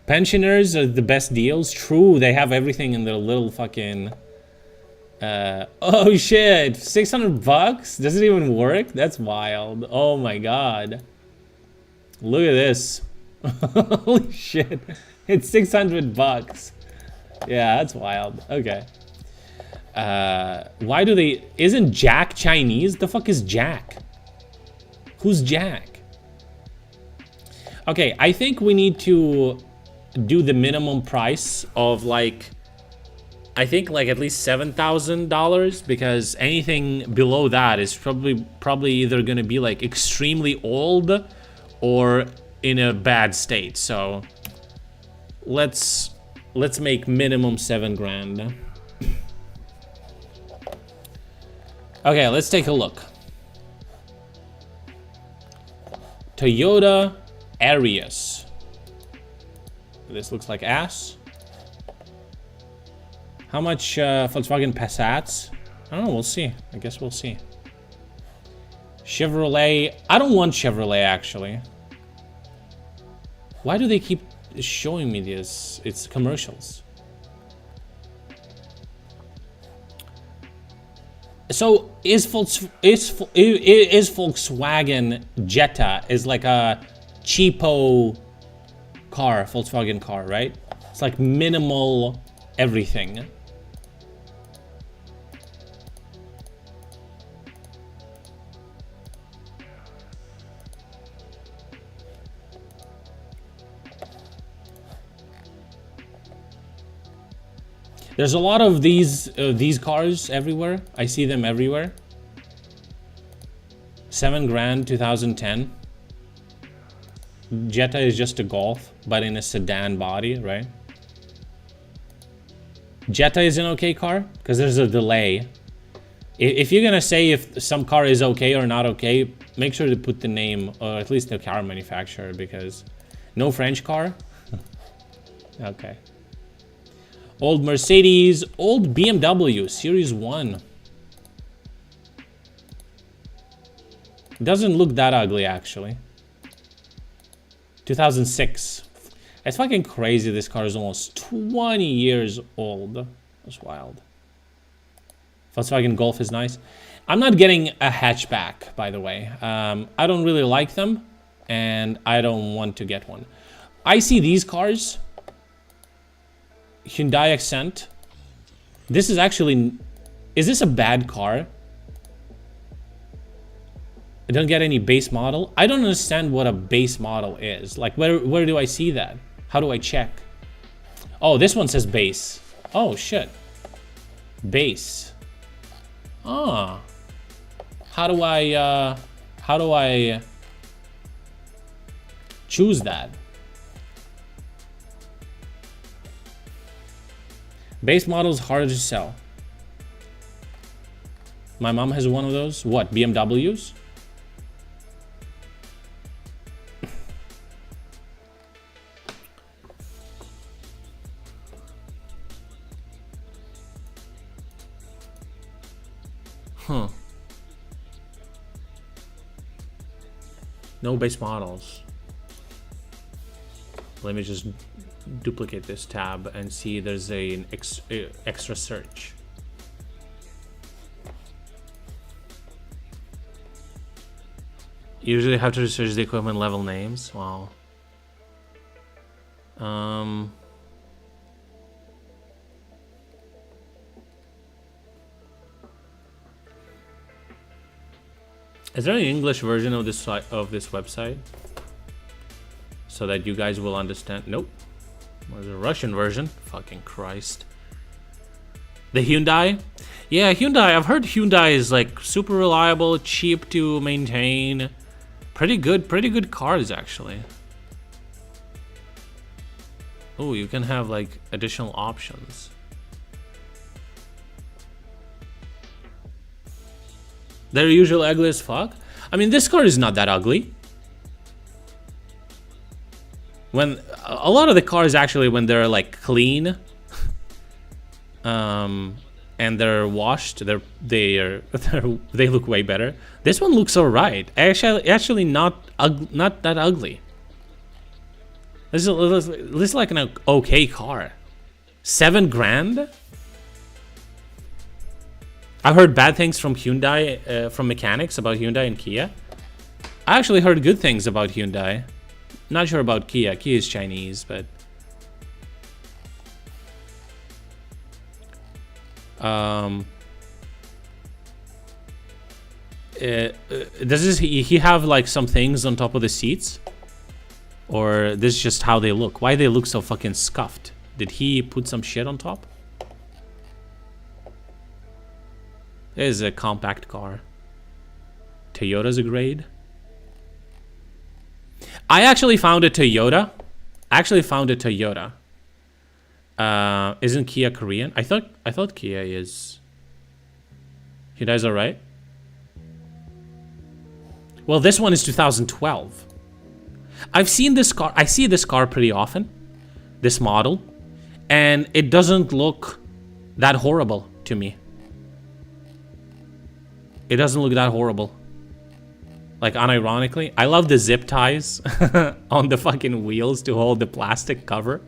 [SPEAKER 2] Pensioners are the best deals. True, they have everything in their little fucking... oh shit, 600 bucks? Does it even work? That's wild. Oh my god. Look at this. Holy shit. It's 600 bucks. Yeah, that's wild. Okay. Why do they... Isn't Jack Chinese? The fuck is Jack? Who's Jack? Okay, I think we need to do the minimum price of like... I think like at least $7,000, because anything below that is probably either gonna be like extremely old or in a bad state. So let's make minimum 7 grand. Okay, let's take a look. Toyota Arius. This looks like ass. How much Volkswagen Passats? I don't know, we'll see. I guess we'll see. Chevrolet. I don't want Chevrolet, actually. Why do they keep showing me this? It's commercials. So is Volkswagen Jetta is like a cheapo car, Volkswagen car, right? It's like minimal everything. There's a lot of these cars everywhere. I see them everywhere. 7 grand, 2010. Jetta is just a Golf, but in a sedan body, right? Jetta is an okay car because there's a delay. If you're gonna say if some car is okay or not okay, make sure to put the name or at least the car manufacturer, because no French car. Okay. Old Mercedes, old BMW, Series 1. Doesn't look that ugly, actually. 2006. It's fucking crazy, this car is almost 20 years old. That's wild. Volkswagen Golf is nice. I'm not getting a hatchback, by the way. I don't really like them, and I don't want to get one. I see these cars. Hyundai Accent. This is actually... Is this a bad car? I don't get any base model. I don't understand what a base model is. Like, where do I see that? How do I check? Oh, this one says base. Oh, shit. Base. Ah. How do I choose that? Base model is harder to sell. My mom has one of those. What, BMWs? Huh. No base models. Let me just duplicate this tab and see there's an extra search. Usually have to research the equipment level names. Wow. Is there an English version of this website so that you guys will understand? Nope. There's a Russian version. Fucking Christ. The Hyundai? Yeah, Hyundai. I've heard Hyundai is like super reliable, cheap to maintain. Pretty good cars actually. Oh, you can have like additional options. They're usually ugly as fuck. I mean, this car is not that ugly. When a lot of the cars actually, when they're like clean, and they're washed, they look way better. This one looks alright. Actually not that ugly. This is like an okay car. 7 grand? I've heard bad things from Hyundai, from mechanics about Hyundai and Kia. I actually heard good things about Hyundai. Not sure about Kia. Kia is Chinese, but does he have like some things on top of the seats, or this is just how they look? Why they look so fucking scuffed? Did he put some shit on top? It is a compact car. Toyota's a grade. I actually found a Toyota. Isn't Kia Korean? I thought Kia is. Hyundai's alright. Well, this one is 2012. I've seen this car. I see this car pretty often. This model. And it doesn't look that horrible to me. It doesn't look that horrible. Like, unironically. I love the zip ties on the fucking wheels to hold the plastic cover.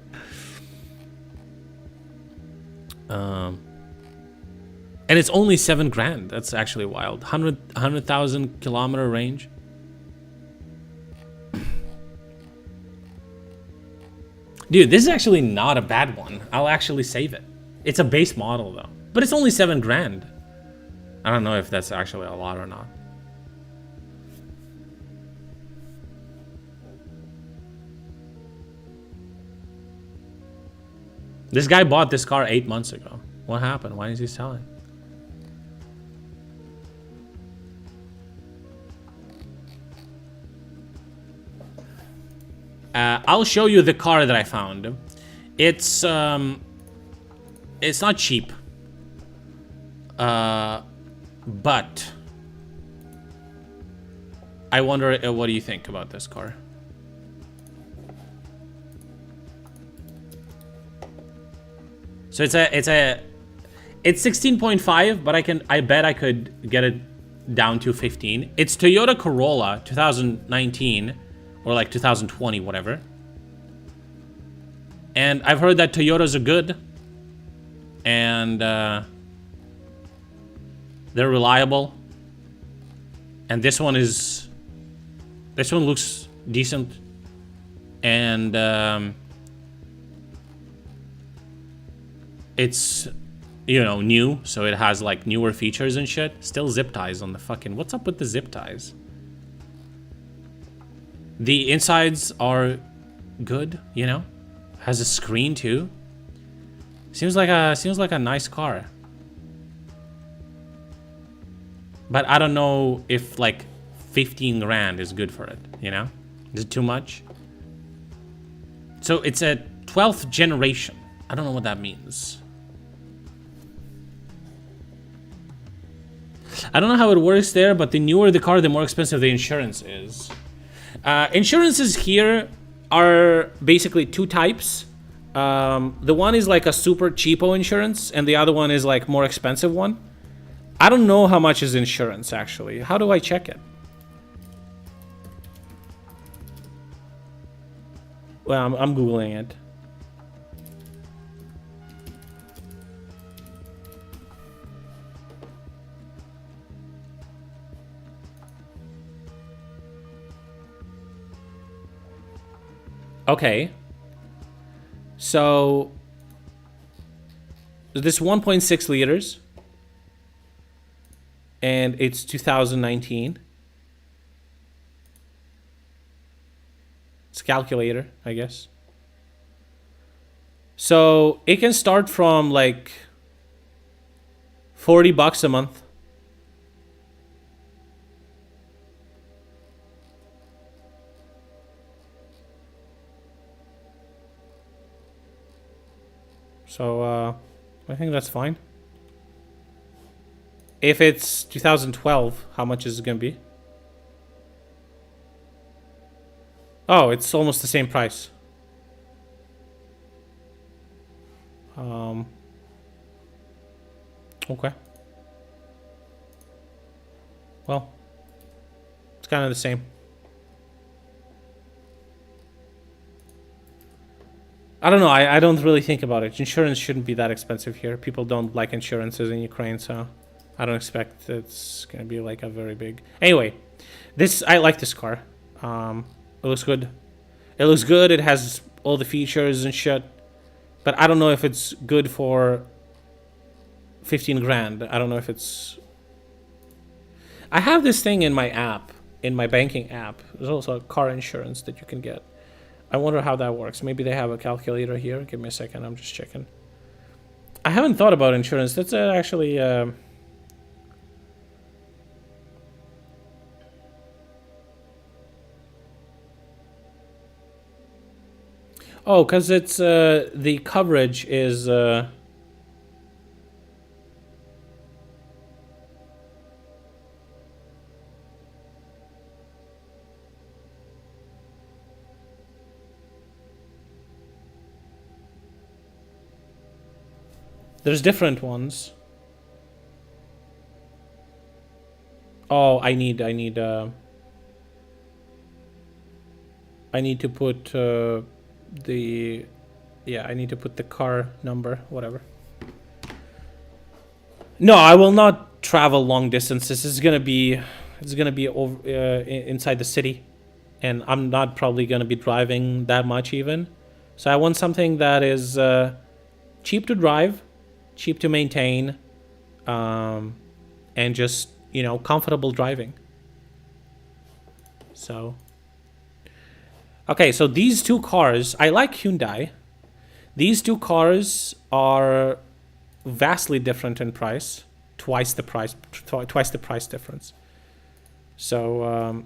[SPEAKER 2] And it's only 7 grand. That's actually wild. 100,000 kilometer range. Dude, this is actually not a bad one. I'll actually save it. It's a base model though. But it's only 7 grand. I don't know if that's actually a lot or not. This guy bought this car 8 months ago. What happened? Why is he selling? I'll show you the car that I found. It's not cheap. But I wonder, what do you think about this car? So it's 16.5, but I bet I could get it down to 15. It's Toyota Corolla 2019 or like 2020, whatever. And I've heard that Toyotas are good and they're reliable. And this one looks decent. And it's, you know, new, so it has like newer features and shit. Still zip ties on the fucking, what's up with the zip ties? The insides are good, you know. Has a screen too. Seems like a nice car. But I don't know if like 15 grand is good for it, you know? Is it too much? So it's a 12th generation. I don't know what that means. I don't know how it works there, but the newer the car, the more expensive the insurance is. Insurances here are basically 2 types. The one is like a super cheapo insurance, and the other one is like more expensive one. I don't know how much is insurance actually. How do I check it? Well, I'm Googling it. Okay. So this 1.6 liters and it's 2019. It's a calculator, I guess. So it can start from like $40 a month. So, I think that's fine. If it's 2012, how much is it gonna be? Oh, it's almost the same price. Okay. Well, it's kind of the same. I don't know. I don't really think about it. Insurance shouldn't be that expensive here. People don't like insurances in Ukraine, so I don't expect it's gonna be like a very big. Anyway, I like this car. It looks good. It looks good. It has all the features and shit. But I don't know if it's good for 15 grand. I don't know if it's... I have this thing in my app, in my banking app. There's also a car insurance that you can get. I wonder how that works. Maybe they have a calculator here. Give me a second. I'm just checking. I haven't thought about insurance. That's actually... Oh, because it's... the coverage is... There's different ones. Oh, I need to put I need to put the car number, whatever. No, I will not travel long distances. It's gonna be over inside the city, and I'm not probably gonna be driving that much even. So I want something that is cheap to drive, cheap to maintain, and just, you know, comfortable driving. So, okay, so these two cars, I like Hyundai. These two cars are vastly different in price, twice the price difference. So,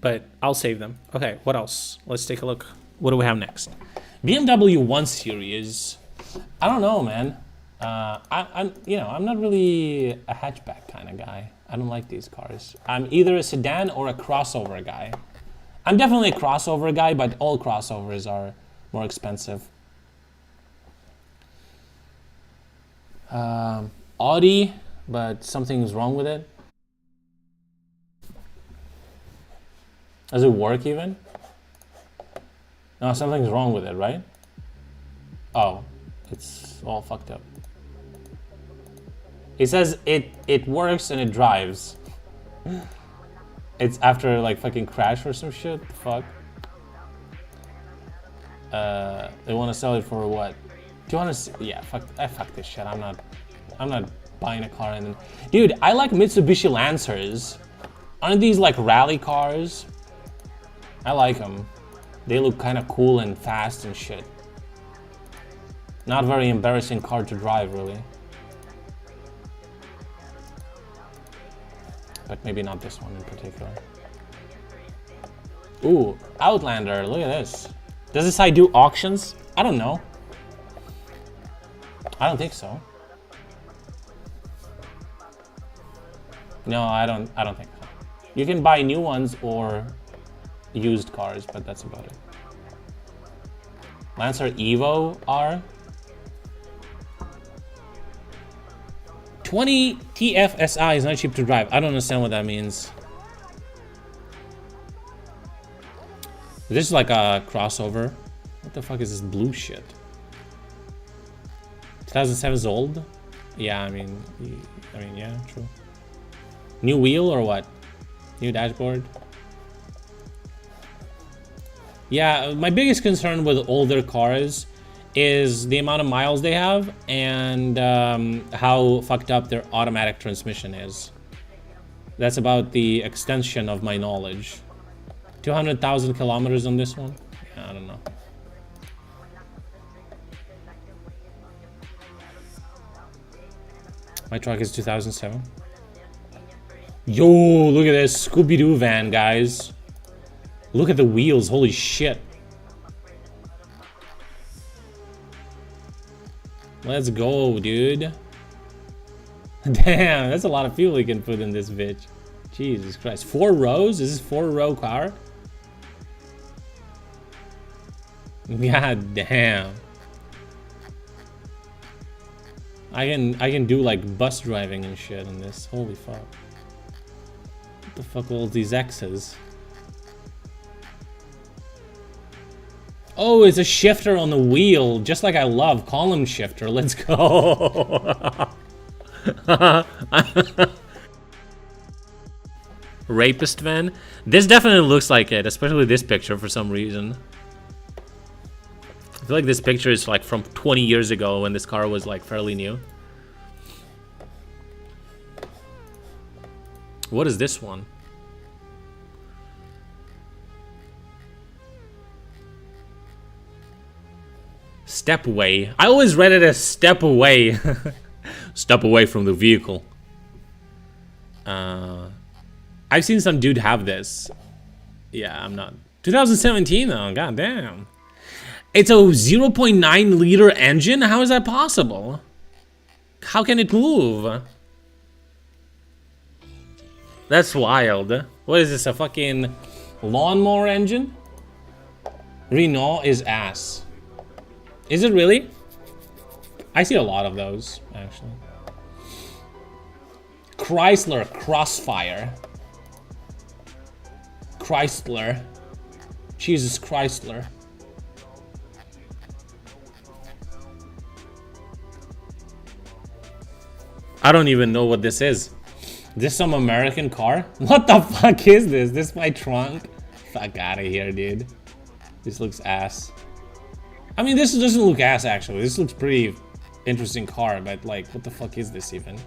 [SPEAKER 2] but I'll save them. Okay, what else? Let's take a look. What do we have next? BMW 1 Series. I don't know, man. I'm not really a hatchback kind of guy. I don't like these cars. I'm either a sedan or a crossover guy. I'm definitely a crossover guy, but all crossovers are more expensive. Audi, but something's wrong with it. Does it work even? No, something's wrong with it, right? Oh, it's all fucked up. It says it works and it drives. It's after like fucking crash or some shit. The fuck. They want to sell it for what? 200? Yeah, fuck this shit. I'm not buying a car. And dude, I like Mitsubishi Lancers. Aren't these like rally cars? I like them. They look kind of cool and fast and shit. Not very embarrassing car to drive, really. But maybe not this one in particular. Ooh, Outlander, look at this. Does this site do auctions? I don't know. I don't think so. No, I don't think so. You can buy new ones or used cars, but that's about it. Lancer Evo R. 20 TFSI is not cheap to drive. I don't understand what that means. This is like a crossover. What the fuck is this blue shit? 2007 is old? Yeah, I mean, yeah, true. New wheel or what? New dashboard? Yeah, my biggest concern with older cars is the amount of miles they have and how fucked up their automatic transmission is. That's about the extension of my knowledge. 200,000 kilometers on this one? Yeah, I don't know. My truck is 2007. Yo, look at this Scooby-Doo van, guys. Look at the wheels, holy shit. Let's go, dude. Damn, that's a lot of fuel you can put in this bitch. Jesus Christ. 4 rows? Is this 4-row car? God damn. I can do like bus driving and shit in this. Holy fuck. What the fuck are all these X's? Oh, it's a shifter on the wheel, just like I love. Column shifter, let's go. Rapist van. This definitely looks like it, especially this picture for some reason. I feel like this picture is like from 20 years ago when this car was like fairly new. What is this one? Step away. I always read it as step away. Step away from the vehicle. I've seen some dude have this. Yeah, I'm not. 2017 though, god damn. It's a 0.9 liter engine? How is that possible? How can it move? That's wild. What is this, a fucking lawnmower engine? Renault is ass. Is it really? I see a lot of those, actually. Chrysler Crossfire. Chrysler. Jesus Chrysler. I don't even know what this is. This some American car? What the fuck is this? This my trunk? Fuck out of here, dude. This looks ass. I mean, this doesn't look ass, actually. This looks pretty interesting car, but like, what the fuck is this even?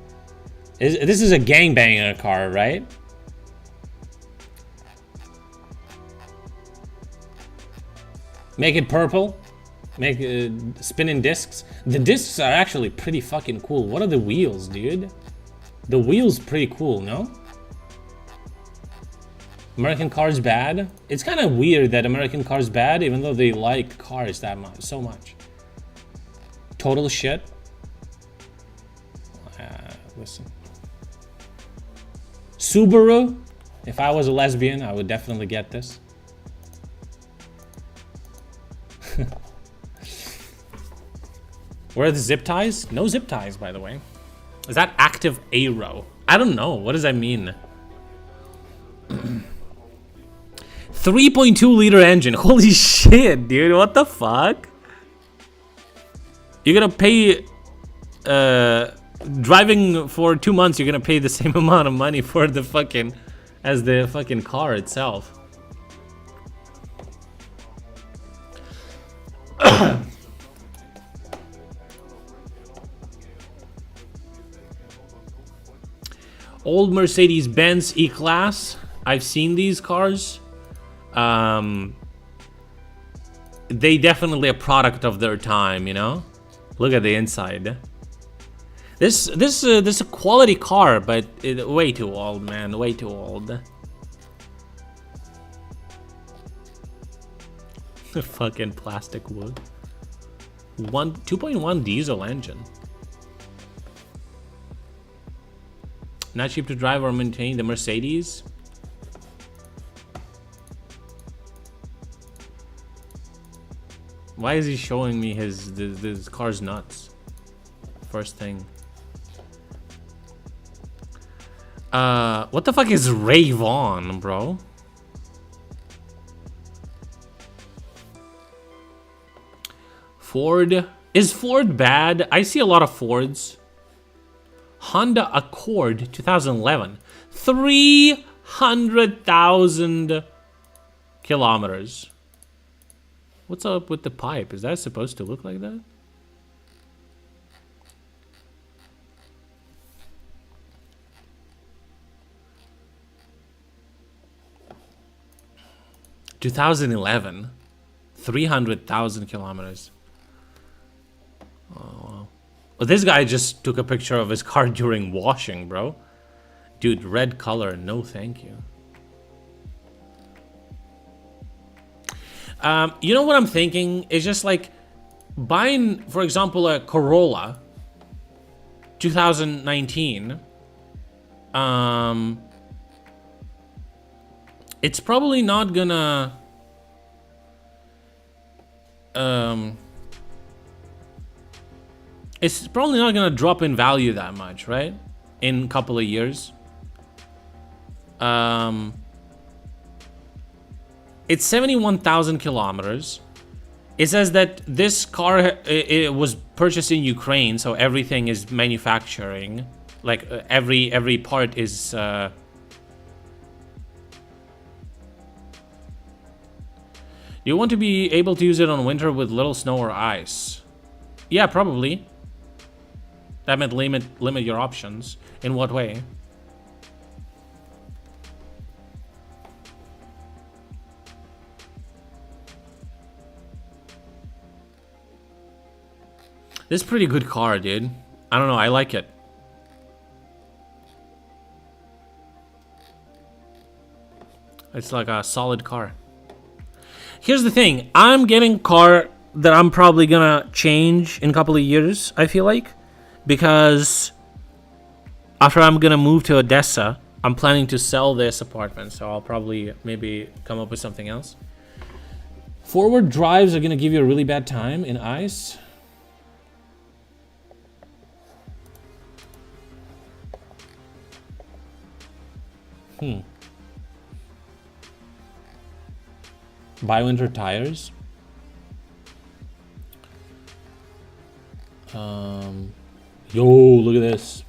[SPEAKER 2] This is a gangbanger car, right? Make it purple. Make spinning discs. The discs are actually pretty fucking cool. What are the wheels, dude? The wheels pretty cool, no? American cars bad? It's kind of weird that American cars bad, even though they like cars that much, so much. Total shit. Listen. Subaru. If I was a lesbian, I would definitely get this. Where are the zip ties? No zip ties, by the way. Is that active aero? I don't know. What does that mean? 3.2 liter engine. Holy shit, dude. What the fuck? You're gonna pay... driving for 2 months, you're gonna pay the same amount of money for the fucking... as the fucking car itself. Old Mercedes-Benz E-Class. I've seen these cars. They definitely a product of their time, you know? Look at the inside. This is a quality car, but way too old, man. Way too old. Fucking plastic wood. 2.1 diesel engine. Not cheap to drive or maintain. The Mercedes. Why is he showing me his car's nuts? First thing. What the fuck is Rave On, bro? Ford. Is Ford bad? I see a lot of Fords. Honda Accord 2011. 300,000 kilometers. What's up with the pipe? Is that supposed to look like that? (2011) 300,000 kilometers. Oh, wow. Well, this guy just took a picture of his car during washing, bro. Dude, red color, no thank you. You know what I'm thinking? It's just like buying, for example, a Corolla 2019. It's probably not gonna It's probably not gonna drop in value that much, right? In a couple of years. It's 71,000 kilometers. It says that this car it was purchased in Ukraine, so everything is manufacturing. Like every part is. Do you want to be able to use it on winter with little snow or ice? Yeah, probably. That meant limit your options. In what way? This is a pretty good car, dude. I don't know, I like it. It's like a solid car. Here's the thing, I'm getting a car that I'm probably gonna change in a couple of years, I feel like. Because after I'm gonna move to Odessa, I'm planning to sell this apartment, so I'll probably maybe come up with something else. Forward drives are gonna give you a really bad time in ice. Buy winter tires. Yo, look at this.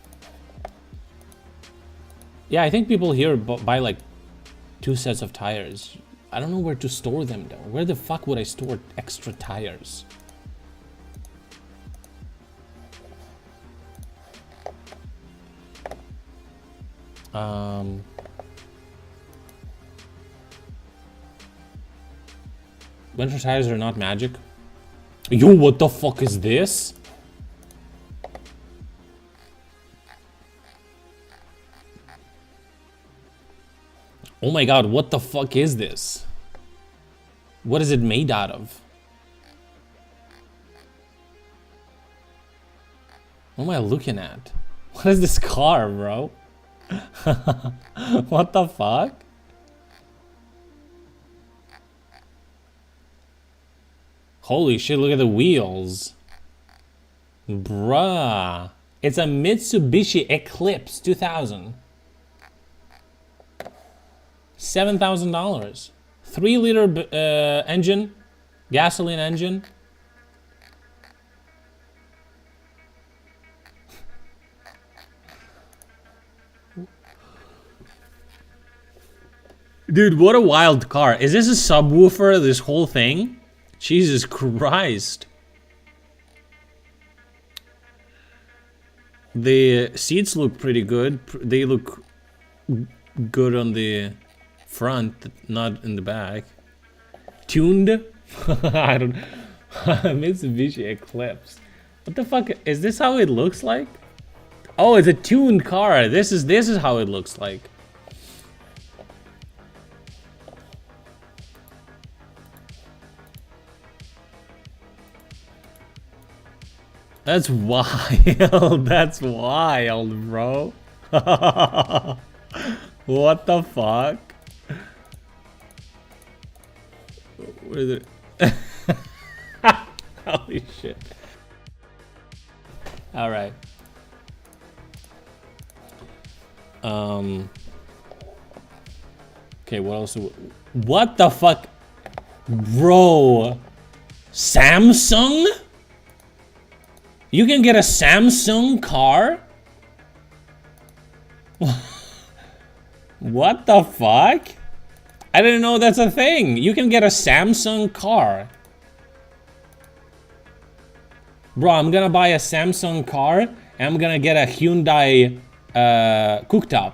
[SPEAKER 2] Yeah, I think people here buy like 2 sets of tires. I don't know where to store them though. Where the fuck would I store extra tires? Winter tires are not magic. Yo, what the fuck is this? Oh my god, what the fuck is this? What is it made out of? What am I looking at? What is this car, bro? What the fuck? Holy shit, look at the wheels. Bruh. It's a Mitsubishi Eclipse 2000. $7,000. 3-liter engine. Gasoline engine. Dude, what a wild car. Is this a subwoofer, this whole thing? Jesus Christ. The seats look pretty good. They look good on the front, not in the back. Tuned? I don't... Mitsubishi Eclipse. What the fuck? Is this how it looks like? Oh, it's a tuned car. This is how it looks like. That's wild. That's wild, bro. What the fuck? What is it? Holy shit. All right. Okay, what else? What the fuck? Bro. Samsung? You can get a Samsung car? What the fuck? I didn't know that's a thing. You can get a Samsung car. Bro, I'm gonna buy a Samsung car and I'm gonna get a Hyundai cooktop.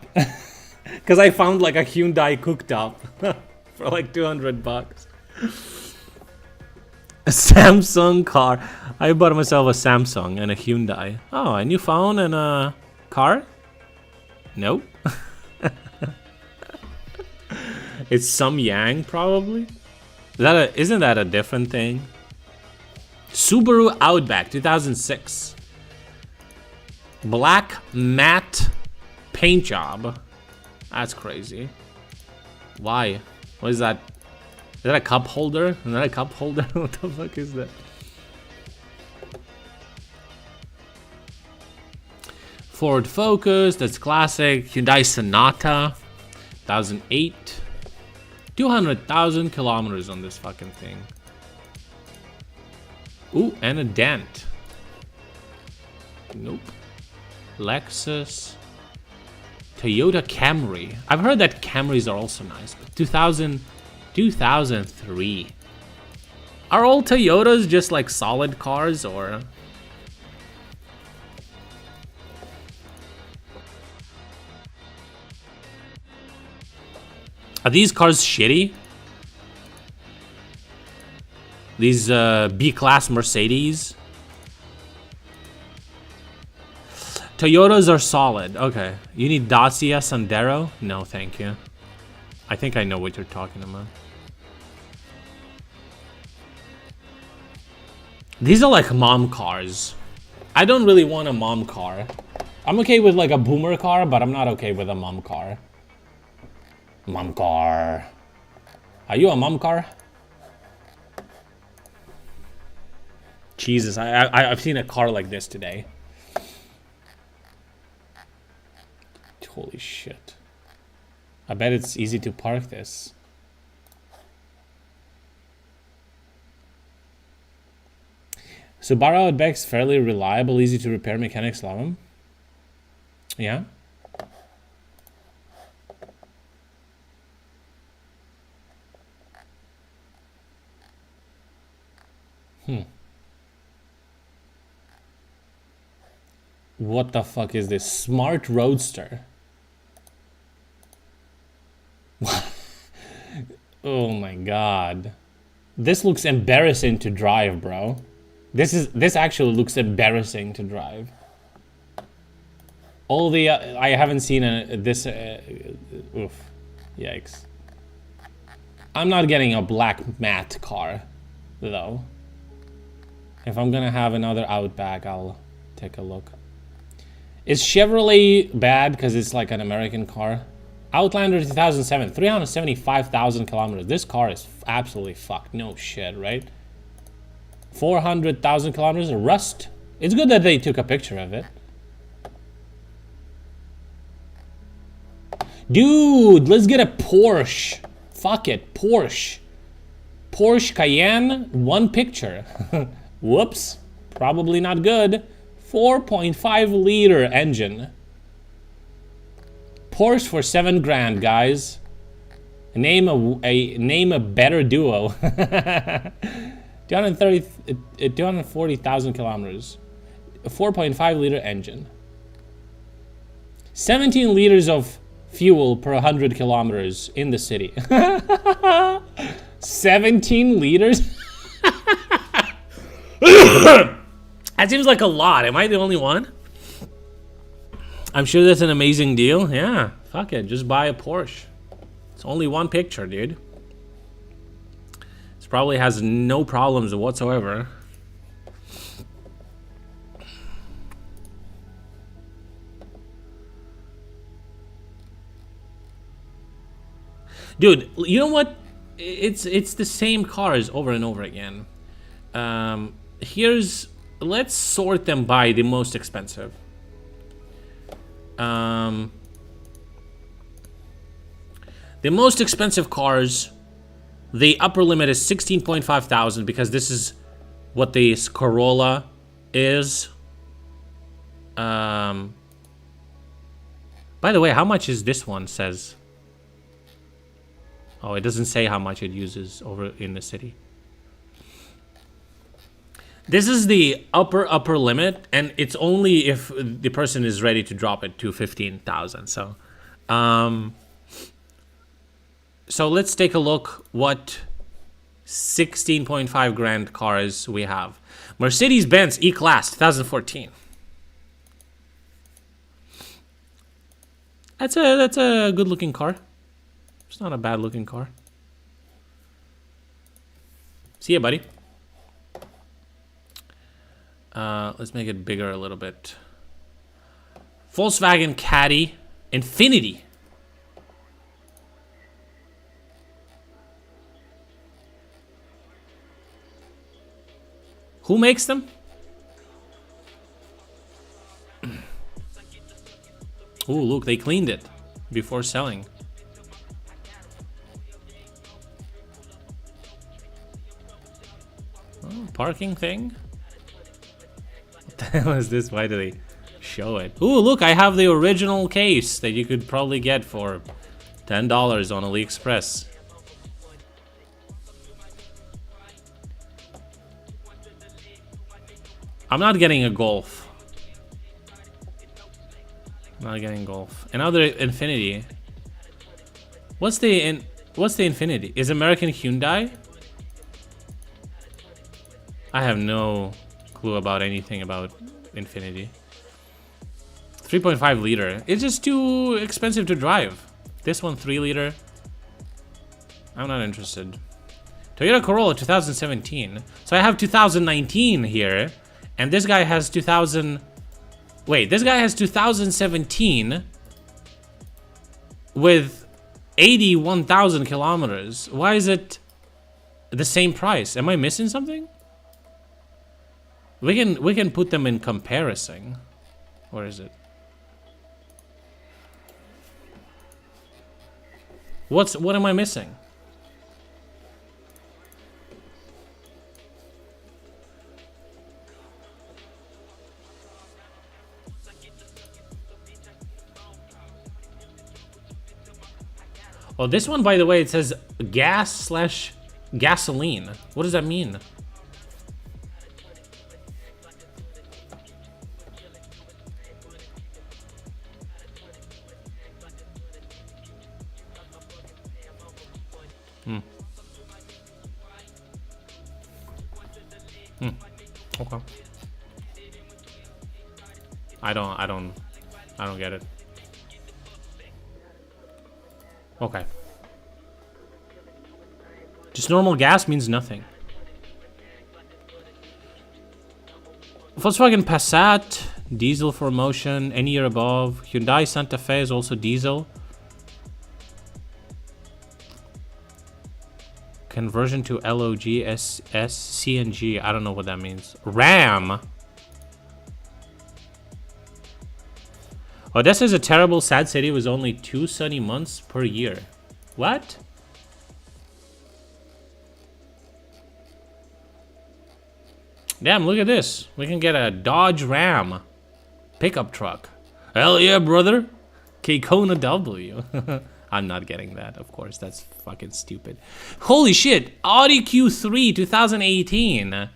[SPEAKER 2] Cause I found like a Hyundai cooktop for like 200 bucks. A Samsung car. I bought myself a Samsung and a Hyundai. Oh, a new phone and a car? Nope. It's some Yang probably. Isn't that a different thing? Subaru Outback 2006. Black matte paint job. That's crazy. Why? What is that? Is that a cup holder? Is that a cup holder? What the fuck is that? Ford Focus, that's classic. Hyundai Sonata, 2008. 200,000 kilometers on this fucking thing. Ooh, and a dent. Nope. Lexus. Toyota Camry. I've heard that Camrys are also nice, but 2003. Are all Toyotas just like solid cars, or? Are these cars shitty? These B-class Mercedes? Toyotas are solid. Okay. You need Dacia Sandero? No, thank you. I think I know what you're talking about. These are like mom cars. I don't really want a mom car. I'm okay with like a boomer car, but I'm not okay with a mom car. Mom car. Are you a mom car? Jesus, I've seen a car like this today. Holy shit. I bet it's easy to park this. Subaru Outback's fairly reliable, easy to repair, mechanics love them. Yeah. What the fuck is this? Smart Roadster. Oh my god. This looks embarrassing to drive, bro. This actually looks embarrassing to drive. All the I haven't seen this oof. Yikes. I'm not getting a black matte car though. If I'm gonna have another Outback, I'll take a look. Is Chevrolet bad because it's like an American car? Outlander 2007, 375,000 kilometers. This car is absolutely fucked. No shit, right? 400,000 kilometers of rust. It's good that they took a picture of it. Dude, let's get a Porsche. Fuck it, Porsche. Porsche Cayenne, one picture. Whoops, probably not good. 4.5 liter engine. Porsche for 7 grand, guys. Name a better duo. 240,000 kilometers. A 4.5 liter engine. 17 liters of fuel per 100 kilometers in the city. 17 liters? That seems like a lot. Am I the only one? I'm sure that's an amazing deal. Yeah, fuck it. Just buy a Porsche. It's only one picture, dude. This probably has no problems whatsoever. Dude, you know what? It's the same cars over and over again. Let's sort them by the most expensive. The most expensive cars, the upper limit is 16.5 thousand because this is what the Corolla is. By the way, how much is this one says? Oh, it doesn't say how much it uses over in the city. This is the upper limit, and it's only if the person is ready to drop it to 15,000. So, so let's take a look what 16.5 grand cars we have. Mercedes-Benz E-Class 2014. That's a good-looking car. It's not a bad-looking car. See ya, buddy. Let's make it bigger a little bit. Volkswagen Caddy Infinity. Who makes them? Ooh, look, they cleaned it before selling. Oh, parking thing? What the hell is this? Why do they show it? Ooh, look, I have the original case that you could probably get for $10 on AliExpress. I'm not getting a Golf. I'm not getting Golf. Another Infinity. What's the Infinity? Is American Hyundai? I have no clue about anything about Infinity. 3.5 liter. It's just too expensive to drive. This one 3 liter. I'm not interested. Toyota Corolla 2017. So I have 2019 here, and this guy has 2000. Wait, this guy has 2017 with 81,000 kilometers. Why is it the same price? Am I missing something? We can put them in comparison. Where is it? What am I missing? Oh, this one, by the way, it says gas/gasoline. What does that mean? Okay. I don't get it. Okay. Just normal gas means nothing. Volkswagen Passat, diesel for motion, any year above. Hyundai Santa Fe is also diesel. Conversion to LOG, SS, CNG. I don't know what that means. Ram. Odessa is a terrible, sad city with only 2 sunny months per year. What? Damn, look at this. We can get a Dodge Ram pickup truck. Hell yeah, brother. Kona W. I'm not getting that, of course. That's fucking stupid. Holy shit. Audi Q3 2018.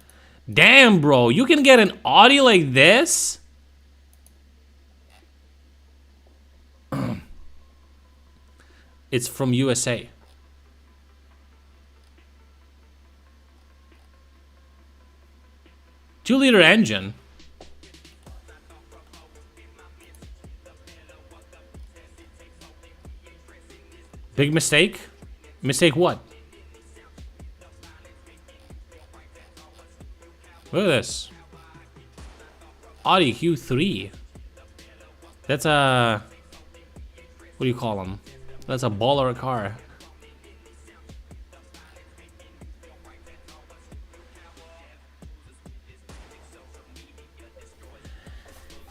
[SPEAKER 2] Damn, bro. You can get an Audi like this? It's from USA. Two-liter engine. Big mistake? Mistake what? Look at this. Audi Q3. That's a... What do you call them? That's a baller car.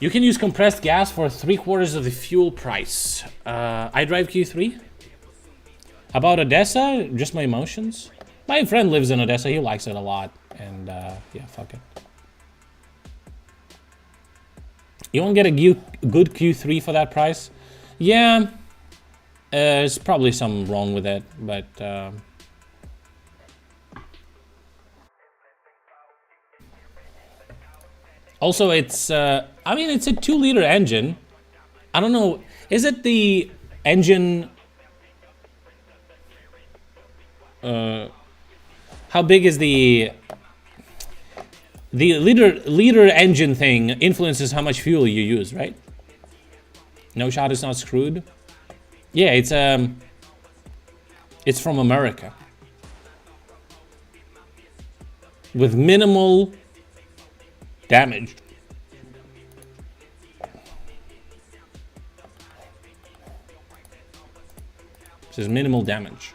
[SPEAKER 2] You can use compressed gas for 3/4 of the fuel price. I drive Q3. About Odessa, just my emotions. My friend lives in Odessa, he likes it a lot. And yeah, fuck it. You won't get a good Q3 for that price? Yeah, there's probably something wrong with it, but... Also, it's, I mean, it's a 2-liter engine. I don't know, is it the engine... how big is the liter engine thing influences how much fuel you use, right? No shot is not screwed. Yeah, it's from America with minimal damage. It says minimal damage.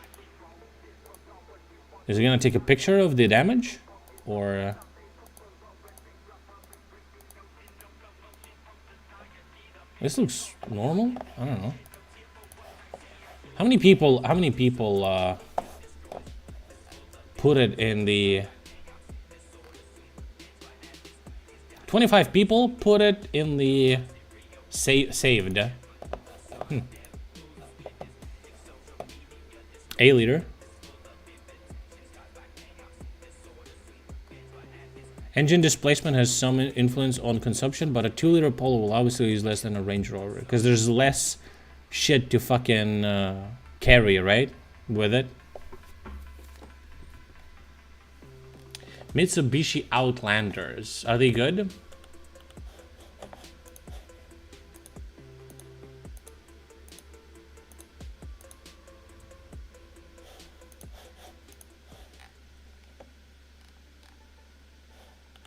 [SPEAKER 2] Is it gonna take a picture of the damage, or? This looks normal. I don't know. How many people put it in the 25 people put it in the saved. A liter. Engine displacement has some influence on consumption, but a 2-liter Polo will obviously use less than a Range Rover because there's less shit to fucking carry, right? With it. Mitsubishi Outlanders. Are they good?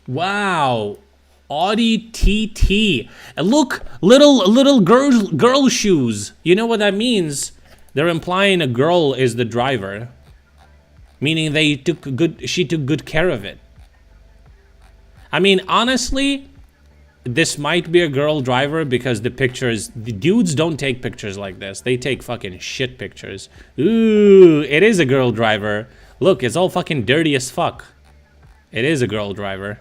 [SPEAKER 2] Wow. Audi TT. And look, little girl shoes. You know what that means? They're implying a girl is the driver. Meaning she took good care of it. I mean, honestly, this might be a girl driver because the dudes don't take pictures like this. They take fucking shit pictures. Ooh, it is a girl driver. Look, it's all fucking dirty as fuck. It is a girl driver.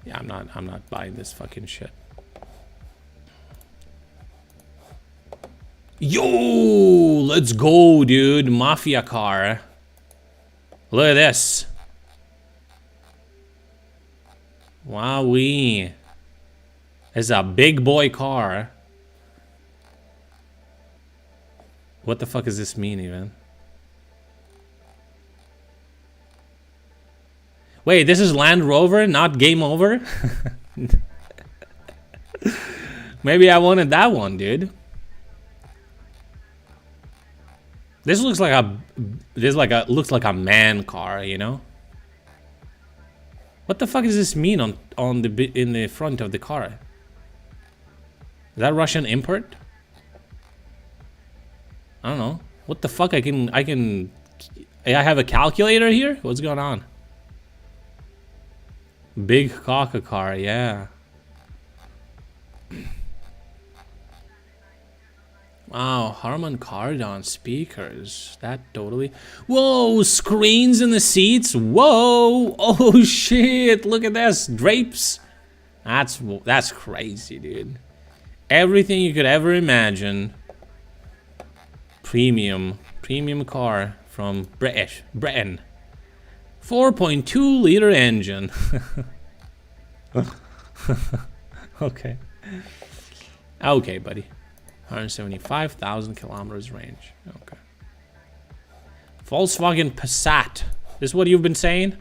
[SPEAKER 2] Yeah, I'm not buying this fucking shit. Yo, let's go, dude. Mafia car. Look at this. Wowee. It's a big boy car. What the fuck does this mean even? Wait, this is Land Rover, not Game Over? Maybe I wanted that one, dude. This looks like looks like a man car, you know? What the fuck does this mean in the front of the car? Is that Russian import? I don't know. What the fuck? I have a calculator here? What's going on? Big Coca car, yeah. Wow, Harman Kardon speakers. That totally... Whoa, screens in the seats. Whoa. Oh shit, look at this. Drapes. That's crazy, dude. Everything you could ever imagine. Premium car from Britain. 4.2 liter engine. Okay. Okay, buddy. 175,000 kilometers range. Okay. Volkswagen Passat. This is what you've been saying?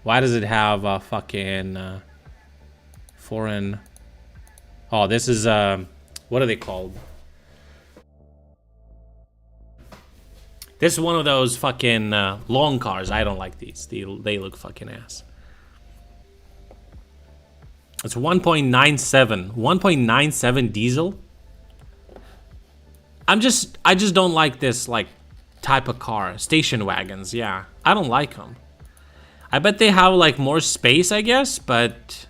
[SPEAKER 2] Why does it have a fucking foreign... Oh, this is what are they called? This is one of those fucking long cars. I don't like these. They look fucking ass. It's 1.97. 1.97 diesel. I just don't like this like type of car. Station wagons, yeah. I don't like them. I bet they have like more space, I guess, but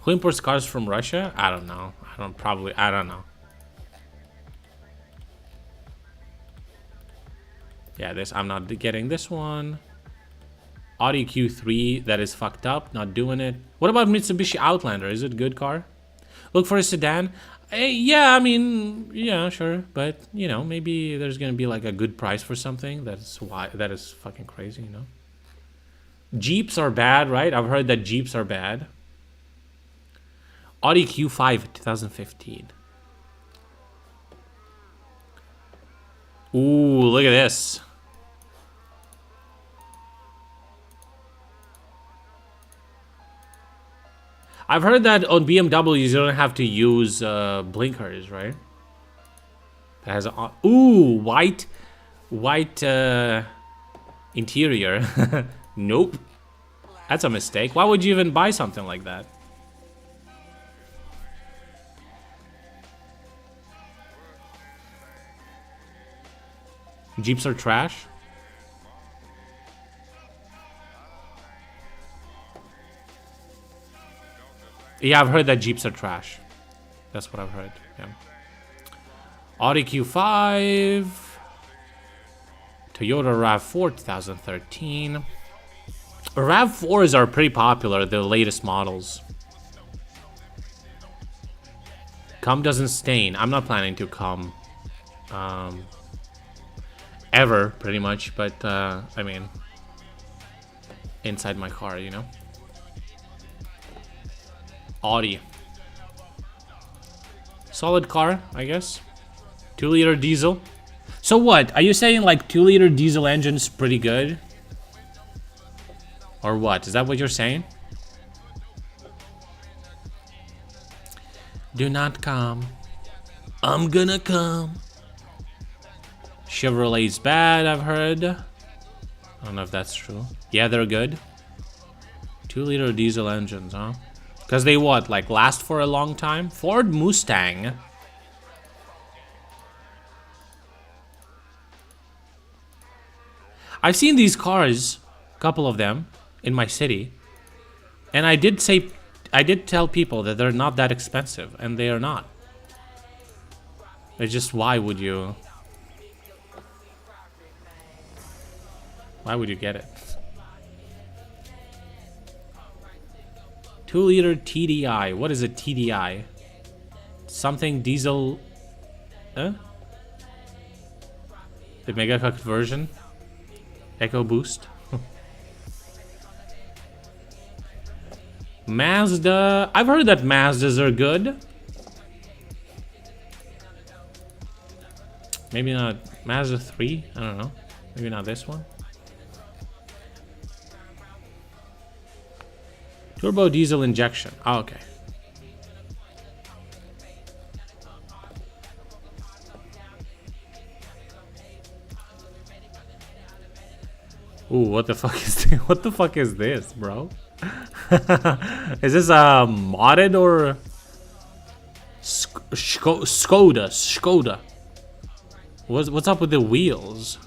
[SPEAKER 2] who imports cars from Russia? I don't know. I don't know. Yeah, I'm not getting this one. Audi Q3, that is fucked up. Not doing it. What about Mitsubishi Outlander? Is it a good car? Look for a sedan. Yeah, I mean, yeah, sure. But, you know, maybe there's going to be like a good price for something. That is fucking crazy, you know? Jeeps are bad, right? I've heard that Jeeps are bad. Audi Q5 2015. Ooh, look at this. I've heard that on BMWs you don't have to use blinkers, right? That has a white interior. Nope. That's a mistake. Why would you even buy something like that? Jeeps are trash. Yeah, I've heard that Jeeps are trash. That's what I've heard. Yeah. Audi Q5. Toyota RAV4 2013. RAV4s are pretty popular, the latest models. Cum doesn't stain. I'm not planning to cum. Ever, pretty much. But, I mean, inside my car, you know? Audi. Solid car, I guess. 2-liter diesel. So what? Are you saying like 2-liter diesel engine's pretty good? Or what? Is that what you're saying? Do not come. I'm gonna come. Chevrolet's bad, I've heard. I don't know if that's true. Yeah, they're good. 2-liter diesel engines, huh? Because they what? Like last for a long time? Ford Mustang. I've seen these cars, a couple of them, in my city. And I did tell people that they're not that expensive, and they are not. It's just, why would you get it? 2-liter TDI. What is a TDI? Something diesel. The mega conversion. EcoBoost. Mazda. I've heard that Mazdas are good. Maybe not Mazda 3. I don't know. Maybe not this one. Turbo diesel injection. Oh, okay. Ooh, what the fuck is this? What the fuck is this, bro? Is this modded or Skoda? What's up with the wheels?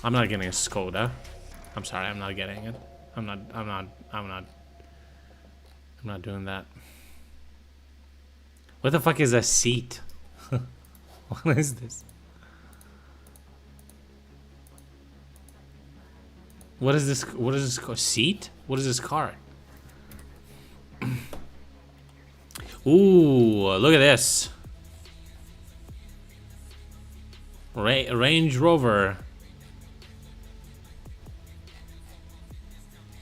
[SPEAKER 2] I'm not getting a Skoda. I'm sorry, I'm not getting it. I'm not doing that. What the fuck is a seat? What is this? What is this? What is this? Seat? What is this car? Ooh, look at this. Range Rover.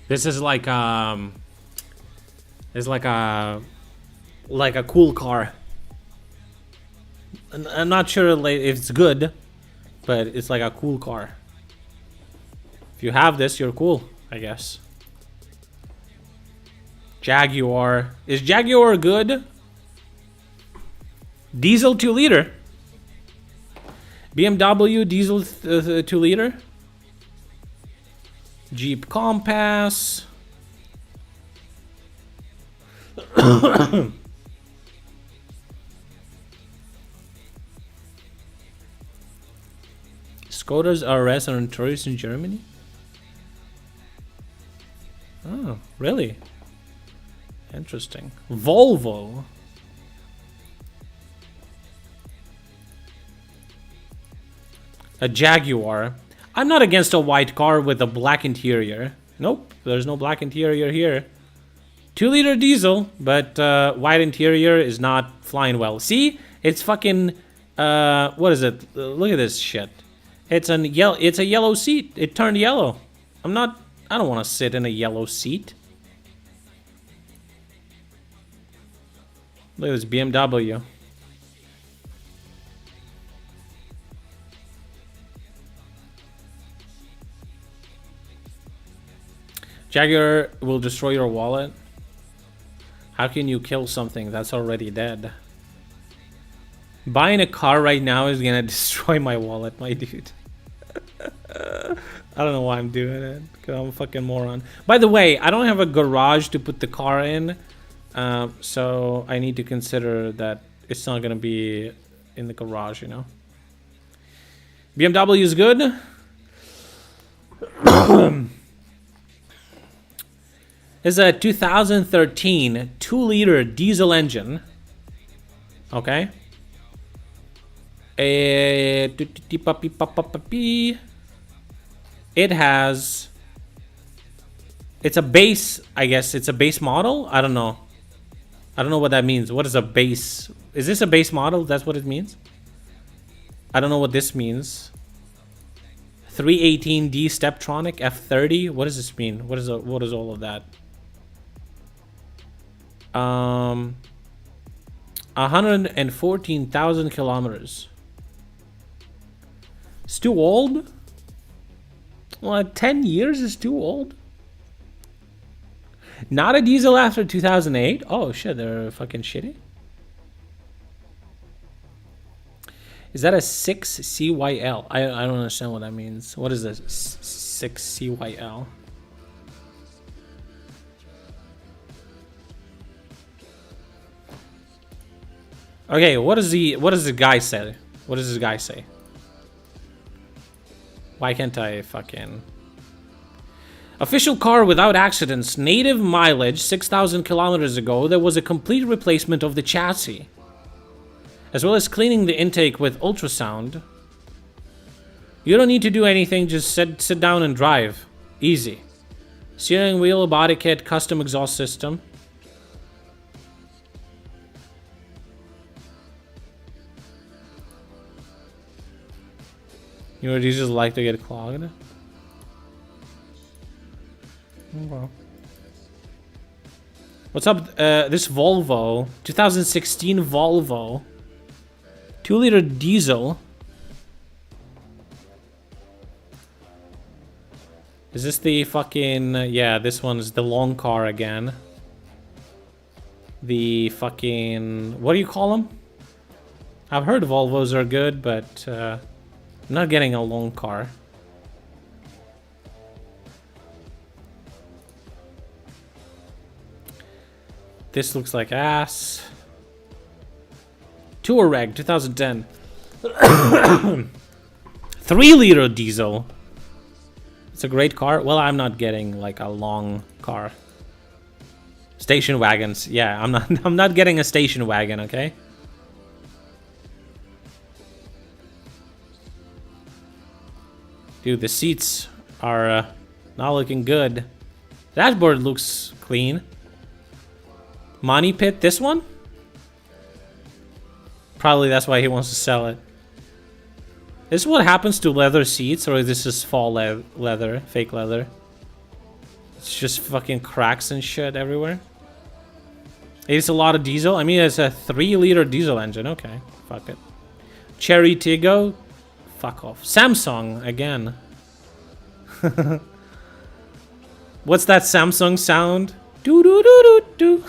[SPEAKER 2] This is like it's like a cool car. I'm not sure if it's good, but it's like a cool car. If you have this, you're cool, I guess. Jaguar. Is Jaguar good? Diesel 2-liter. BMW diesel 2-liter. Jeep Compass. Skoda's RS are notorious in Germany? Oh, really? Interesting. Volvo. A Jaguar. I'm not against a white car with a black interior. Nope, there's no black interior here. 2-liter diesel, but white interior is not flying well. See? It's fucking what is it? Look at this shit. It's a yellow seat. It turned yellow. I don't want to sit in a yellow seat. Look at this BMW. Jaguar will destroy your wallet. How can you kill something that's already dead? Buying a car right now is gonna destroy my wallet, my dude. I don't know why I'm doing it, because I'm a fucking moron. By the way, I don't have a garage to put the car in, so I need to consider that it's not gonna be in the garage, you know? BMW is good. It's a 2013 2-liter diesel engine. Okay. It has... It's a base, I guess. It's a base model? I don't know. I don't know what that means. What is a base? Is this a base model? That's what it means? I don't know what this means. 318D Steptronic F30. What does this mean? What is all of that? 114,000 kilometers. It's too old? Well, 10 years is too old. Not a diesel after 2008? Oh shit, they're fucking shitty. Is that a 6CYL? I don't understand what that means. What is this? 6CYL? Okay, what does the guy say? What does this guy say? Why can't I fucking... Official car without accidents. Native mileage 6,000 kilometers ago. There was a complete replacement of the chassis, as well as cleaning the intake with ultrasound. You don't need to do anything. Just sit down and drive. Easy. Steering wheel, body kit, custom exhaust system. You know, these just like to get clogged. Okay. What's up? This Volvo, 2016 Volvo, 2-liter diesel. Is this the fucking... yeah, this one's the long car again. The fucking... what do you call them? I've heard Volvos are good, but I'm not getting a long car. This looks like ass. Touareg 2010. 3-liter diesel. It's a great car. Well, I'm not getting like a long car. Station wagons. Yeah, I'm not getting a station wagon, okay? Dude, the seats are not looking good. Dashboard looks clean. Money pit, this one? Probably that's why he wants to sell it. This is what happens to leather seats, or is this just fall leather, fake leather? It's just fucking cracks and shit everywhere. It's a lot of diesel. I mean, it's a 3-liter diesel engine. Okay, fuck it. Cherry Tiggo, fuck off. Samsung again. What's that Samsung sound? Do do do do do.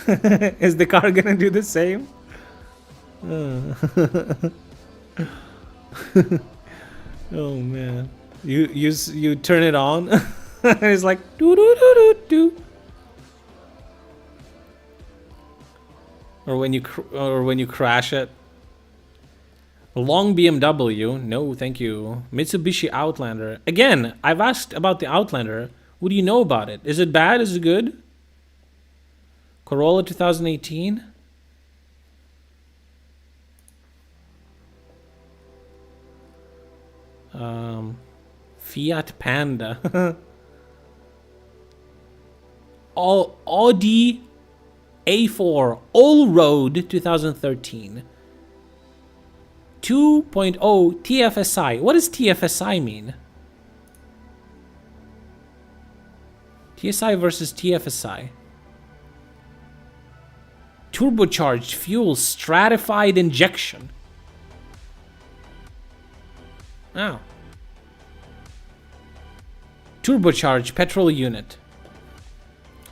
[SPEAKER 2] Is the car gonna do the same? Oh man, you turn it on. It's like do do do do do. Or when you crash it. Long BMW, no thank you. Mitsubishi Outlander. Again, I've asked about the Outlander. What do you know about it? Is it bad? Is it good? Corolla 2018. Fiat Panda. Audi A4 all-road 2013. 2.0 TFSI. What does TFSI mean? TSI versus TFSI. Turbocharged fuel stratified injection. Oh. Turbocharged petrol unit.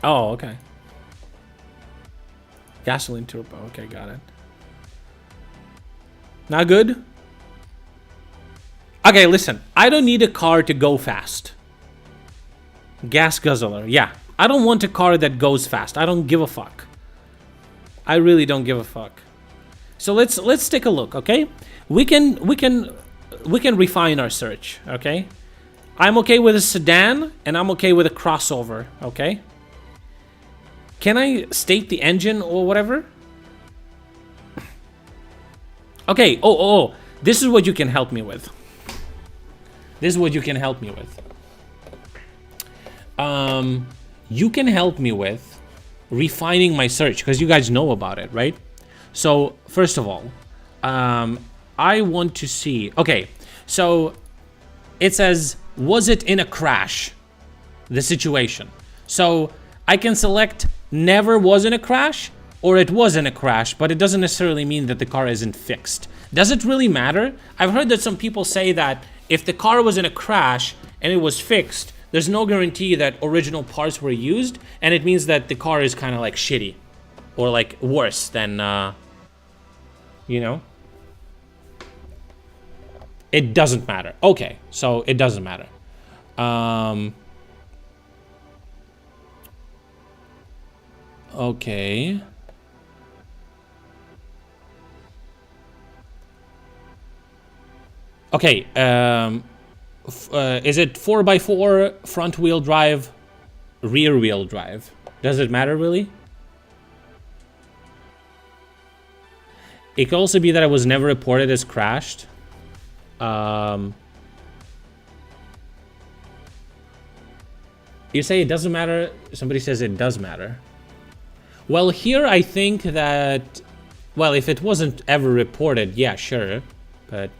[SPEAKER 2] Oh, okay. Gasoline turbo. Okay, got it. Not good? Okay, listen. I don't need a car to go fast. Gas guzzler. Yeah. I don't want a car that goes fast. I don't give a fuck. I really don't give a fuck. So let's take a look, okay? We can refine our search, okay? I'm okay with a sedan, and I'm okay with a crossover, okay? Can I state the engine or whatever? Okay, oh, this is what you can help me with. This is what you can help me with. You can help me with refining my search, because you guys know about it, right? So, first of all, I want to see... Okay, so it says, was it in a crash? The situation. So I can select never was in a crash, or it was in a crash, but it doesn't necessarily mean that the car isn't fixed. Does it really matter? I've heard that some people say that if the car was in a crash and it was fixed, there's no guarantee that original parts were used, and it means that the car is kind of like shitty, or like worse than, you know? It doesn't matter. Okay, so it doesn't matter. Okay. Okay, is it 4x4, front wheel drive, rear wheel drive? Does it matter really? It could also be that it was never reported as crashed. You say it doesn't matter. Somebody says it does matter. Well, here I think that, well, if it wasn't ever reported, yeah, sure, but...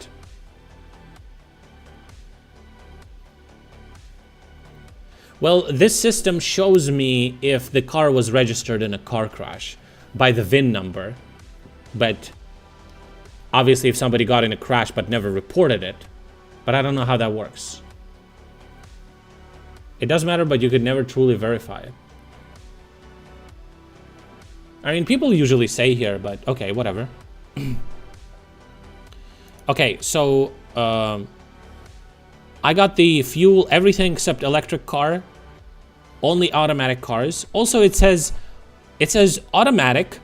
[SPEAKER 2] Well, this system shows me if the car was registered in a car crash by the VIN number, but obviously if somebody got in a crash but never reported it, but I don't know how that works. It does matter, but you could never truly verify it. I mean, people usually say here, but okay, whatever. Okay, so I got the fuel, everything except electric car, only automatic cars. Also, it says automatic,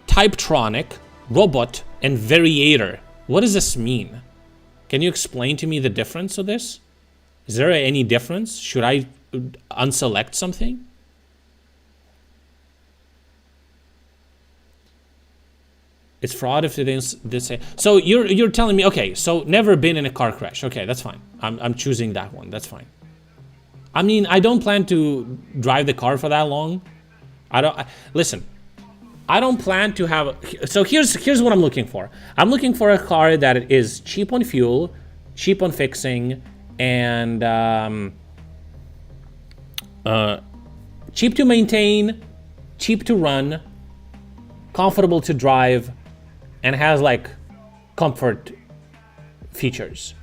[SPEAKER 2] Typetronic, robot, and variator. What does this mean? Can you explain to me the difference of this? Is there any difference? Should I unselect something? It's fraud if it is this. So you're telling me, okay, so never been in a car crash. Okay, that's fine. I'm choosing that one. That's fine. I mean, I don't plan to drive the car for that long. Listen. I don't plan to have. So here's what I'm looking for. I'm looking for a car that is cheap on fuel, cheap on fixing, and cheap to maintain, cheap to run, comfortable to drive, and has like comfort features.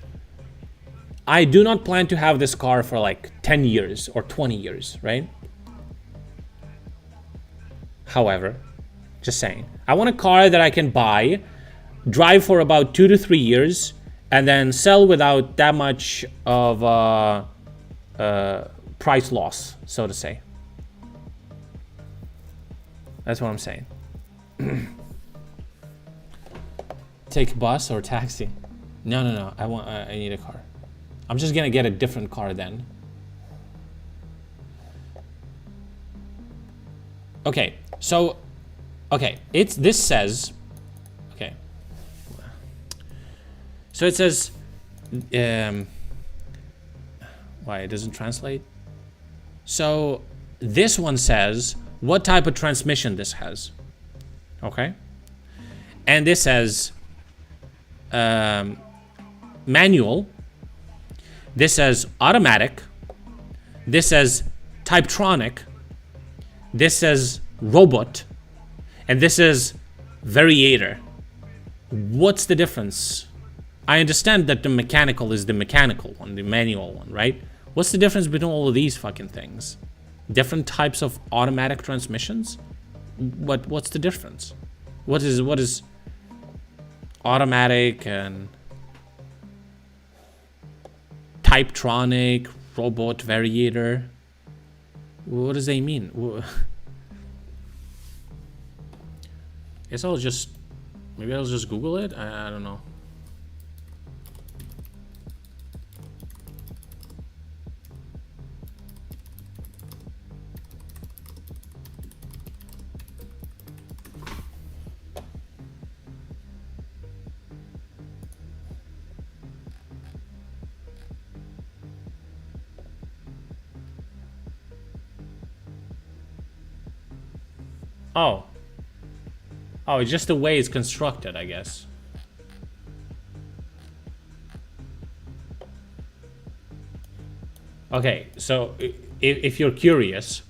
[SPEAKER 2] I do not plan to have this car for like 10 years or 20 years, right? However, just saying, I want a car that I can buy, drive for about 2 to 3 years, and then sell without that much of price loss, so to say. That's what I'm saying. Take bus or taxi? No. I need a car. I'm just gonna get a different car then. Okay, so, okay, this says, okay. So it says, why it doesn't translate? So this one says what type of transmission this has, okay? And this says manual. This says automatic. This says Typetronic. This says robot. And this is variator. What's the difference? I understand that the mechanical is the mechanical one, the manual one, right? What's the difference between all of these fucking things? Different types of automatic transmissions? What's the difference? What is automatic and Typetronic, robot, variator? What does they mean? Guess maybe I'll just Google it. I don't know. Oh. Oh, it's just the way it's constructed, I guess. Okay, so if you're curious,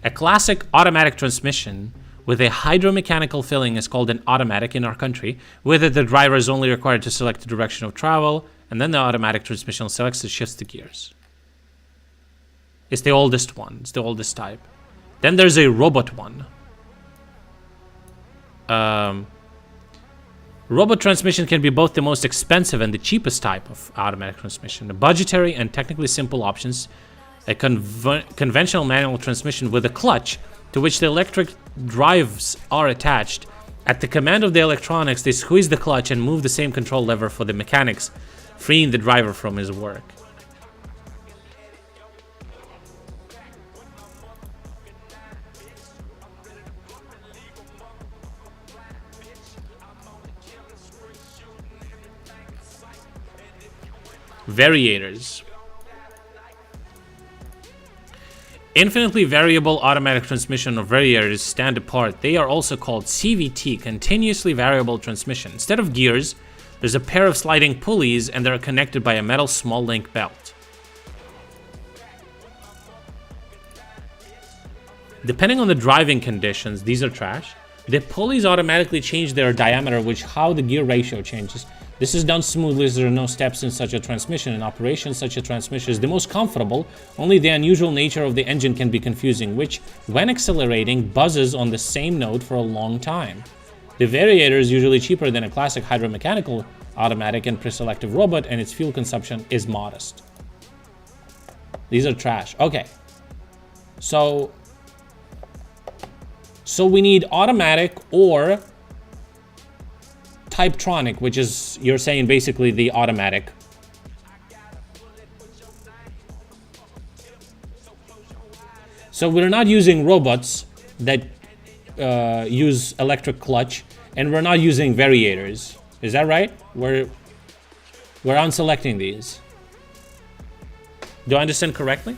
[SPEAKER 2] a classic automatic transmission with a hydromechanical filling is called an automatic in our country. With it, the driver is only required to select the direction of travel, and then the automatic transmission selects and shifts the gears. It's the oldest one. It's the oldest type. Then there's a robot one. Robot transmission can be both the most expensive and the cheapest type of automatic transmission. The budgetary and technically simple options, a conventional manual transmission with a clutch to which the electric drives are attached. At the command of the electronics, they squeeze the clutch and move the same control lever for the mechanics, freeing the driver from his work. Variators. Infinitely variable automatic transmission or variators stand apart. They are also called CVT, continuously variable transmission. Instead of gears, there's a pair of sliding pulleys and they're connected by a metal small link belt. Depending on the driving conditions, these are trash. The pulleys automatically change their diameter, which how the gear ratio changes. This is done smoothly as there are no steps in such a transmission. In operation, such a transmission is the most comfortable. Only the unusual nature of the engine can be confusing, which, when accelerating, buzzes on the same note for a long time. The variator is usually cheaper than a classic hydromechanical automatic and pre-selective robot, and its fuel consumption is modest. These are trash. Okay. So we need automatic or Typetronic, which is, you're saying, basically the automatic. So we're not using robots that use electric clutch, and we're not using variators. Is that right? We're unselecting these. Do I understand correctly?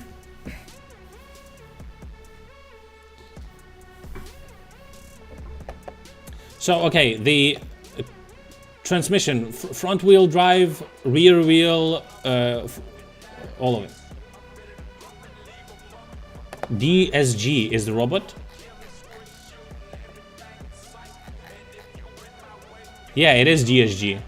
[SPEAKER 2] So, okay, the transmission, front wheel drive, rear wheel, all of it. DSG is the robot. Yeah, it is DSG.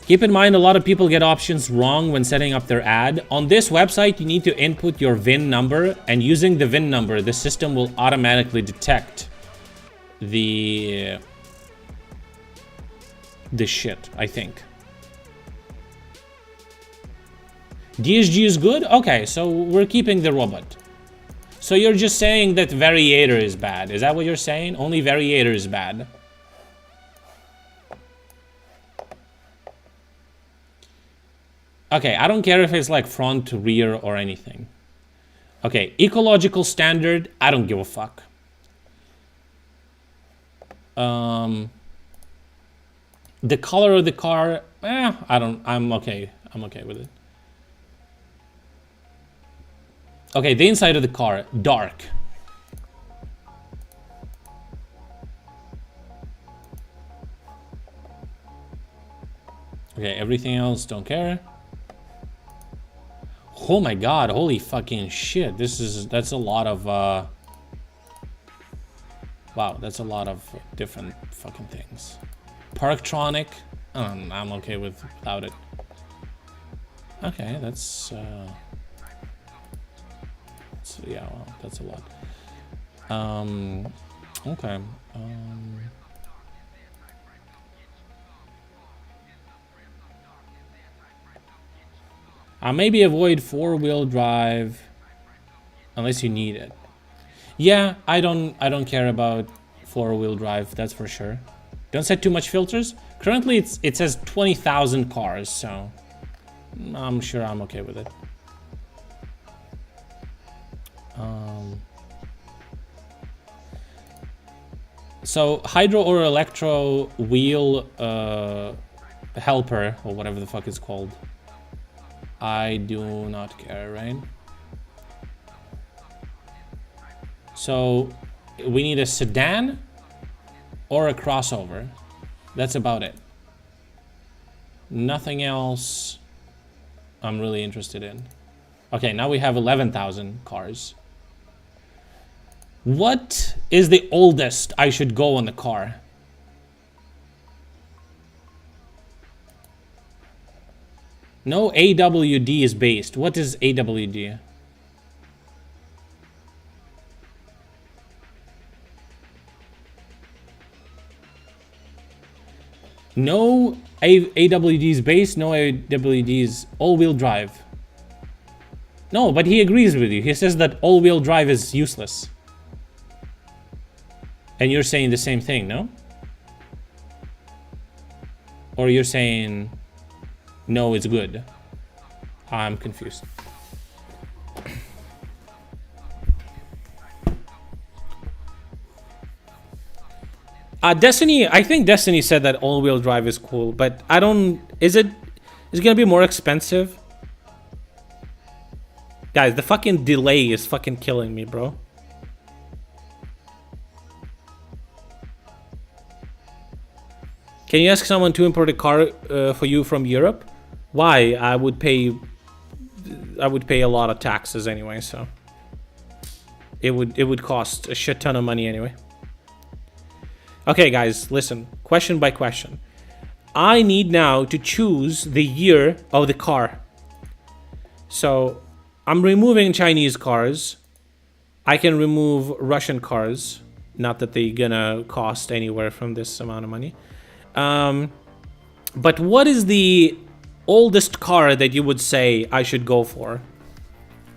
[SPEAKER 2] Keep in mind, a lot of people get options wrong when setting up their ad. On this website, you need to input your VIN number, and using the VIN number, the system will automatically detect the shit, I think. DSG is good? Okay, so we're keeping the robot. So you're just saying that variator is bad. Is that what you're saying? Only variator is bad. Okay, I don't care if it's like front, rear, or anything. Okay, ecological standard, I don't give a fuck. The color of the car, I'm okay. I'm okay with it. Okay, the inside of the car, dark. Okay, everything else, don't care. Oh my god, holy fucking shit. That's a lot of, wow, that's a lot of different fucking things. Parktronic, I'm okay without it. Okay, that's yeah, well, that's a lot. Okay. Maybe avoid four-wheel drive unless you need it. Yeah, I don't care about four-wheel drive, that's for sure. Don't set too much filters. Currently it says 20,000 cars, so I'm sure I'm okay with it. So hydro or electro wheel helper, or whatever the fuck it's called. I do not care, right? So we need a sedan or a crossover. That's about it. Nothing else I'm really interested in. Okay, now we have 11,000 cars. What is the oldest I should go on the car? No AWD is based. What is AWD? No AWDs base, no AWDs all-wheel drive. No, but he agrees with you. He says that all-wheel drive is useless. And you're saying the same thing, no? Or you're saying, no, it's good. I'm confused. Destiny, I think Destiny said that all-wheel drive is cool, but I don't... Is it gonna be more expensive? Guys, the fucking delay is fucking killing me, bro. Can you ask someone to import a car for you from Europe? Why? I would pay a lot of taxes anyway, so it would cost a shit ton of money anyway. Okay, guys, listen. Question by question. I need now to choose the year of the car. So I'm removing Chinese cars. I can remove Russian cars. Not that they're gonna cost anywhere from this amount of money. But what is the oldest car that you would say I should go for?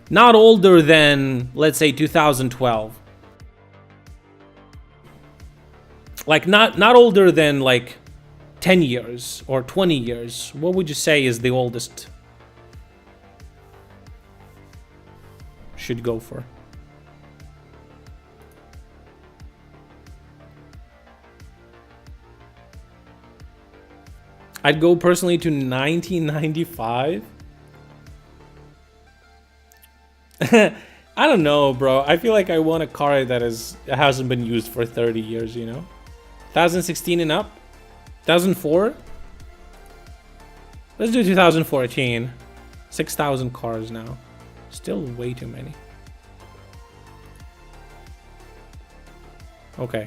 [SPEAKER 2] Not older than, let's say, 2012. Like, not older than, like, 10 years or 20 years. What would you say is the oldest should go for? I'd go personally to 1995. I don't know, bro. I feel like I want a car that hasn't been used for 30 years, you know? 2016 and up? 2004? Let's do 2014. 6,000 cars now. Still way too many. Okay.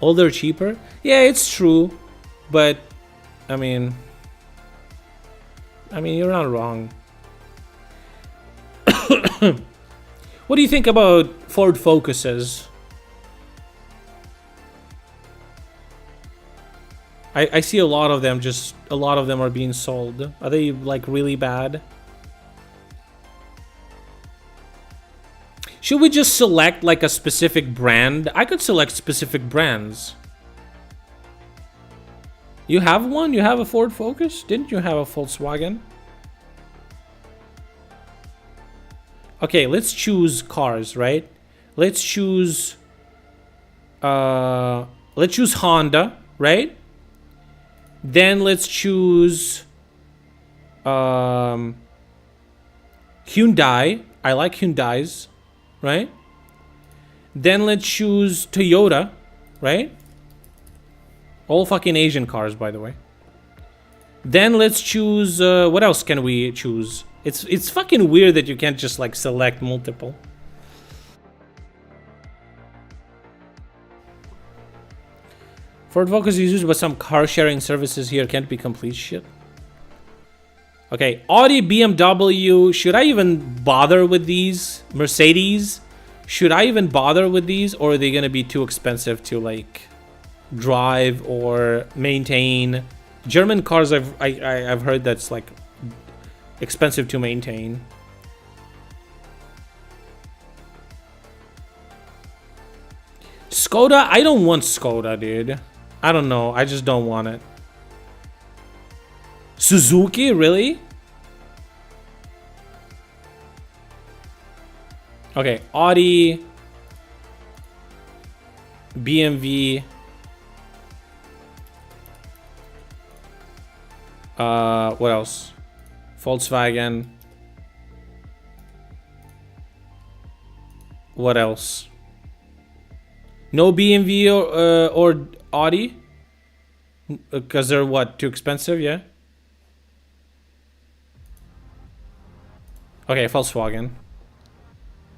[SPEAKER 2] Older, cheaper? Yeah, it's true. But, I mean, you're not wrong. What do you think about Ford Focuses? I see a lot of them, a lot of them are being sold. Are they, like, really bad? Should we just select, like, a specific brand? I could select specific brands. You have one? You have a Ford Focus? Didn't you have a Volkswagen? Okay, let's choose cars, right? Let's choose Honda, right? Then let's choose Hyundai. I like Hyundais, right? Then let's choose Toyota, right? All fucking Asian cars, by the way. Then let's choose what else can we choose? It's fucking weird that you can't just, like, select multiple. Ford Focus is used, but some car sharing services here can't be complete shit. Okay, Audi, BMW. Should I even bother with these? Mercedes. Should I even bother with these, or are they gonna be too expensive to, like, drive or maintain? German cars, I've heard that's, like, expensive to maintain. Skoda? I don't want Skoda, dude. I don't know. I just don't want it. Suzuki? Really? Okay. Audi. BMW. What else? Volkswagen. What else? No BMW or Audi? Because they're what? Too expensive, yeah? Okay, Volkswagen.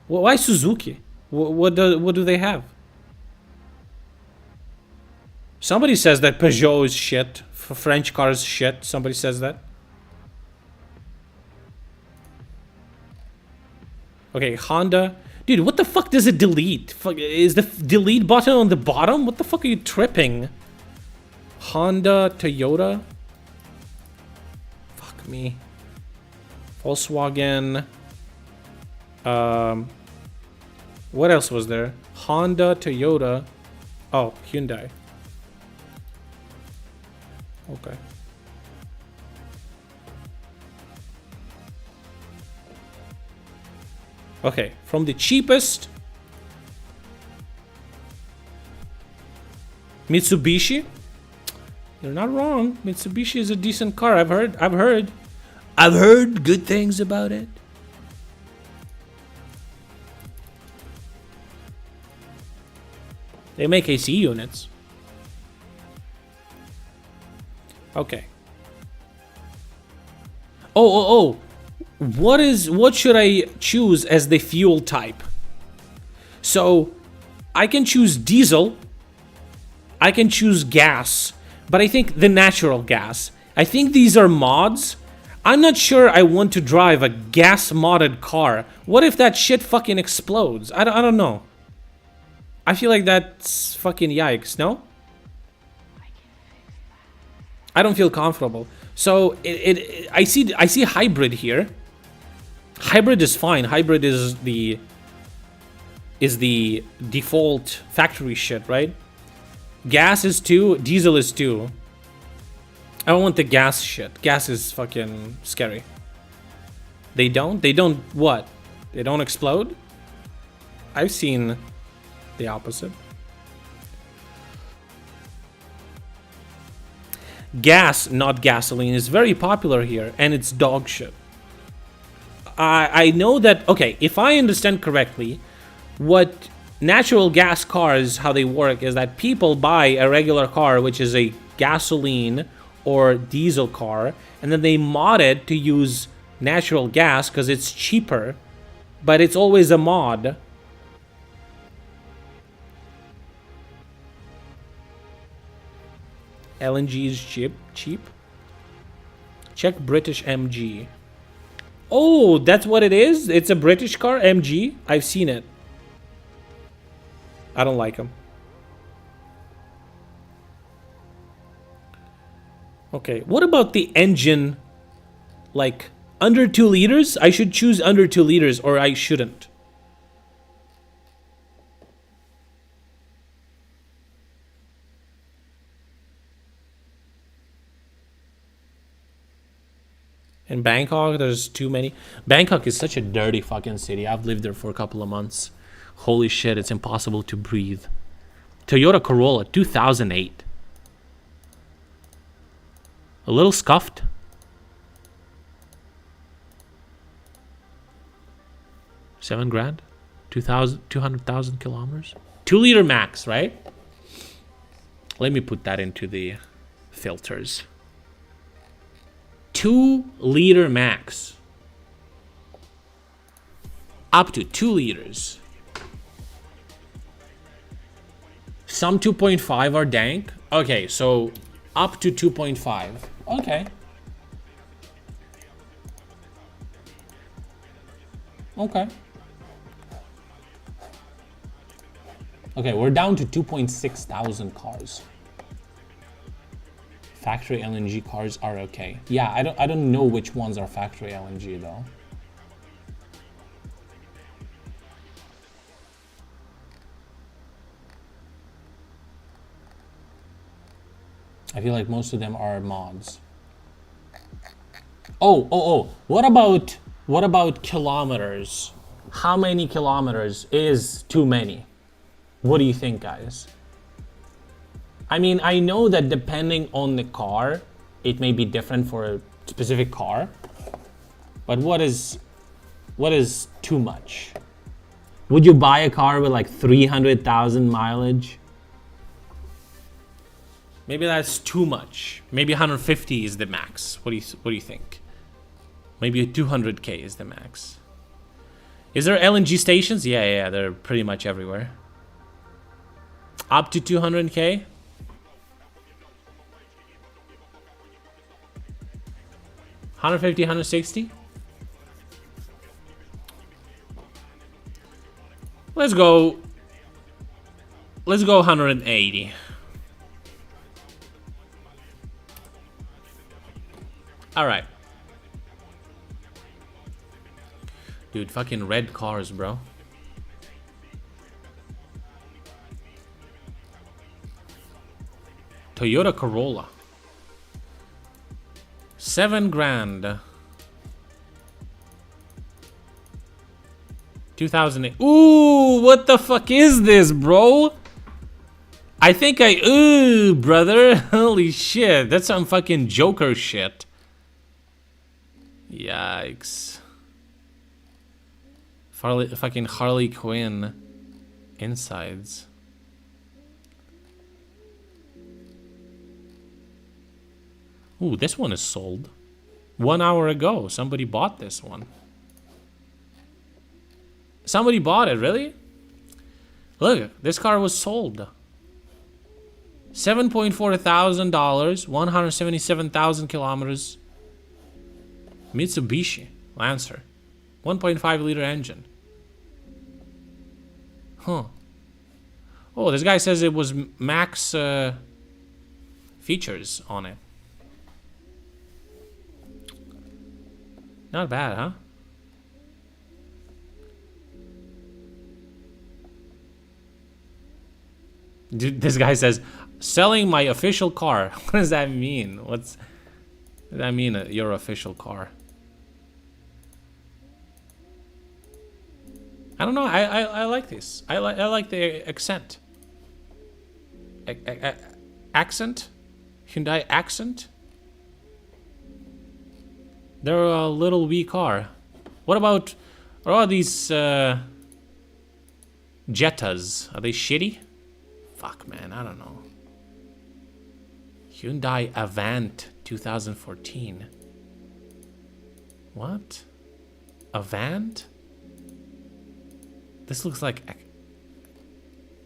[SPEAKER 2] Why Suzuki? What do they have? Somebody says that Peugeot is shit. French cars shit. Somebody says that. Okay, Honda. Dude, what the fuck does it delete? Is the delete button on the bottom? What the fuck are you tripping? Honda, Toyota. Fuck me. Volkswagen. What else was there? Honda, Toyota. Oh, Hyundai. Okay. Okay, from the cheapest, Mitsubishi. You're not wrong. Mitsubishi is a decent car. I've heard good things about it. They make AC units. Okay. Oh. What should I choose as the fuel type? So I can choose diesel. I can choose gas, but I think the natural gas. I think these are mods. I'm not sure I want to drive a gas modded car. What if that shit fucking explodes? I don't know. I feel like that's fucking yikes, no? I don't feel comfortable. So I see hybrid here. Hybrid is fine. Hybrid is the default factory shit, right? Gas is 2, diesel is 2. I don't want the gas shit. Gas is fucking scary. They don't what? They don't explode? I've seen the opposite. Gas, not gasoline, is very popular here, and it's dog shit. I know that, okay, if I understand correctly, what natural gas cars, how they work is that people buy a regular car, which is a gasoline or diesel car, and then they mod it to use natural gas because it's cheaper, but it's always a mod. LNG is cheap. Check British MG. Oh, that's what it is? It's a British car, MG? I've seen it. I don't like them. Okay, what about the engine? Like, under 2 liters? I should choose under 2 liters, or I shouldn't. In Bangkok, there's too many. Bangkok is such a dirty fucking city. I've lived there for a couple of months. Holy shit, it's impossible to breathe. Toyota Corolla, 2008. A little scuffed. 7 grand? 200,000 kilometers? 2 liter max, right? Let me put that into the filters. 2 liter max. Up to 2 liters. Some 2.5 are dank. Okay, so up to 2.5. Okay. Okay. Okay, we're down to 2.6 thousand cars. Factory LNG cars are okay. Yeah, I don't know which ones are factory LNG though. I feel like most of them are mods. Oh. What about kilometers? How many kilometers is too many? What do you think, guys? I mean, I know that depending on the car, it may be different for a specific car. But what is too much? Would you buy a car with like 300,000 mileage? Maybe that's too much. Maybe 150 is the max. What do you think? Maybe 200k is the max. Is there LNG stations? Yeah, they're pretty much everywhere. Up to 200k? $150, $160? Let's go 180. All right. Dude, fucking red cars, bro. Toyota Corolla. 7 grand. 2008. Ooh, what the fuck is this, bro? I think ooh, brother. Holy shit. That's some fucking Joker shit. Yikes. Fucking Harley Quinn insides. Ooh, this one is sold. 1 hour ago, somebody bought this one. Somebody bought it, really? Look, this car was sold. $7.4 thousand, 177,000 kilometers. Mitsubishi Lancer. 1.5 liter engine. Huh. Oh, this guy says it was max features on it. Not bad, huh? Dude, this guy says, selling my official car. What does that mean? What does that mean, your official car? I don't know. I like this. I like the accent. Accent? Hyundai Accent? They're a little wee car. What about these Jettas? Are they shitty? Fuck, man, I don't know. Hyundai Avant 2014. What? Avant? This looks like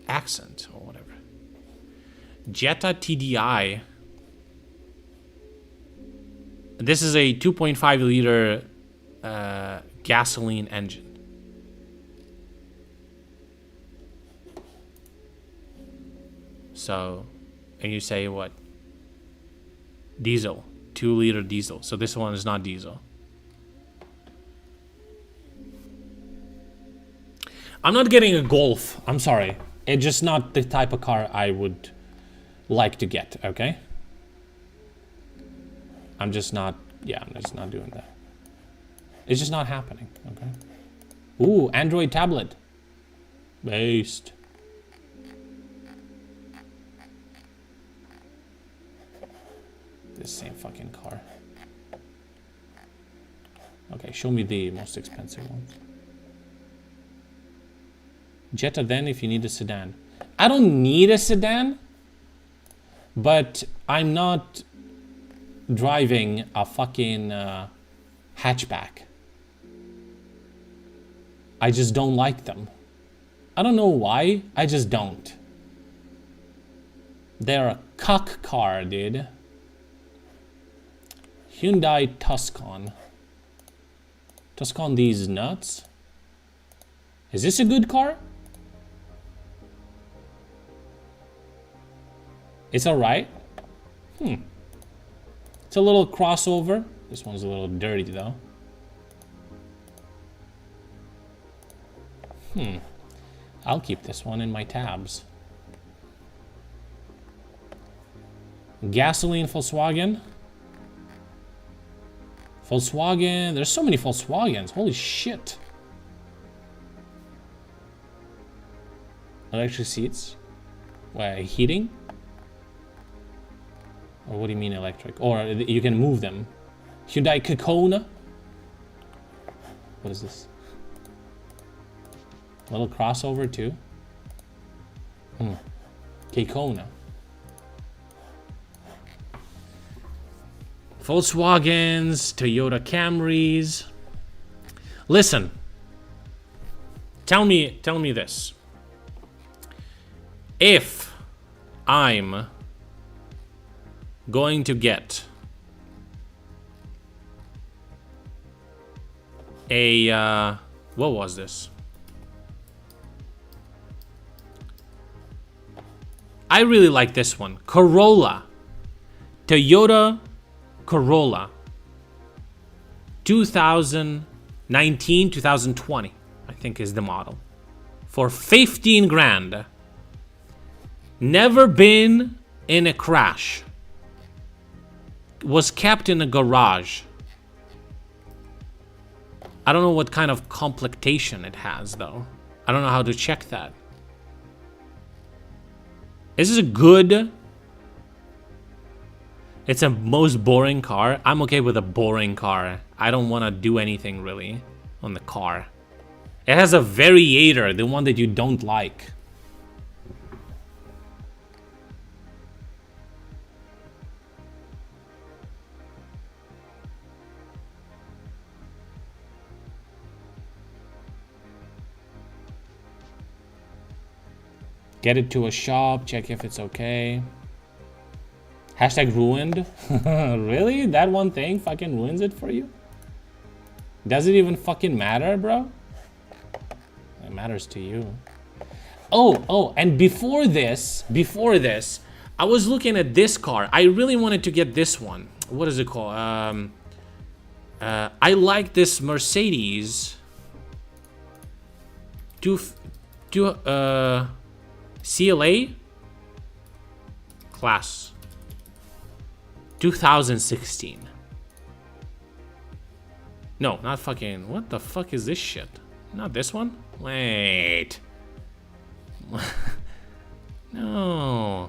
[SPEAKER 2] Accent or whatever. Jetta TDI. This is a 2.5 liter gasoline engine. So, and you say what? Diesel, 2 liter diesel. So this one is not diesel. I'm not getting a Golf. I'm sorry. It's just not the type of car I would like to get, okay? I'm just not doing that. It's just not happening, okay? Ooh, Android tablet. Based. This same fucking car. Okay, show me the most expensive one. Jetta then if you need a sedan. I don't need a sedan, but I'm not driving a fucking hatchback. I just don't like them. I don't know why, I just don't. They're a cuck car, dude. Hyundai Tucson. Tucson these nuts. Is this a good car? It's alright. It's a little crossover. This one's a little dirty though. I'll keep this one in my tabs. Gasoline Volkswagen. Volkswagen. There's so many Volkswagens. Holy shit. Electric seats. Wait, heating? Or what do you mean electric? Or you can move them. Hyundai Kona. What is this? Little crossover too. Kona. Volkswagens, Toyota Camrys. Listen. Tell me this. If I'm going to get a what was this? I really like this one. Corolla. Toyota Corolla. 2019, 2020, I think is the model. For 15 grand. Never been in a crash. Was kept in a garage. I don't know what kind of complectation it has though. I don't know how to check that. This is a good... It's a most boring car. I'm okay with a boring car. I don't want to do anything really on the car. It has a variator, the one that you don't like. Get it to a shop, check if it's okay. Hashtag ruined. Really? That one thing fucking ruins it for you? Does it even fucking matter, bro? It matters to you. Oh, and before this, I was looking at this car. I really wanted to get this one. What is it called? I like this Mercedes. CLA class 2016. No, not fucking. What the fuck is this shit? Not this one? Wait. No.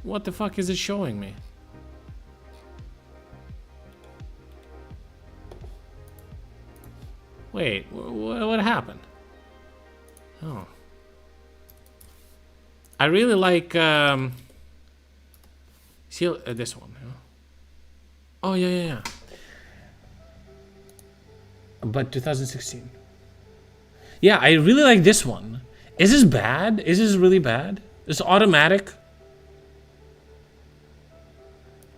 [SPEAKER 2] What the fuck is it showing me? Wait, what happened? Oh. I really like, see, this one. Oh, yeah. But 2016. Yeah, I really like this one. Is this bad? Is this really bad? It's automatic.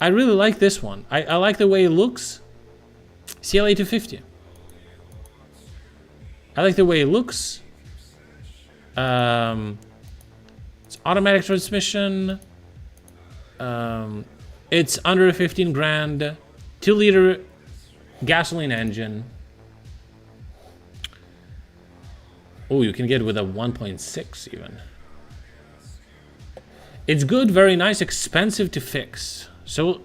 [SPEAKER 2] I really like this one. I like the way it looks. CLA 250. I like the way it looks. It's automatic transmission. It's under 15 grand. 2-liter gasoline engine. Oh, you can get with a 1.6 even. It's good, very nice, expensive to fix. So,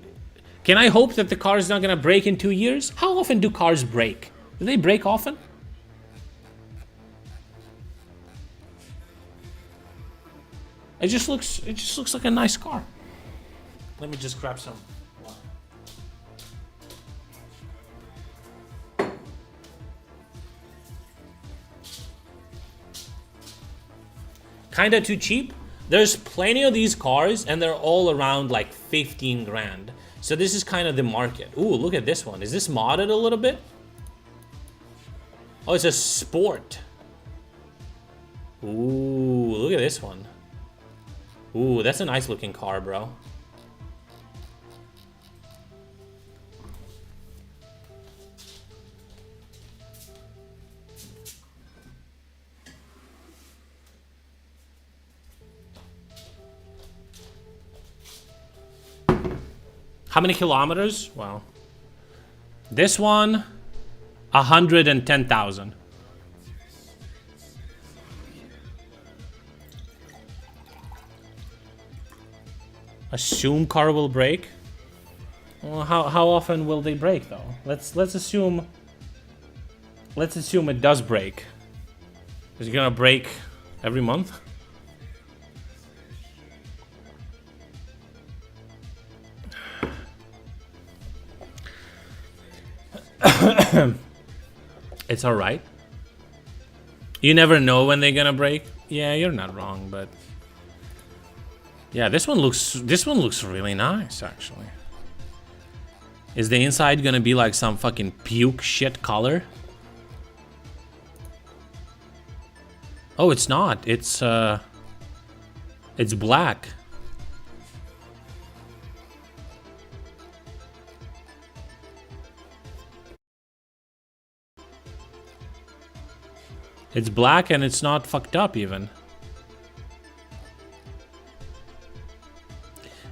[SPEAKER 2] can I hope that the car is not gonna break in 2 years? How often do cars break? Do they break often? It just looks like a nice car. Let me just grab some. Kinda too cheap. There's plenty of these cars and they're all around like 15 grand. So this is kind of the market. Ooh, look at this one. Is this modded a little bit? Oh, it's a sport. Ooh, look at this one. Ooh, that's a nice looking car, bro. How many kilometers? Well, this one, 110,000. Assume car will break. Well, how often will they break though? Let's assume. Let's assume it does break. Is it gonna break every month? It's alright. You never know when they're gonna break. Yeah, you're not wrong, but yeah, this one looks really nice actually. Is the inside gonna be like some fucking puke shit color? Oh, it's not. It's black. It's black and it's not fucked up even.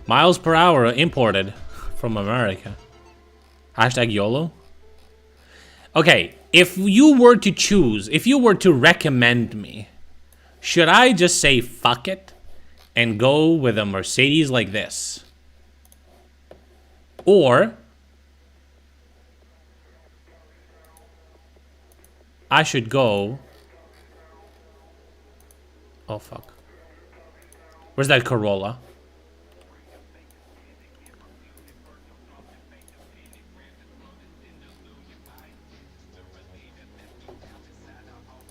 [SPEAKER 2] Miles per hour imported from America. Hashtag YOLO. Okay, if you were to choose, if you were to recommend me, should I just say fuck it and go with a Mercedes like this? Or I should go... Oh fuck. Where's that Corolla?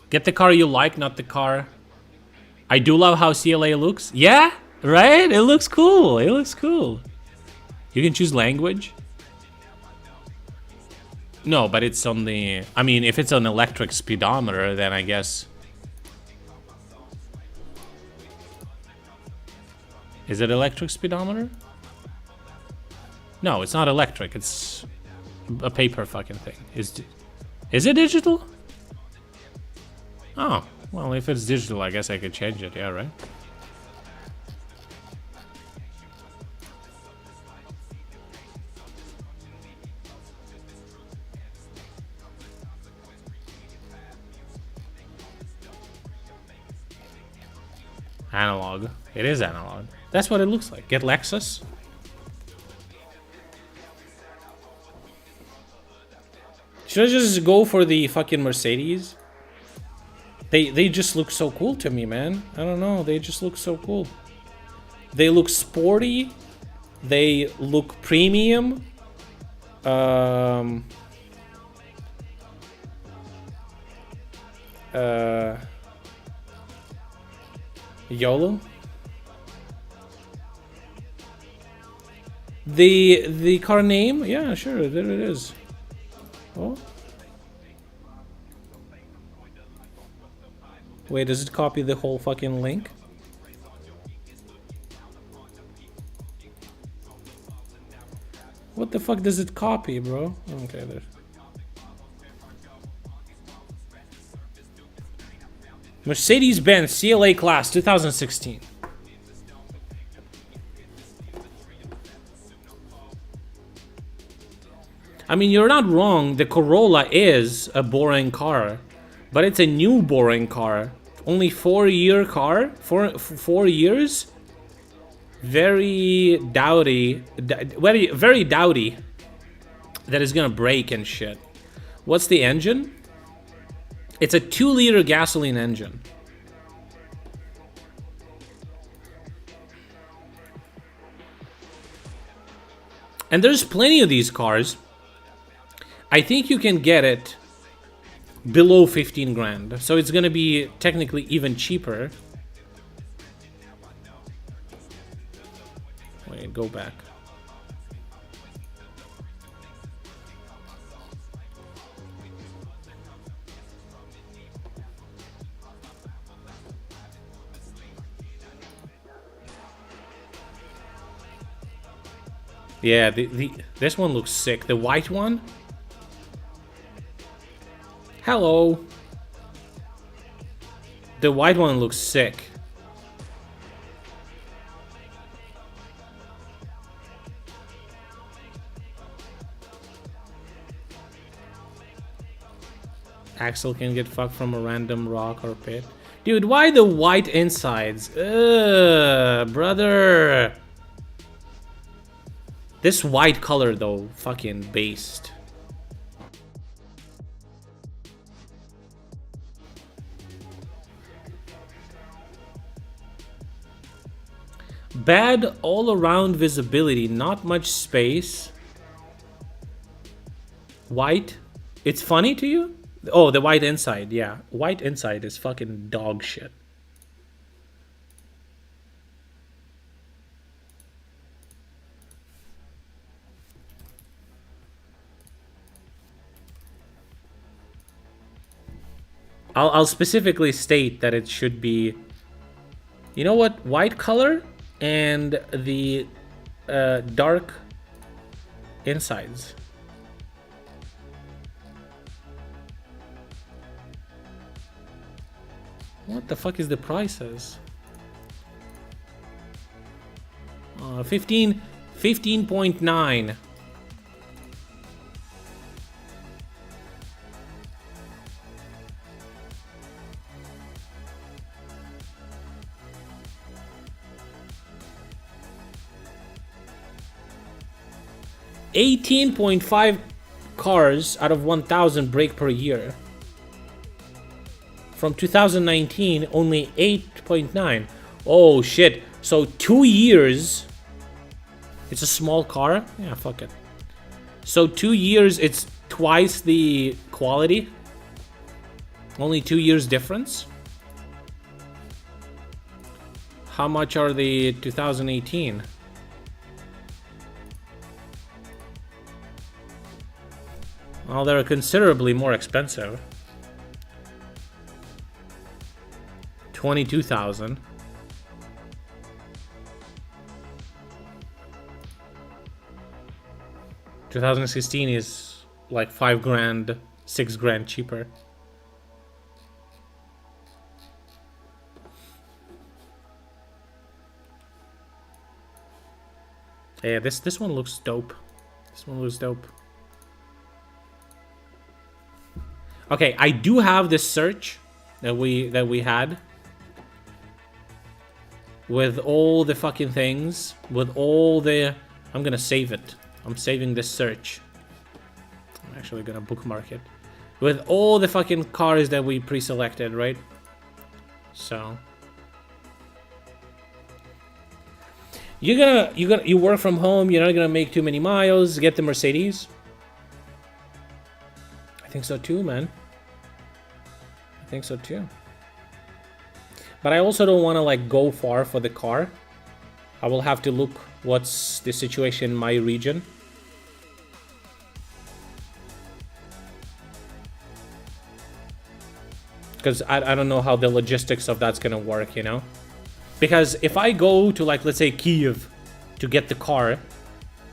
[SPEAKER 2] Get the car you like, not the car. I do love how CLA looks. Yeah, right? It looks cool. It looks cool. You can choose language. No, but it's on the... I mean, if it's an electric speedometer, then I guess... Is it electric speedometer? No, it's not electric. It's a paper fucking thing. Is it digital? Oh, well, if it's digital, I guess I could change it. Yeah, right? Analog. It is analog. That's what it looks like. Get Lexus. Should I just go for the fucking Mercedes? They just look so cool to me, man. I don't know. They just look so cool. They look sporty. They look premium. YOLO. The car name? Yeah, sure. There it is. Oh. Wait, does it copy the whole fucking link? What the fuck does it copy, bro? Okay, there. Mercedes-Benz CLA class 2016. I mean, you're not wrong. The Corolla is a boring car. But it's a new boring car. Only 4-year car? 4 years? Very doubty. Very doubty that it's gonna break and shit. What's the engine? It's a 2-liter gasoline engine. And there's plenty of these cars. I think you can get it below 15 grand. So it's gonna be technically even cheaper. Wait, go back. Yeah, this one looks sick. The white one. Hello. The white one looks sick. Axle can get fucked from a random rock or pit. Dude, why the white insides? Ugh, brother. This white color though, fucking based. Bad all-around visibility, not much space. White. It's funny to you? Oh, the white inside. Yeah, white inside is fucking dog shit. I'll specifically state that it should be, you know what, white color and the dark insides. What the fuck is the prices? 15.9. $18.5 cars out of 1,000 break per year. From 2019, only 8.9. Oh shit. So 2 years. It's a small car? Yeah, fuck it. So 2 years, it's twice the quality. Only 2 years difference. How much are the 2018? Well, they're considerably more expensive. 22,000. $2016 is like 5 grand, 6 grand cheaper. Yeah, this one looks dope. This one looks dope. Okay, I do have this search that we had with all the fucking things, with all the. I'm gonna save it. I'm saving this search. I'm actually gonna bookmark it with all the fucking cars that we pre-selected, right? So you work from home. You're not gonna make too many miles. Get the Mercedes. I think so too, man. I think so too. But I also don't want to like go far for the car. I will have to look what's the situation in my region. Because I don't know how the logistics of that's gonna work, you know? Because if I go to like, let's say Kyiv to get the car,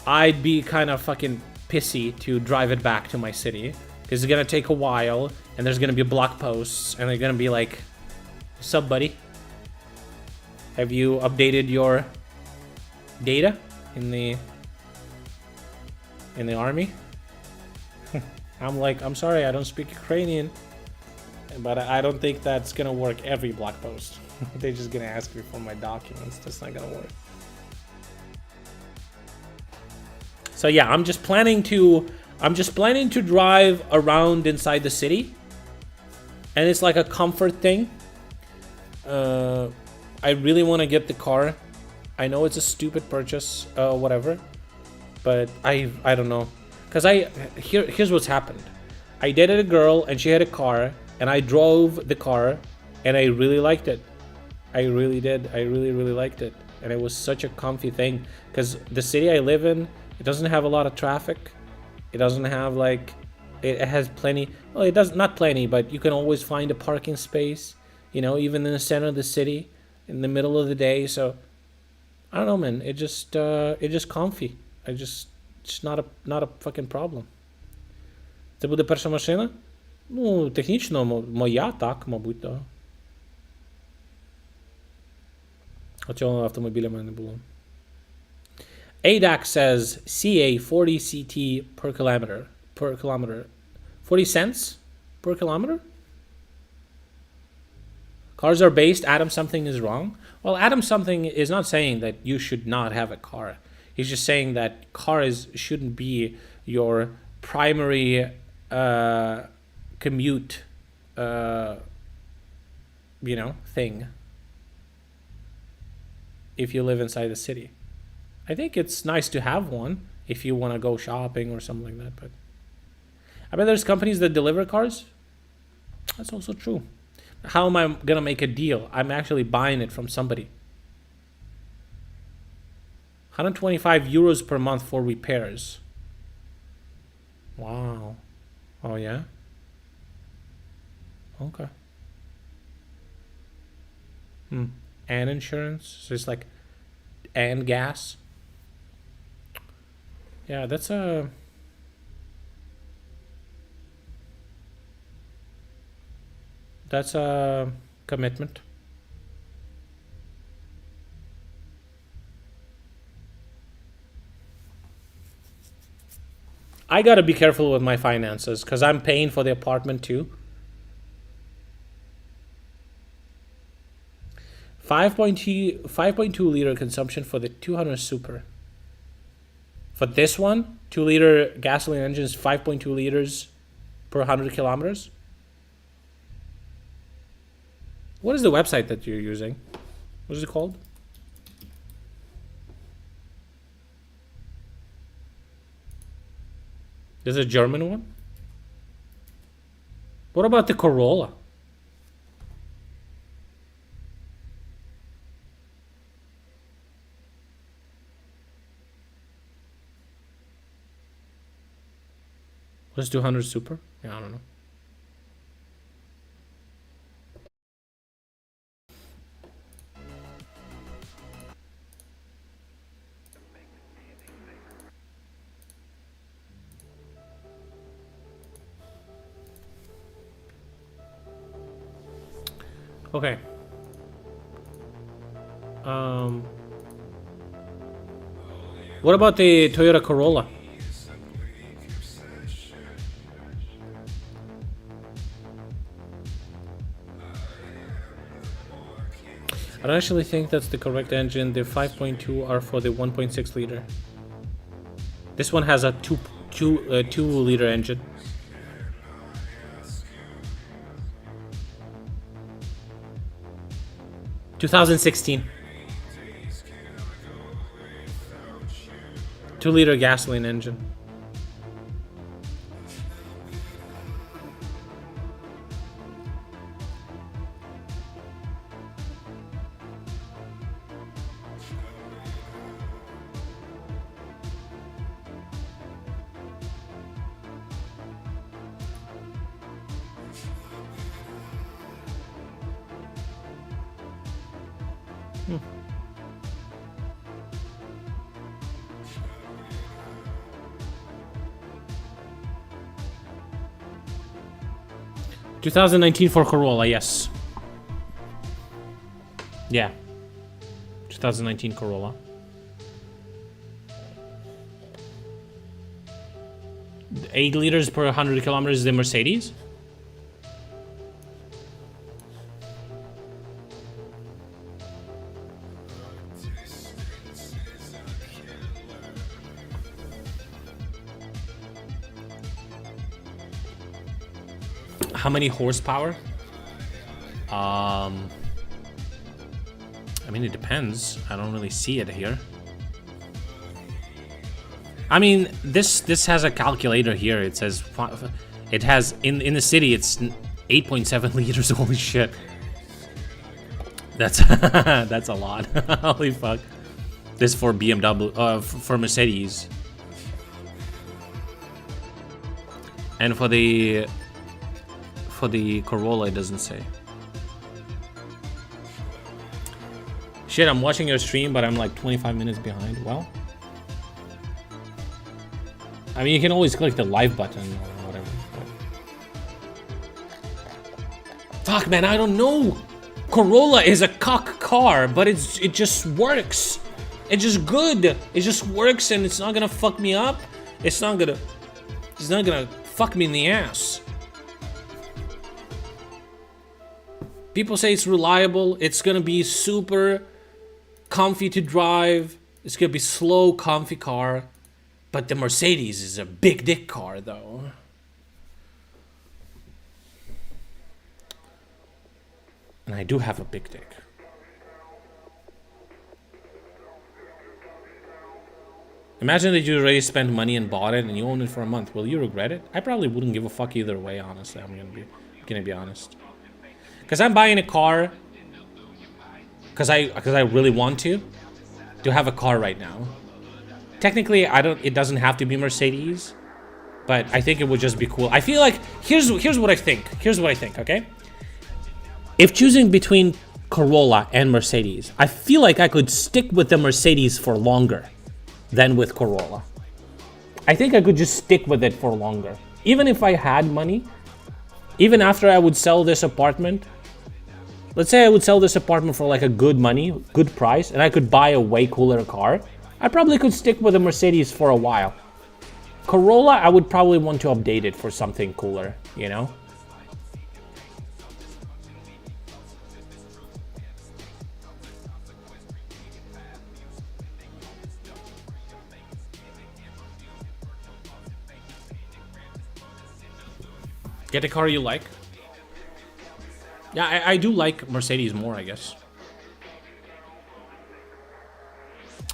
[SPEAKER 2] I'd be kind of fucking pissy to drive it back to my city. Because it's gonna take a while, and there's gonna be block posts, and they're gonna be like, "What's up, buddy? Have you updated your data in the army?" I'm like, "I'm sorry, I don't speak Ukrainian, but I don't think that's gonna work every block post. They're just gonna ask me for my documents. That's not gonna work." So yeah, I'm just planning to drive around inside the city, and it's like a comfort thing. I really want to get the car. I know it's a stupid purchase, whatever, but I don't know, cause here's what's happened. I dated a girl and she had a car, and I drove the car, and I really liked it. I really did. I really liked it, and it was such a comfy thing. Cause the city I live in, it doesn't have a lot of traffic. It doesn't have like, it has plenty, well, it does not plenty, but you can always find a parking space, you know, even in the center of the city, in the middle of the day. So I don't know, man, it's just comfy. It's not a fucking problem. Це буде перша машина? Ну, технічно моя, так, мабуть, так. Оцього автомобіля в мене не було. ADAC says CA 40 CT per kilometer. 40 cents per kilometer? Cars are based, Adam something is wrong. Well, Adam something is not saying that you should not have a car. He's just saying that cars shouldn't be your primary commute, thing. If you live inside the city. I think it's nice to have one if you want to go shopping or something like that, but I bet there's companies that deliver cars. That's also true. How am I gonna make a deal? I'm actually buying it from somebody. 125 euros per month for repairs. Wow. Oh yeah? Okay. And insurance. So it's like, and gas. Yeah, that's a... That's a commitment. I gotta be careful with my finances because I'm paying for the apartment too. 5.2 liter consumption for the 200 Super. For this one, 2 liter gasoline engine is 5.2 liters per 100 kilometers. What is the website that you're using? What is it called? There's a German one. What about the Corolla? What's 200 Super? Yeah, I don't know. Okay. What about the Toyota Corolla? I don't actually think that's the correct engine. The 5.2 are for the 1.6 liter. This one has a 2 liter engine. (2016) 2 liter gasoline engine. Hmm. 2019 for Corolla, yes. Yeah. 2019 Corolla. The 8 liters per 100 kilometers is the Mercedes. How many horsepower? I mean, it depends. I don't really see it here. I mean, this has a calculator here. It says it has in the city. It's 8.7 liters. Holy shit! That's that's a lot. Holy fuck! This for BMW, for Mercedes, and for the Corolla, it doesn't say. Shit, I'm watching your stream, but I'm like 25 minutes behind. Well, I mean, you can always click the live button or whatever. But... Fuck, man, I don't know. Corolla is a cock car, but it just works. It's just good. It just works, and it's not gonna fuck me up. It's not gonna fuck me in the ass. People say it's reliable. It's gonna be super comfy to drive. It's gonna be slow, comfy car. But the Mercedes is a big dick car, though. And I do have a big dick. Imagine that you already spent money and bought it and you own it for a month. Will you regret it? I probably wouldn't give a fuck either way, honestly. I'm gonna be honest. Because I'm buying a car because I really want to have a car right now. Technically, it doesn't have to be Mercedes, but I think it would just be cool. I feel like here's what I think. Here's what I think, okay? If choosing between Corolla and Mercedes, I feel like I could stick with the Mercedes for longer than with Corolla. I think I could just stick with it for longer. Even if I had money, even after I would sell this apartment, let's say I would sell this apartment for like a good price, and I could buy a way cooler car, I probably could stick with a Mercedes for a while. Corolla, I would probably want to update it for something cooler, you know? Get a car you like. Yeah, I do like Mercedes more, I guess.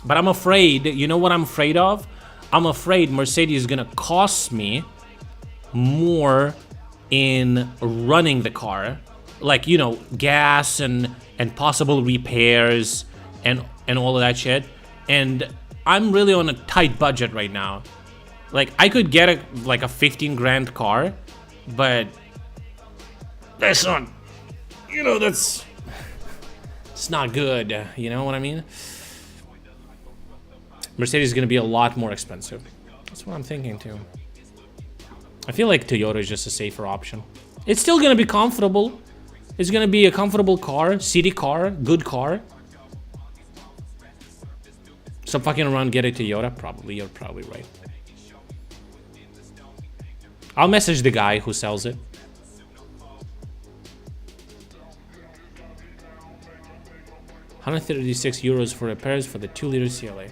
[SPEAKER 2] But I'm afraid, you know what I'm afraid of? I'm afraid Mercedes is gonna cost me more in running the car. Like, you know, gas and possible repairs and all of that shit. And I'm really on a tight budget right now. Like, I could get a 15 grand car, but that's not, you know, it's not good, you know what I mean? Mercedes is gonna be a lot more expensive. That's what I'm thinking too. I feel like Toyota is just a safer option. It's still gonna be comfortable. It's gonna be a comfortable car, city car, good car. So fucking around, get a Toyota? Probably, you're probably right. I'll message the guy who sells it. €136 for repairs for the 2-liter CLA.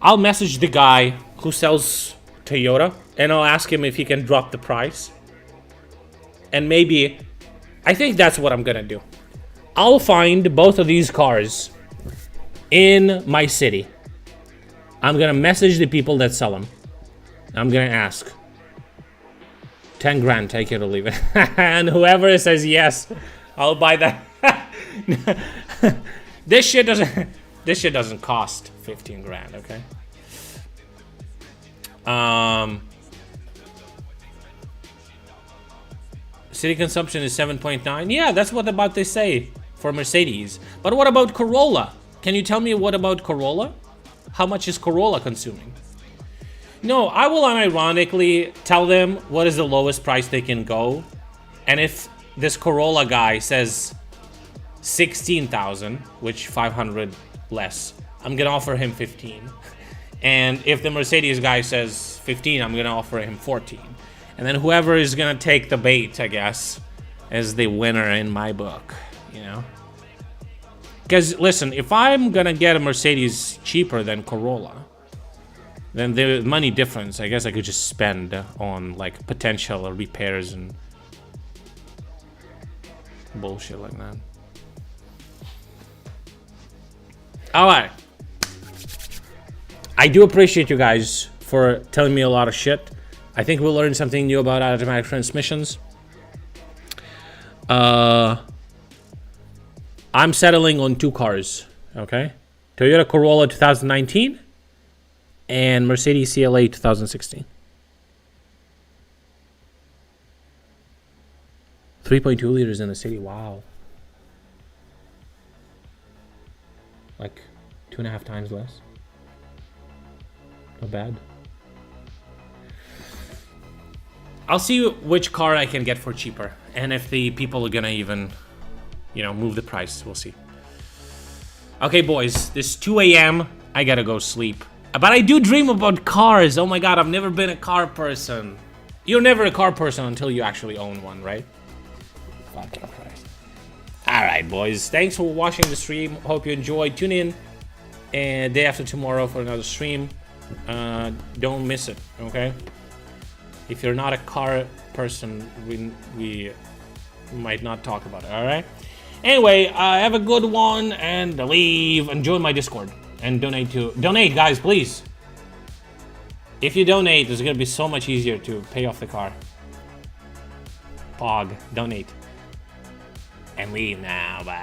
[SPEAKER 2] I'll message the guy who sells Toyota and I'll ask him if he can drop the price. And maybe, I think that's what I'm gonna do. I'll find both of these cars in my city. I'm gonna message the people that sell them. I'm gonna ask. 10 grand, take it or leave it. And whoever says yes, I'll buy that. This shit doesn't cost 15 grand, okay? City consumption is 7.9. Yeah, that's what about they say for Mercedes. But what about Corolla? Can you tell me what about Corolla? How much is Corolla consuming? No, I will unironically tell them what is the lowest price they can go. And if this Corolla guy says 16,000, which 500 less, I'm gonna offer him 15. And if the Mercedes guy says 15, I'm gonna offer him 14. And then whoever is gonna take the bait, I guess, is the winner in my book, you know? Because listen, if I'm gonna get a Mercedes cheaper than Corolla, then the money difference, I guess I could just spend on like potential repairs and bullshit like that. Alright. I do appreciate you guys for telling me a lot of shit. I think we'll learn something new about automatic transmissions. I'm settling on 2 cars, okay? Toyota Corolla 2019 and Mercedes CLA 2016. 3.2 liters in the city, wow. Like 2.5 times less. Not bad. I'll see which car I can get for cheaper. And if the people are gonna even, you know, move the price, we'll see. Okay, boys, this 2 a.m. I gotta go sleep. But I do dream about cars. Oh my god, I've never been a car person. You're never a car person until you actually own one, right? Fucking Christ. Alright, boys. Thanks for watching the stream. Hope you enjoyed. Tune in day after tomorrow for another stream. Don't miss it, okay? If you're not a car person, we might not talk about it, alright? Anyway, have a good one and leave. Join my Discord. and donate, guys, please. If you donate, it's gonna be so much easier to pay off the car. Pog, donate. And leave now, bye.